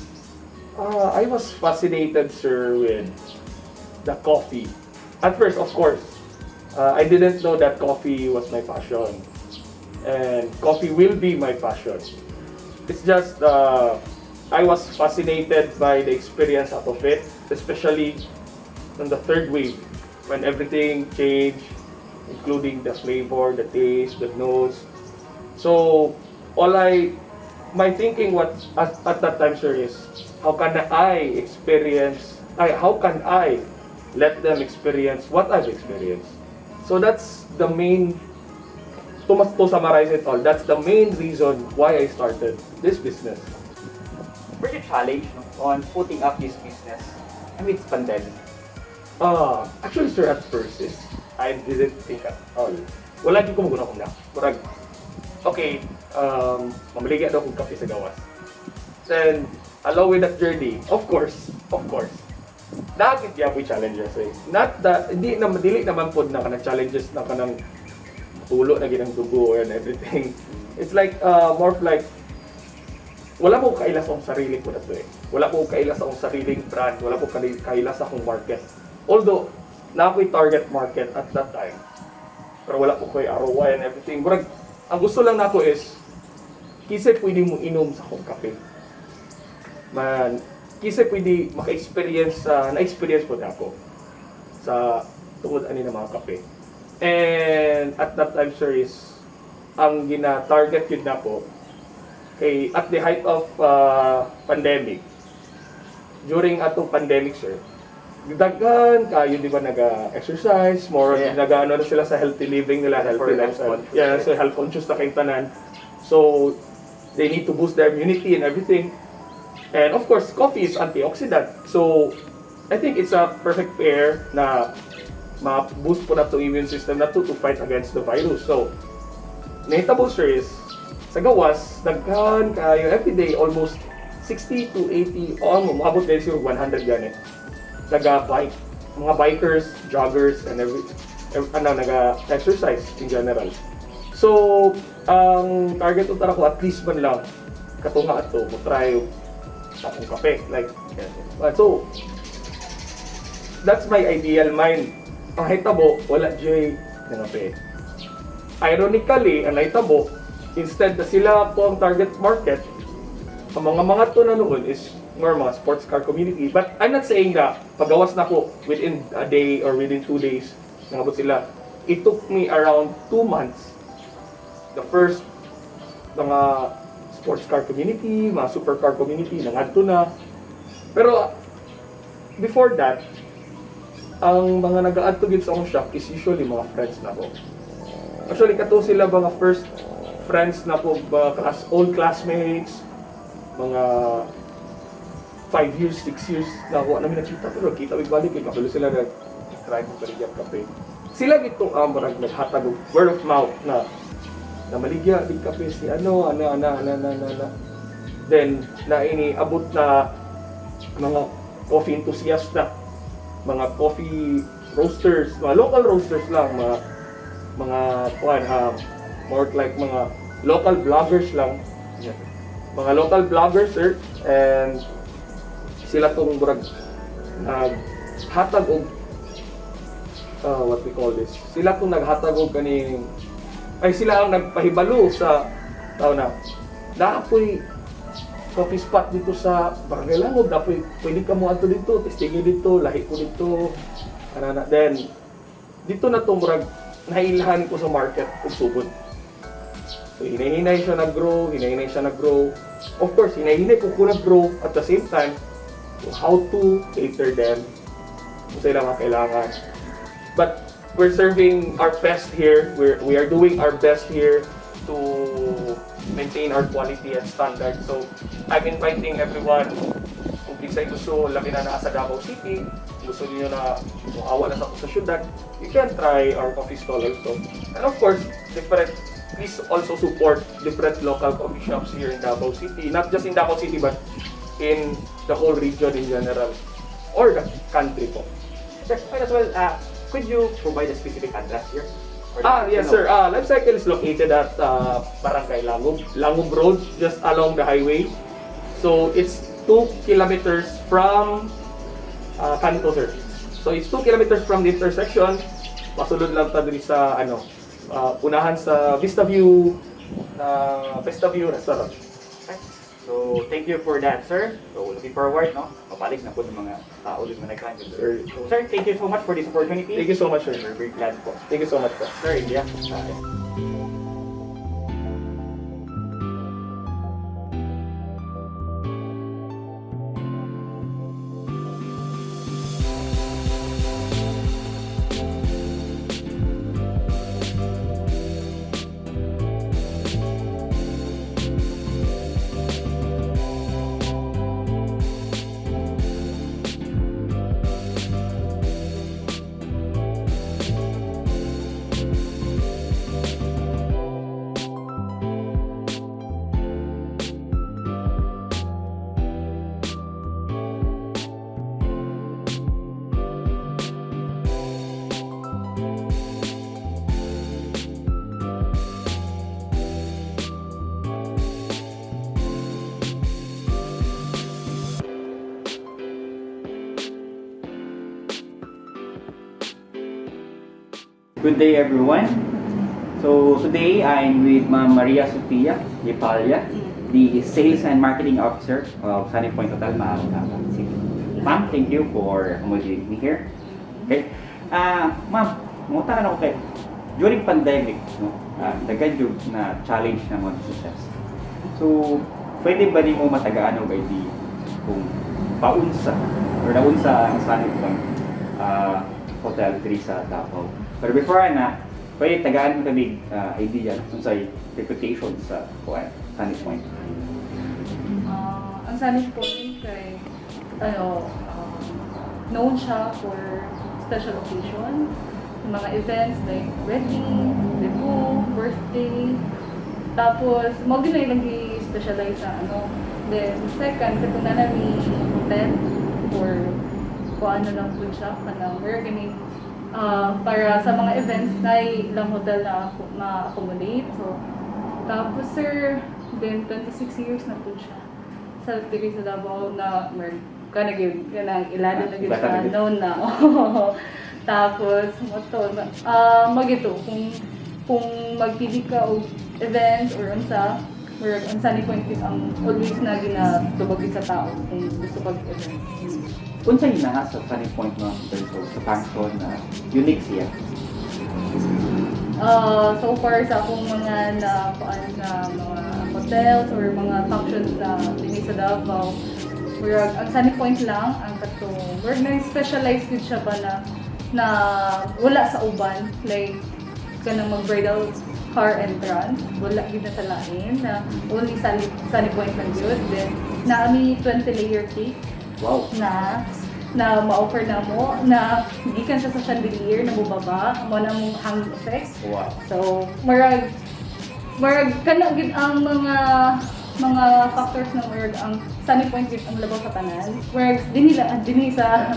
I was fascinated, sir, with the coffee. At first, of course, I didn't know that coffee was my passion. And coffee will be my passion. It's just, I was fascinated by the experience out of it, especially on the third wave, when everything changed, including the flavor, the taste, the notes. So, my thinking was at that time, sir, is how can I let them experience what I've experienced? So that's the main, to summarize it all, that's the main reason why I started this business. Were you challenged on putting up this business amidst pandemic? Actually, sir, at first is I didn't think at all. Wala di ko maguna kong na. Murag, okay, mamaligya daw kong kape sa gawas. Then, along with that journey, of course, nakakit niya po challenges eh. Not that, dili naman po na kanang challenges na kanang tulo na ginang dugo and everything. It's like, more of like, wala po kaila sa akong sarili ko na to eh. Wala po kaila sa akong sariling brand. Wala po kaila sa akong market. Although, na ako'y target market at that time. Pero wala po ko'y ROI and everything. But, ang gusto lang nako is, kisay pwede mo inom sa akong kape. Kisay pwede maka-experience, na-experience po na ako sa tungod ani ng mga kape. And at that time, sir, is, ang gina-target yun na po, okay, at the height of pandemic, during atong pandemic, sir, daghan kayo di ba naga-exercise, more nag-ano na sila sa healthy living nila, healthy lifestyle. Yeah, so health conscious na kayong tanan. So they need to boost their immunity and everything. And of course, coffee is antioxidant. So I think it's a perfect pair na ma-boost po na to immune system na to fight against the virus. So nahitabo sir is sa gawas, daghan kayo everyday almost 60 to 80 o maabot din siguro 100 ganit. Naga-bike, mga bikers, joggers, and naga-exercise in general. So, ang target utara ko at least man lang katunga ato mo try akong kape like so that's my ideal mind. Ang hitabo wala jay nga kape. Ironically, ang hitabo instead na sila po ang target market, ang mga to na noon is more mga sports car community. But I'm not saying that pagawas na ko within a day or within 2 days nangabot sila. It took me around 2 months. The first mga sports car community, mga supercar community nangadto na. Pero before that, ang mga nag-add to gid sa akong shop is usually mga friends na ko. Actually kato sila mga first friends na po, old classmates, mga 5 years, 6 years na ako namin nakita pero kita balik kay kabulo sila nag-try mo baligya kape. Sila gitong marag naghatag og word of mouth na maligya big kape si ano. Then na iniabot na mga coffee enthusiast na mga coffee roasters, mga local roasters lang, mga more like mga local vloggers lang. Mga local vloggers sir, and sila tong murag naghatag og what we call this. Sila tong naghatag og kaning sila ang nagpahibalo sa tao na dapoy coffee spot dito sa Barangay Langob, dapoy pwede ka mo ato dito, testingin dito, lahi ko dito. Then dito na tong murag nailahan ko sa market ug sugod. So, hinay-hinay siya nag-grow. Of course, hinay-hinay ko nag-grow at the same time, how to cater them kung sila mga kailangan. But we're serving our best here. We are doing our best here to maintain our quality and standard. So, I'm inviting everyone kung kinsay gusto laki na sa Davao City, gusto niyo na awa na sa syudad, you can try our coffee stall also. And of course, please also support different local coffee shops here in Davao City. Not just in Davao City, but in the whole region in general. Or the country po. Sir, might as well, could you provide a specific address here? Yes sir. Life Cycle is located at Barangay Langob Road, just along the highway. So it's 2 kilometers from Kanto sir. So it's 2 kilometers from the intersection. Pasulod lang ta diri sa unahan sa Vista View Restaurant. Okay. So, thank you for that, sir. So, looking forward, no? Mabalik na po ng mga tao din na nag-climb. So, sir, thank you so much for this opportunity. Thank you so much, sir. We're very glad po. Thank you so much po. Sir, India. Good day, everyone. So today I'm with Ma'am Maria Sofia Lipalia, the Sales and Marketing Officer of Sunny Point Hotel, Batangas City. Ma'am, thank you for accommodating me here. Okay. Ma'am, mutara na ko kayo. During pandemic, no, daghan yung na challenge na mga success. So, pwede ba rin mo matagaan o idea kung paunsa or naunsa ang Sunny Point hotel diri sa Davao. Pero before na, pwede tagaan mo kami idea kung sa reputation sa Sunny Point. Ang Sunny Point kay known siya for special occasion, mga events like wedding, debut, birthday. Tapos, mo ginay lang i-specialize sa Then, second, katong na namin hotel or kung ano lang po siya, kanang we're gonna para sa mga events na ilang hotel na ma-accommodate. So, tapos sir, then 26 years na po siya sa TV sa Davao na kanang ilado na yun siya known na. Tapos, magito, kung magpili ka o event or unsa, ang Sunny Point is ang always na ginatubag sa tao kung gusto pag-event. Kung sa'yo na nga sa Sunny Point mga hotel sa function na unique siya? So far sa akong mga mga hotels or mga functions na dini sa Davao, ang Sunny Point lang ang katong na-specialize din siya ba na wala sa uban, like kanang mag-bridal car entrance, wala gid na sa lain na only Sunny Point lang yun. Then naami 20-layer cake. Wow. Na ma-offer na mo na gikan siya sa chandelier na bubaba mo na mong hang effect. Wow. So marag kana gid ang mga factors na ang Sunny Point gid ang labaw sa tanan. Whereas dinhi sa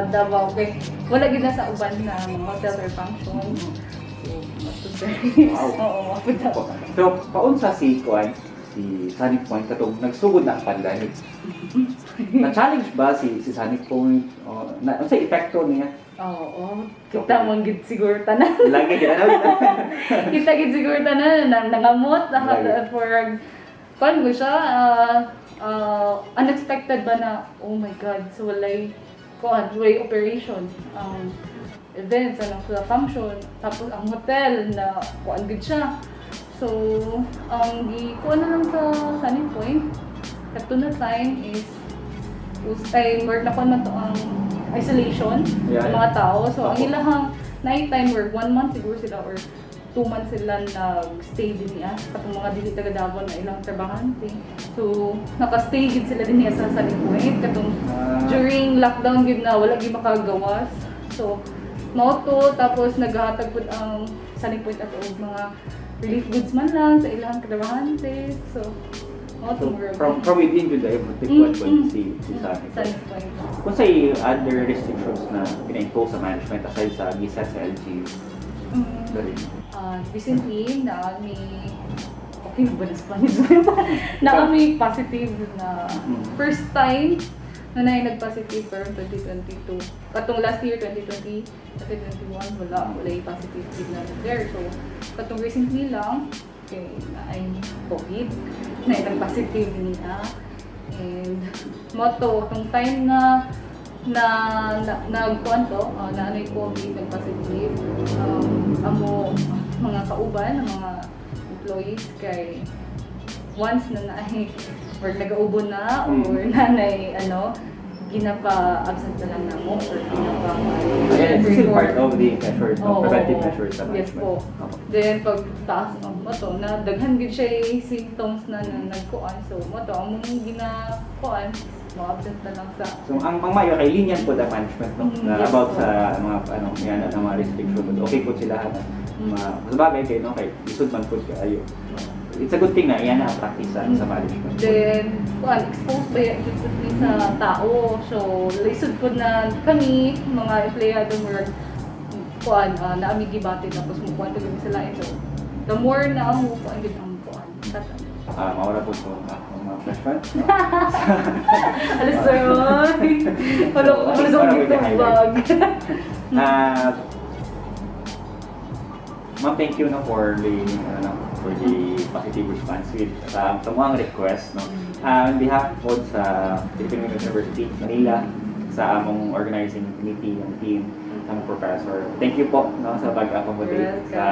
Davao kay wala gid na sa uban na mga hotel or function. Wow. So, paunsa si Sunny Point katong nagsugod na ang pandemic. Na-challenge ba si Sunny Point? Sa epekto niya? Oo. Kita mong gid siguro tanan. Lagi gid Kita gid siguro tanan nangamot for ko siya unexpected ba na oh my god so walay operation events, sa function, tapos ang hotel na kuan gid siya. So, ang kuan na lang sa Sunny Point, at na time is work na ko na to ang isolation ng mga tao. So, ang ilahang night time work, 1 month siguro sila or 2 months sila nag-stay din niya. Katong mga dili taga Davao na ilang trabahante. So, naka-stay gid sila din niya sa Sunny Point. Katong during lockdown gid na wala gid makagawas. So, moto, tapos naghahatag po ang Sunny Point at mga relief goods man lang sa ilang trabahante. So, moto from within yun dahil protect si Sunny Point. Kung sa other restrictions na pina-impose sa management aside sa visa sa LGU? Recently, okay ba na Spanish? May positive na first time na nag-positive pero 2022. Katong last year, 2020, 2021, wala yung positive na there. So, katong recently lang, ay COVID, na nag-positive niya. And, motto, itong time na nagkuhan to, na ano yung COVID, nag-positive, amo mga kauban, mga employees, kay once na or nag-aubo na or nanay ginapa-absent na lang na mo or this is part of the measures, preventive measures sa yes po. Then pag taas ng moto na daghan gid siya symptoms na nagkuan, so moto among ginakuan ma-absent na lang sa so ang mayo kay linyan po the management na yes, about po. Sa mga mga restriction okay po sila mas bagay kay kay isud man po kayo. It's a good thing na iyan ang practice sa management. Then, exposed ba yan sa tao. So, lisod po na kami, mga empleyado mo, naamig gibati tapos mukuhan to gami sa lain. So, the more na ang mukuhan, gid ang mukuhan. Mawala po po mga question. Alas sir, wala ko dito vlog. Ma'am, thank you for the positive response with sa mga request on behalf po sa Typhoon University Manila sa among organizing committee ng team ng professor. Thank you po sa pag-accommodate sa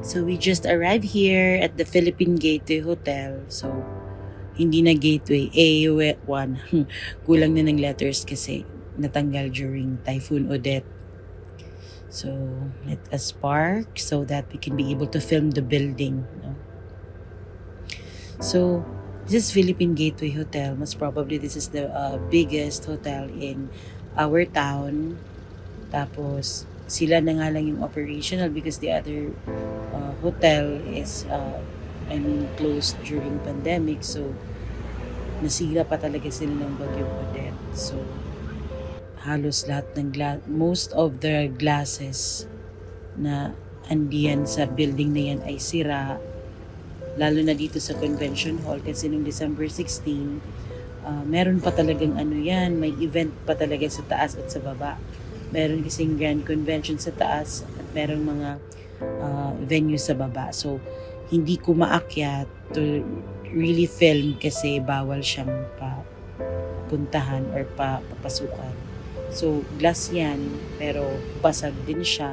So we just arrived here at the Philippine Gateway Hotel. So hindi na Gateway, A1. Kulang na ng letters kasi natanggal during Typhoon Odette. So let us park so that we can be able to film the building. No? So this is Philippine Gateway Hotel. Most probably this is the biggest hotel in our town. Tapos sila na nga lang yung operational because the other hotel is closed during pandemic. So nasira pa talaga sila ng Baguio Odette. So halos lahat ng most of the glasses na andiyan sa building na yan ay sira, lalo na dito sa convention hall kasi noong December 16 meron pa talagang may event pa talaga sa taas at sa baba. Meron kasing grand convention sa taas at merong mga venue sa baba. So hindi ko maakyat to really film kasi bawal siyang puntahan or papasukan. So, glass yan, pero basag din siya.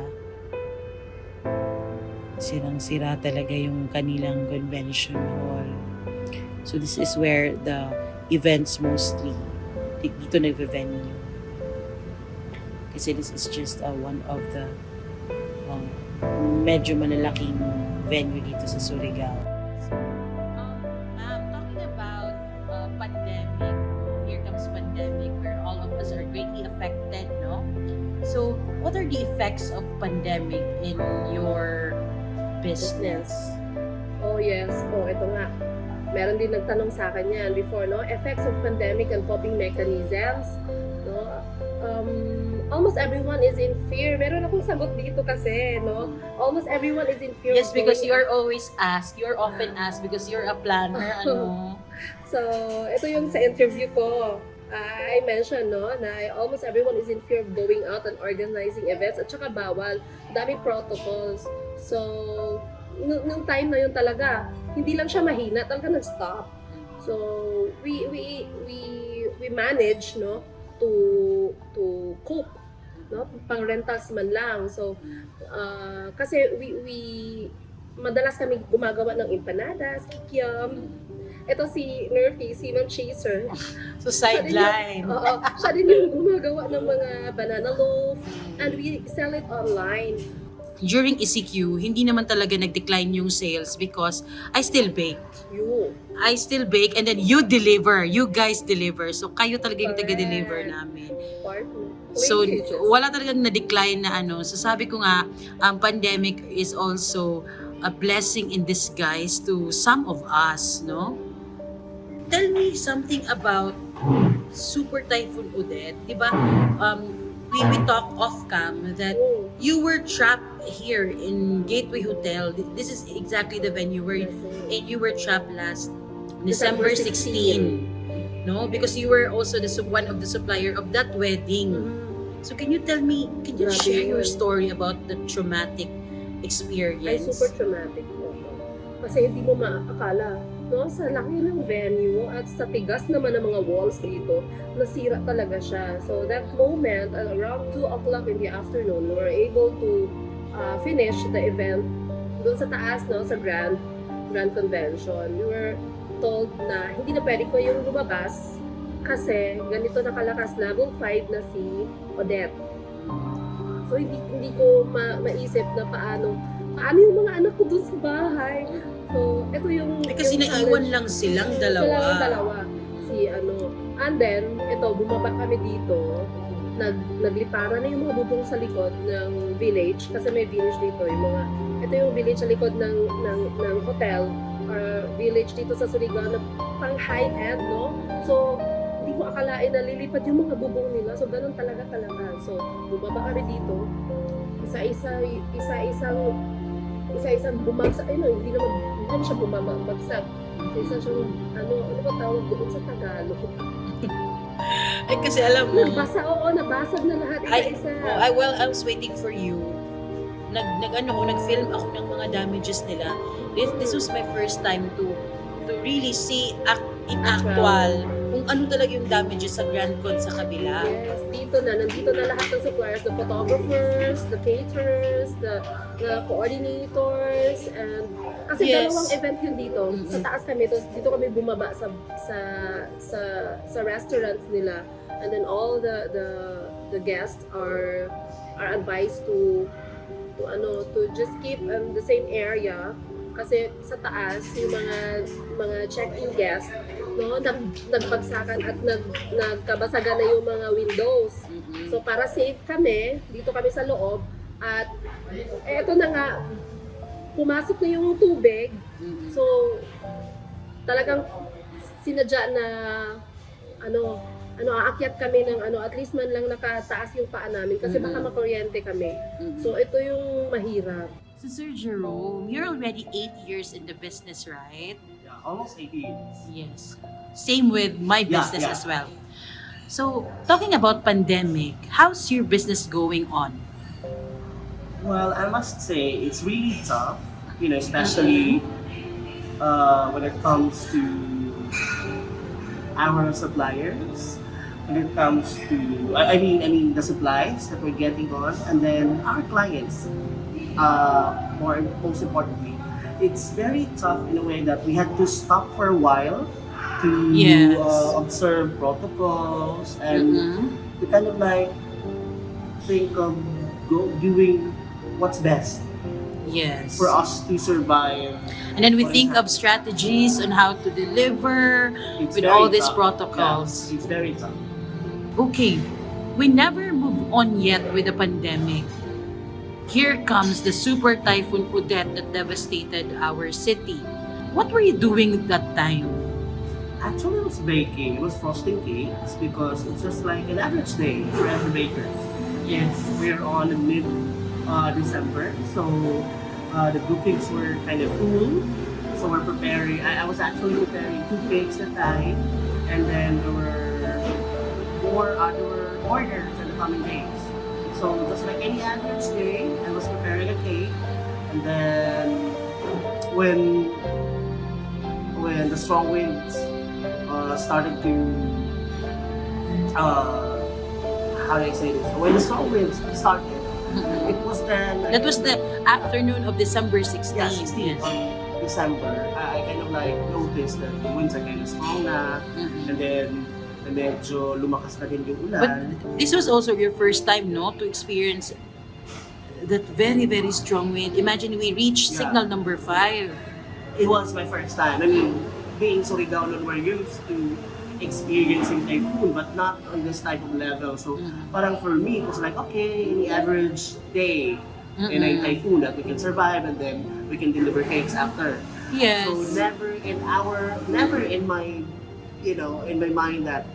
Sirang-sira talaga yung kanilang convention hall. So, this is where the events mostly, dito nag-venue. Kasi this is just one of the medyo malalaking venue dito sa Surigao. Talking about pandemic, here comes pandemic where all of us are greatly affected, no? So, what are the effects of pandemic in your business? Oh yes, ito nga. Meron din nagtanong sa akin yan before, no? Effects of pandemic and coping mechanisms, no? Almost everyone is in fear. Meron akong sagot dito kasi, no? Almost everyone is in fear. Yes, because you are always asked, you're often asked because you're a planner, ano? So, ito yung sa interview ko. I mentioned, no, na almost everyone is in fear of going out and organizing events at saka bawal. Daming protocols. So, nung time na yun talaga, hindi lang siya mahina, talaga nag-stop. So, we manage, no, to cope, no, pang rentals man lang. So, kasi we madalas kami gumagawa ng empanadas, kikiam. Ito si Nerfy, si Ma'am Chaser. So sideline. Siya din yung gumagawa ng mga banana loaf and we sell it online. During ECQ, hindi naman talaga nag-decline yung sales because I still bake. I still bake and then you deliver. You guys deliver. So kayo talaga yung taga-deliver namin. So wala talagang na-decline na ano. So sabi ko nga, ang pandemic is also a blessing in disguise to some of us, no? Tell me something about Super Typhoon Odette. Diba, we talked off-cam that you were trapped here in Gateway Hotel. This is exactly the venue where you were trapped last December 16. No? Because you were also one of the supplier of that wedding. So can you tell me, can you share your story about the traumatic experience? Ay, super traumatic po. Kasi hindi mo maakala, no? Sa laki ng venue at sa tigas naman ng mga walls dito, nasira talaga siya. So that moment, around 2 o'clock in the afternoon, we were able to finish the event doon sa taas, no? Sa Grand Convention. We were told na hindi na pwede ko yung lumabas kasi ganito nakalakas, level 5 na si Odette. So hindi ko maisip na paano yung mga anak ko doon sa bahay. So ito yung kasi yung naiwan lang silang dalawa. Si and then ito bumaba kami dito. Nagliparan na yung mga bubong sa likod ng village kasi may village dito ito yung village sa likod ng hotel or village dito sa Surigao na pang high end, no? So hindi ko akalain na lilipad yung mga bubong nila. So, ganun talaga kalaman. So, bumaba kami dito. Isa-isang bumagsak. Hindi naman siya bumagsak. Isa siyang, ano ba tawag doon sa Tagalog? Ay, kasi alam mo. Nabasag na lahat. Isa-isa. I was waiting for you. Nag-film ako ng mga damages nila. This was my first time to really see in actual kung kung ano talaga yung damages sa Grand Con sa kabila. Yes, nandito na lahat ng suppliers, the photographers, the caterers, the coordinators, and kasi Yes. dalawang event yun dito. Sa taas kami, tapos dito kami bumaba sa restaurants nila, and then all the guests are advised to just keep the same area kasi sa taas yung mga check-in guests nagbagsakan at nagkabasagan na yung mga windows. So para safe kami, dito kami sa loob at eto na nga pumasok na yung tubig. So talagang sinadya na aakyat kami ng at least man lang nakataas yung paa namin kasi baka makuryente kami. So ito yung mahirap. So Sir Jerome, you're already 8 years in the business, right? Yeah, almost 8 years. Yes. Same with my business Yeah. as well. So, talking about pandemic, how's your business going on? Well, I must say it's really tough, especially when it comes to our suppliers, when it comes to, I mean the supplies that we're getting on, and then our clients. Most importantly, it's very tough in a way that we had to stop for a while to observe protocols, and we kind of like think of doing what's best Yes. for us to survive. And then we think of strategies on how to deliver It's with very all these tough. protocols. Yeah, it's very tough. Okay, we never move on yet with the pandemic. Here comes the super typhoon Odette that devastated our city. What were you doing that time? Actually, I was baking. I was frosting cakes because it's just like an average day for every baker. Yes. We're on mid December, so the bookings were kind of full. So we're preparing. I was actually preparing 2 cakes at a time, and then there were orders in the coming days. So just like any average day, I was preparing a cake, and then when the strong winds started to how do I say this? When the strong winds started, it was then That was the afternoon of December 16. yeah, 16 on December. I kind of like noticed that the winds are kind of strong na, and then medyo lumakas na din yung ulan. But this was also your first time, no, to experience that very, very strong wind. Imagine we reached signal number 5. It was my first time. I mean, being Surigao, we're used to experiencing typhoon, but not on this type of level. So, parang for me, it was like, okay, any average day in a typhoon that we can survive, and then we can deliver cakes after. Yes. So, never in my, in my mind that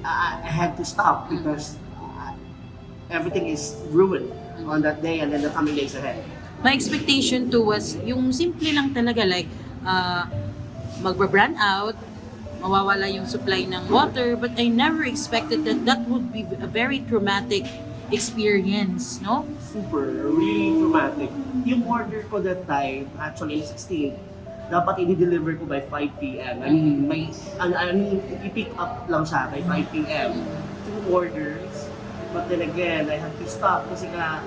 I had to stop because everything is ruined on that day and then the coming days ahead. My expectation too was yung simple lang talaga, like magbabrand out, mawawala yung supply ng water, but I never expected that would be a very traumatic experience, no? Super, really traumatic. Yung order ko that time, actually 16, dapat i-deliver ko by 5 p.m. I mean, i-pick up lang siya by 5 p.m. 2 orders. But then again, I had to stop kasi na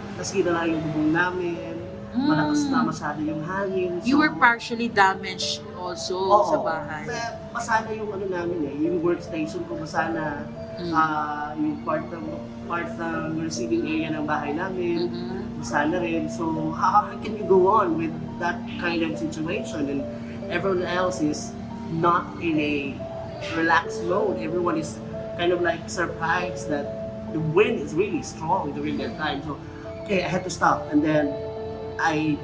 lang yung bubong namin. Malakas na masyado yung hangin. So, You were partially damaged also sa bahay. Basa na yung namin yung workstation ko basa na. Yung part ng receiving area ng bahay namin. Basa na rin. So, how can you go on with that kind of situation? And everyone else is not in a relaxed mode. Everyone is kind of like surprised that the wind is really strong during that time. So, okay, I had to stop. And then, I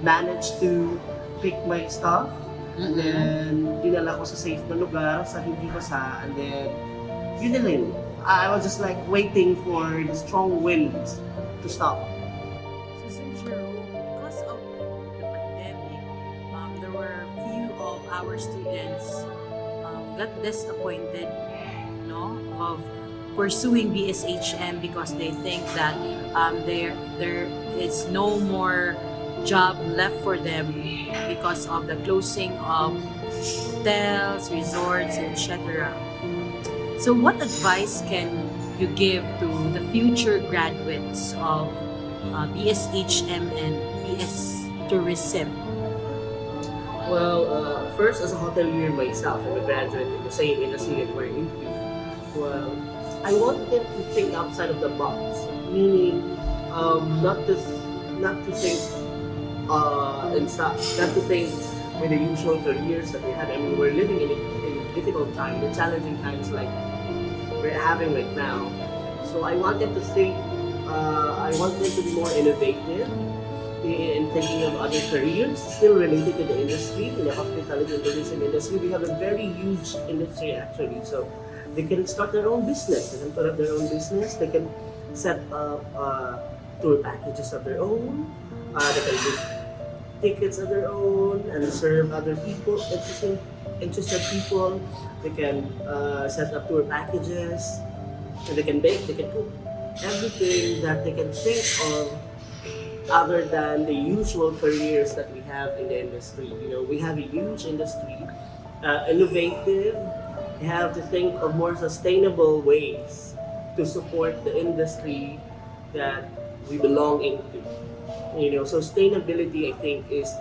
managed to pick my stuff. And then, dinala ko sa safe na lugar, sa hindi basa. And then, yun na rin. I was just like waiting for the strong winds to stop. So, Sir Jerome, because of the pandemic, there were few of our students got disappointed, of pursuing BSHM because they think that there is no more job left for them because of the closing of hotels, resorts, etc. So what advice can you give to the future graduates of BSHM and BS Tourism? Well, first, as a hotelier myself, I'm a graduate in the same industry that we're into. Well, I want them to think outside of the box, meaning not to think not to think with the usual careers that we have. I mean, we're living in a difficult time, in challenging times like we're having right now. So I want them to think. I want them to be more innovative in thinking of other careers still related to the industry, in the hospitality and tourism industry. We have a very huge industry actually, so they can start their own business. They can put up their own business. They can set up tour packages of their own. They can book tickets of their own and serve other people, interested people. They can set up tour packages. And they can bake. They can cook. Everything that they can think of other than the usual careers that we have in the industry. You know, we have a huge industry, innovative. We have to think of more sustainable ways to support the industry that we belong into. You know, sustainability, I think, is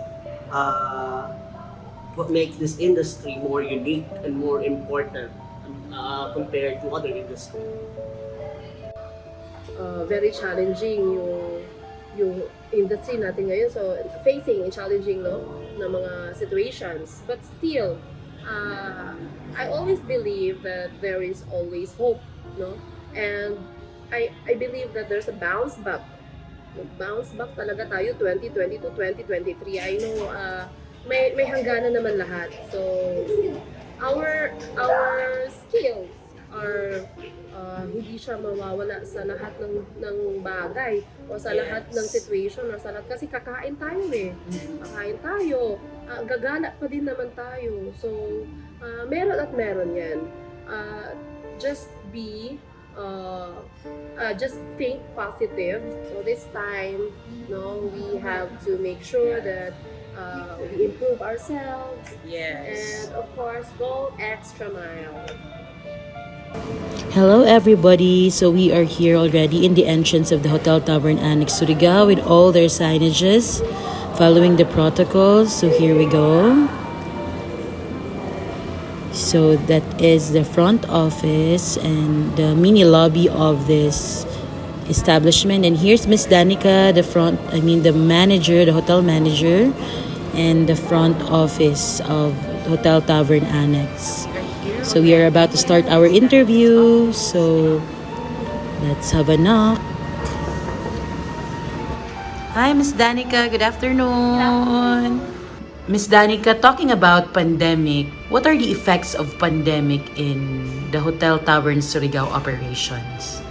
what makes this industry more unique and more important compared to other industries. Very challenging yung industry natin ngayon. So, facing challenging, no, na mga situations. But still, I always believe that there is always hope, no? And I believe that there's a bounce back. Bounce back talaga tayo 2022, 2023. I know may hangganan naman lahat. So, our skills are hindi siya mawawala sa lahat ng bagay o sa lahat ng situation o sa lahat kasi kakain tayo kakain tayo, gagala pa din naman tayo, so meron at meron yan. Just think positive. So this time, no, we have to make sure that we improve ourselves, and of course go extra mile. Hello everybody, so we are here already in the entrance of the Hotel Tavern Annex Surigao with all their signages following the protocols. So here we go. So that is the front office and the mini lobby of this establishment, and here's Miss Danica, the manager, the hotel manager, and the front office of Hotel Tavern Annex. So we are about to start our interview. So let's have a knock. Hi, Miss Danica. Good afternoon. Miss Danica, talking about pandemic, what are the effects of pandemic in the Hotel Tavern Surigao operations?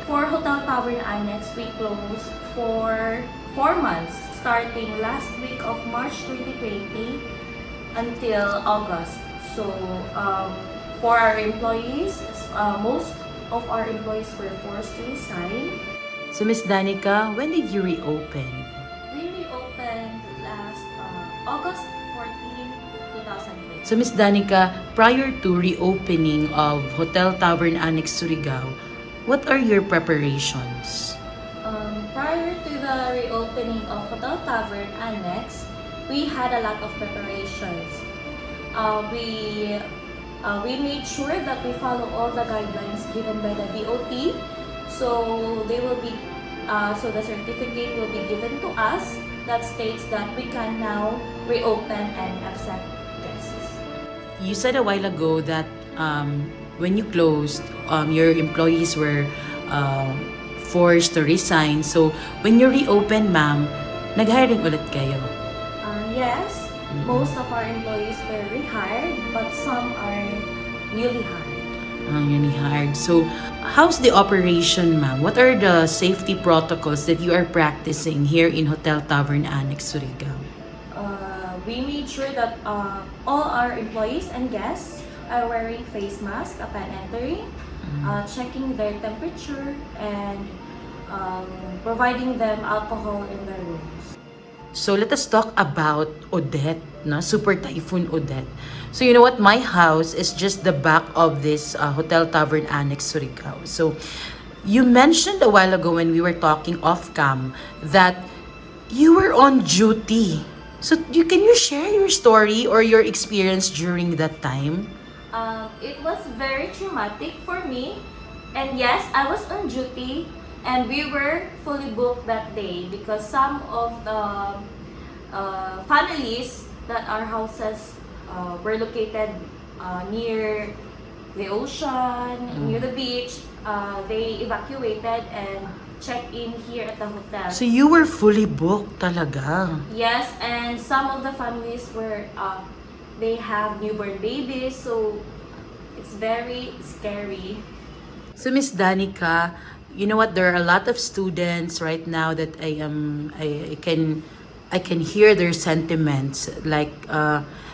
For Hotel Tavern Annex, we closed for 4 months, starting last week of March 2020 until August. So, for our employees, most of our employees were forced to resign. So, Miss Danica, when did you reopen? We reopened last August 14, 2020. So, Miss Danica, prior to reopening of Hotel Tavern Annex Surigao, what are your preparations? Prior to the reopening of Hotel Tavern Annex, we had a lot of preparations. We made sure that we follow all the guidelines given by the DOT. So they will be, so the certificate will be given to us that states that we can now reopen and accept guests. You said a while ago that when you closed, your employees were forced to resign. So when you reopened, ma'am, nag-hiring ulit kayo? Yes. Most of our employees were rehired, but some are newly hired. So, how's the operation, ma'am? What are the safety protocols that you are practicing here in Hotel Tavern Annex Surigao? We made sure that all our employees and guests are wearing face masks upon entering, checking their temperature, and providing them alcohol in their rooms. So let us talk about Odette, no? Super Typhoon Odette. So you know what? My house is just the back of this Hotel Tavern Annex Surigao. So you mentioned a while ago when we were talking off cam that you were on duty. So can you share your story or your experience during that time? It was very traumatic for me. And yes, I was on duty and we were fully booked that day because some of the families that our houses were located near the ocean, near the beach, they evacuated and checked in here at the hotel. So you were fully booked talaga. Yes, and some of the families were, they have newborn babies, so it's very scary. So Miss Danica, you know what? There are a lot of students right now that I can hear their sentiments. Like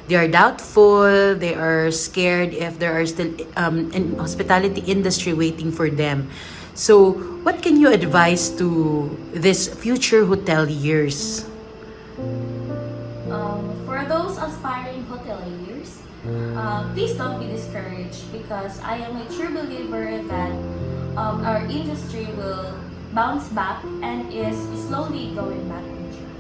they are doubtful, they are scared if there are still in hospitality industry waiting for them. So what can you advise to this future hoteliers? For those aspiring hoteliers, please don't be discouraged because I am a true believer that our industry will bounce back and is slowly going back on track.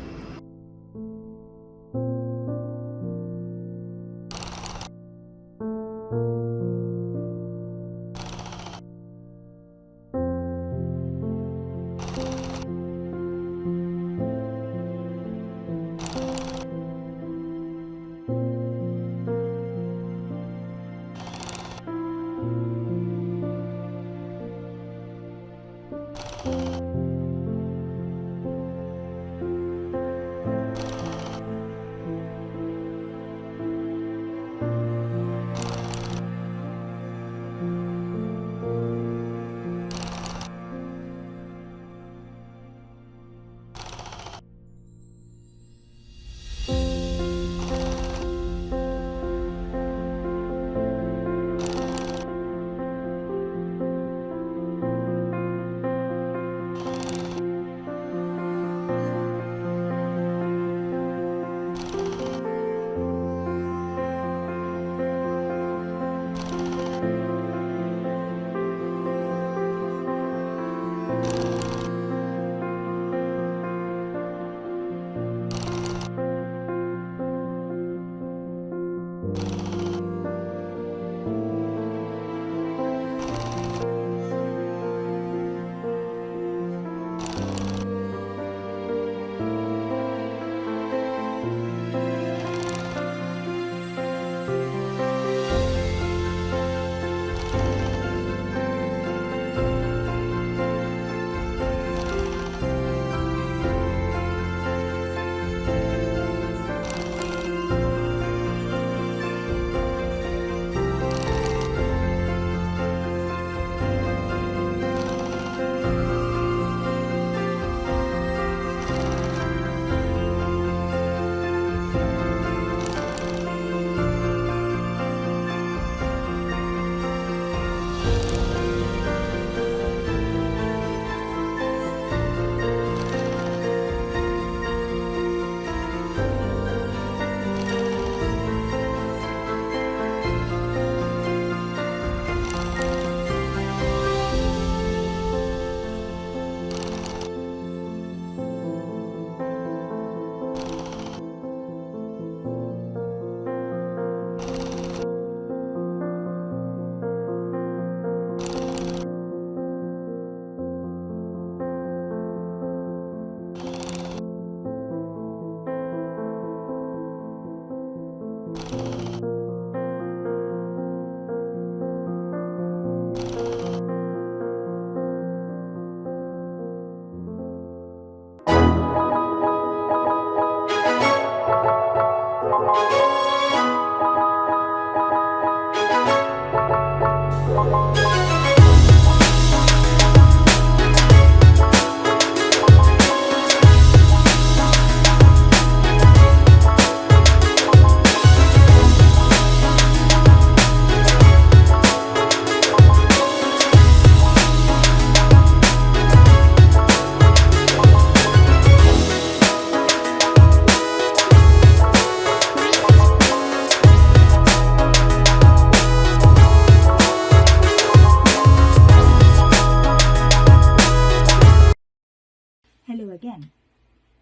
again.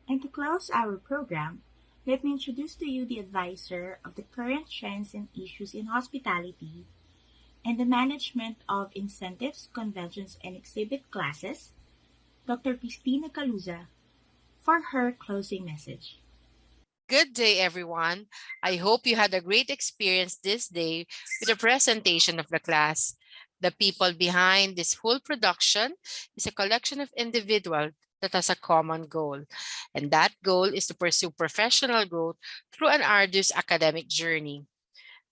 And to close our program, let me introduce to you the advisor of the current trends and issues in hospitality and the management of incentives, conventions, and exhibit classes, Dr. Cristina Caluza, for her closing message. Good day, everyone. I hope you had a great experience this day with the presentation of the class. The people behind this whole production is a collection of individuals that has a common goal, and that goal is to pursue professional growth through an arduous academic journey.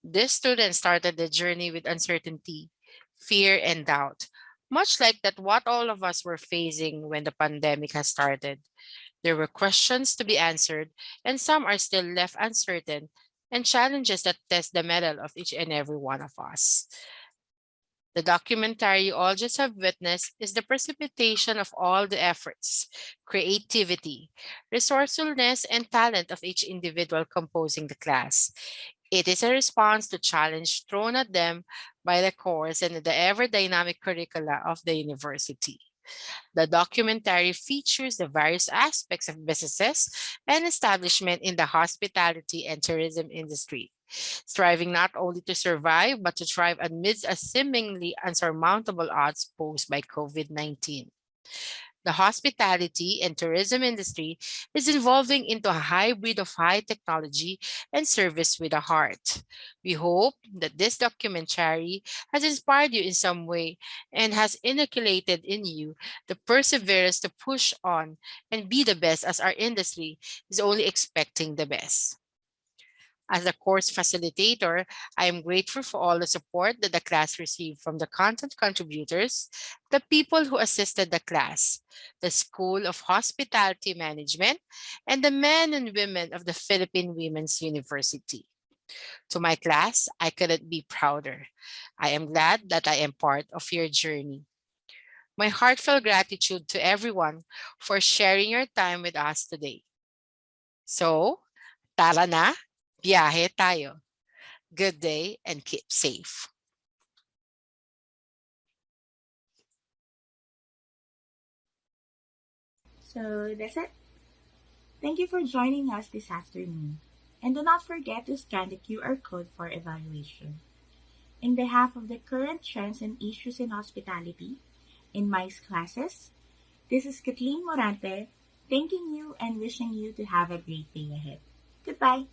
This student started the journey with uncertainty, fear, and doubt, much like that what all of us were facing when the pandemic has started. There were questions to be answered, and some are still left uncertain, and challenges that test the mettle of each and every one of us. The documentary you all just have witnessed is the precipitation of all the efforts, creativity, resourcefulness, and talent of each individual composing the class. It is a response to challenge thrown at them by the course and the ever-dynamic curricula of the university. The documentary features the various aspects of businesses and establishment in the hospitality and tourism industry, striving not only to survive but to thrive amidst a seemingly unsurmountable odds posed by COVID-19. The hospitality and tourism industry is evolving into a hybrid of high technology and service with a heart. We hope that this documentary has inspired you in some way and has inoculated in you the perseverance to push on and be the best as our industry is only expecting the best. As a course facilitator, I am grateful for all the support that the class received from the content contributors, the people who assisted the class, the School of Hospitality Management, and the men and women of the Philippine Women's University. To my class, I couldn't be prouder. I am glad that I am part of your journey. My heartfelt gratitude to everyone for sharing your time with us today. So, tara na, biyahe tayo. Good day and keep safe. So that's it. Thank you for joining us this afternoon. And do not forget to scan the QR code for evaluation. In behalf of the current trends and issues in hospitality in MICE classes, this is Kathleen Morante, thanking you and wishing you to have a great day ahead. Goodbye.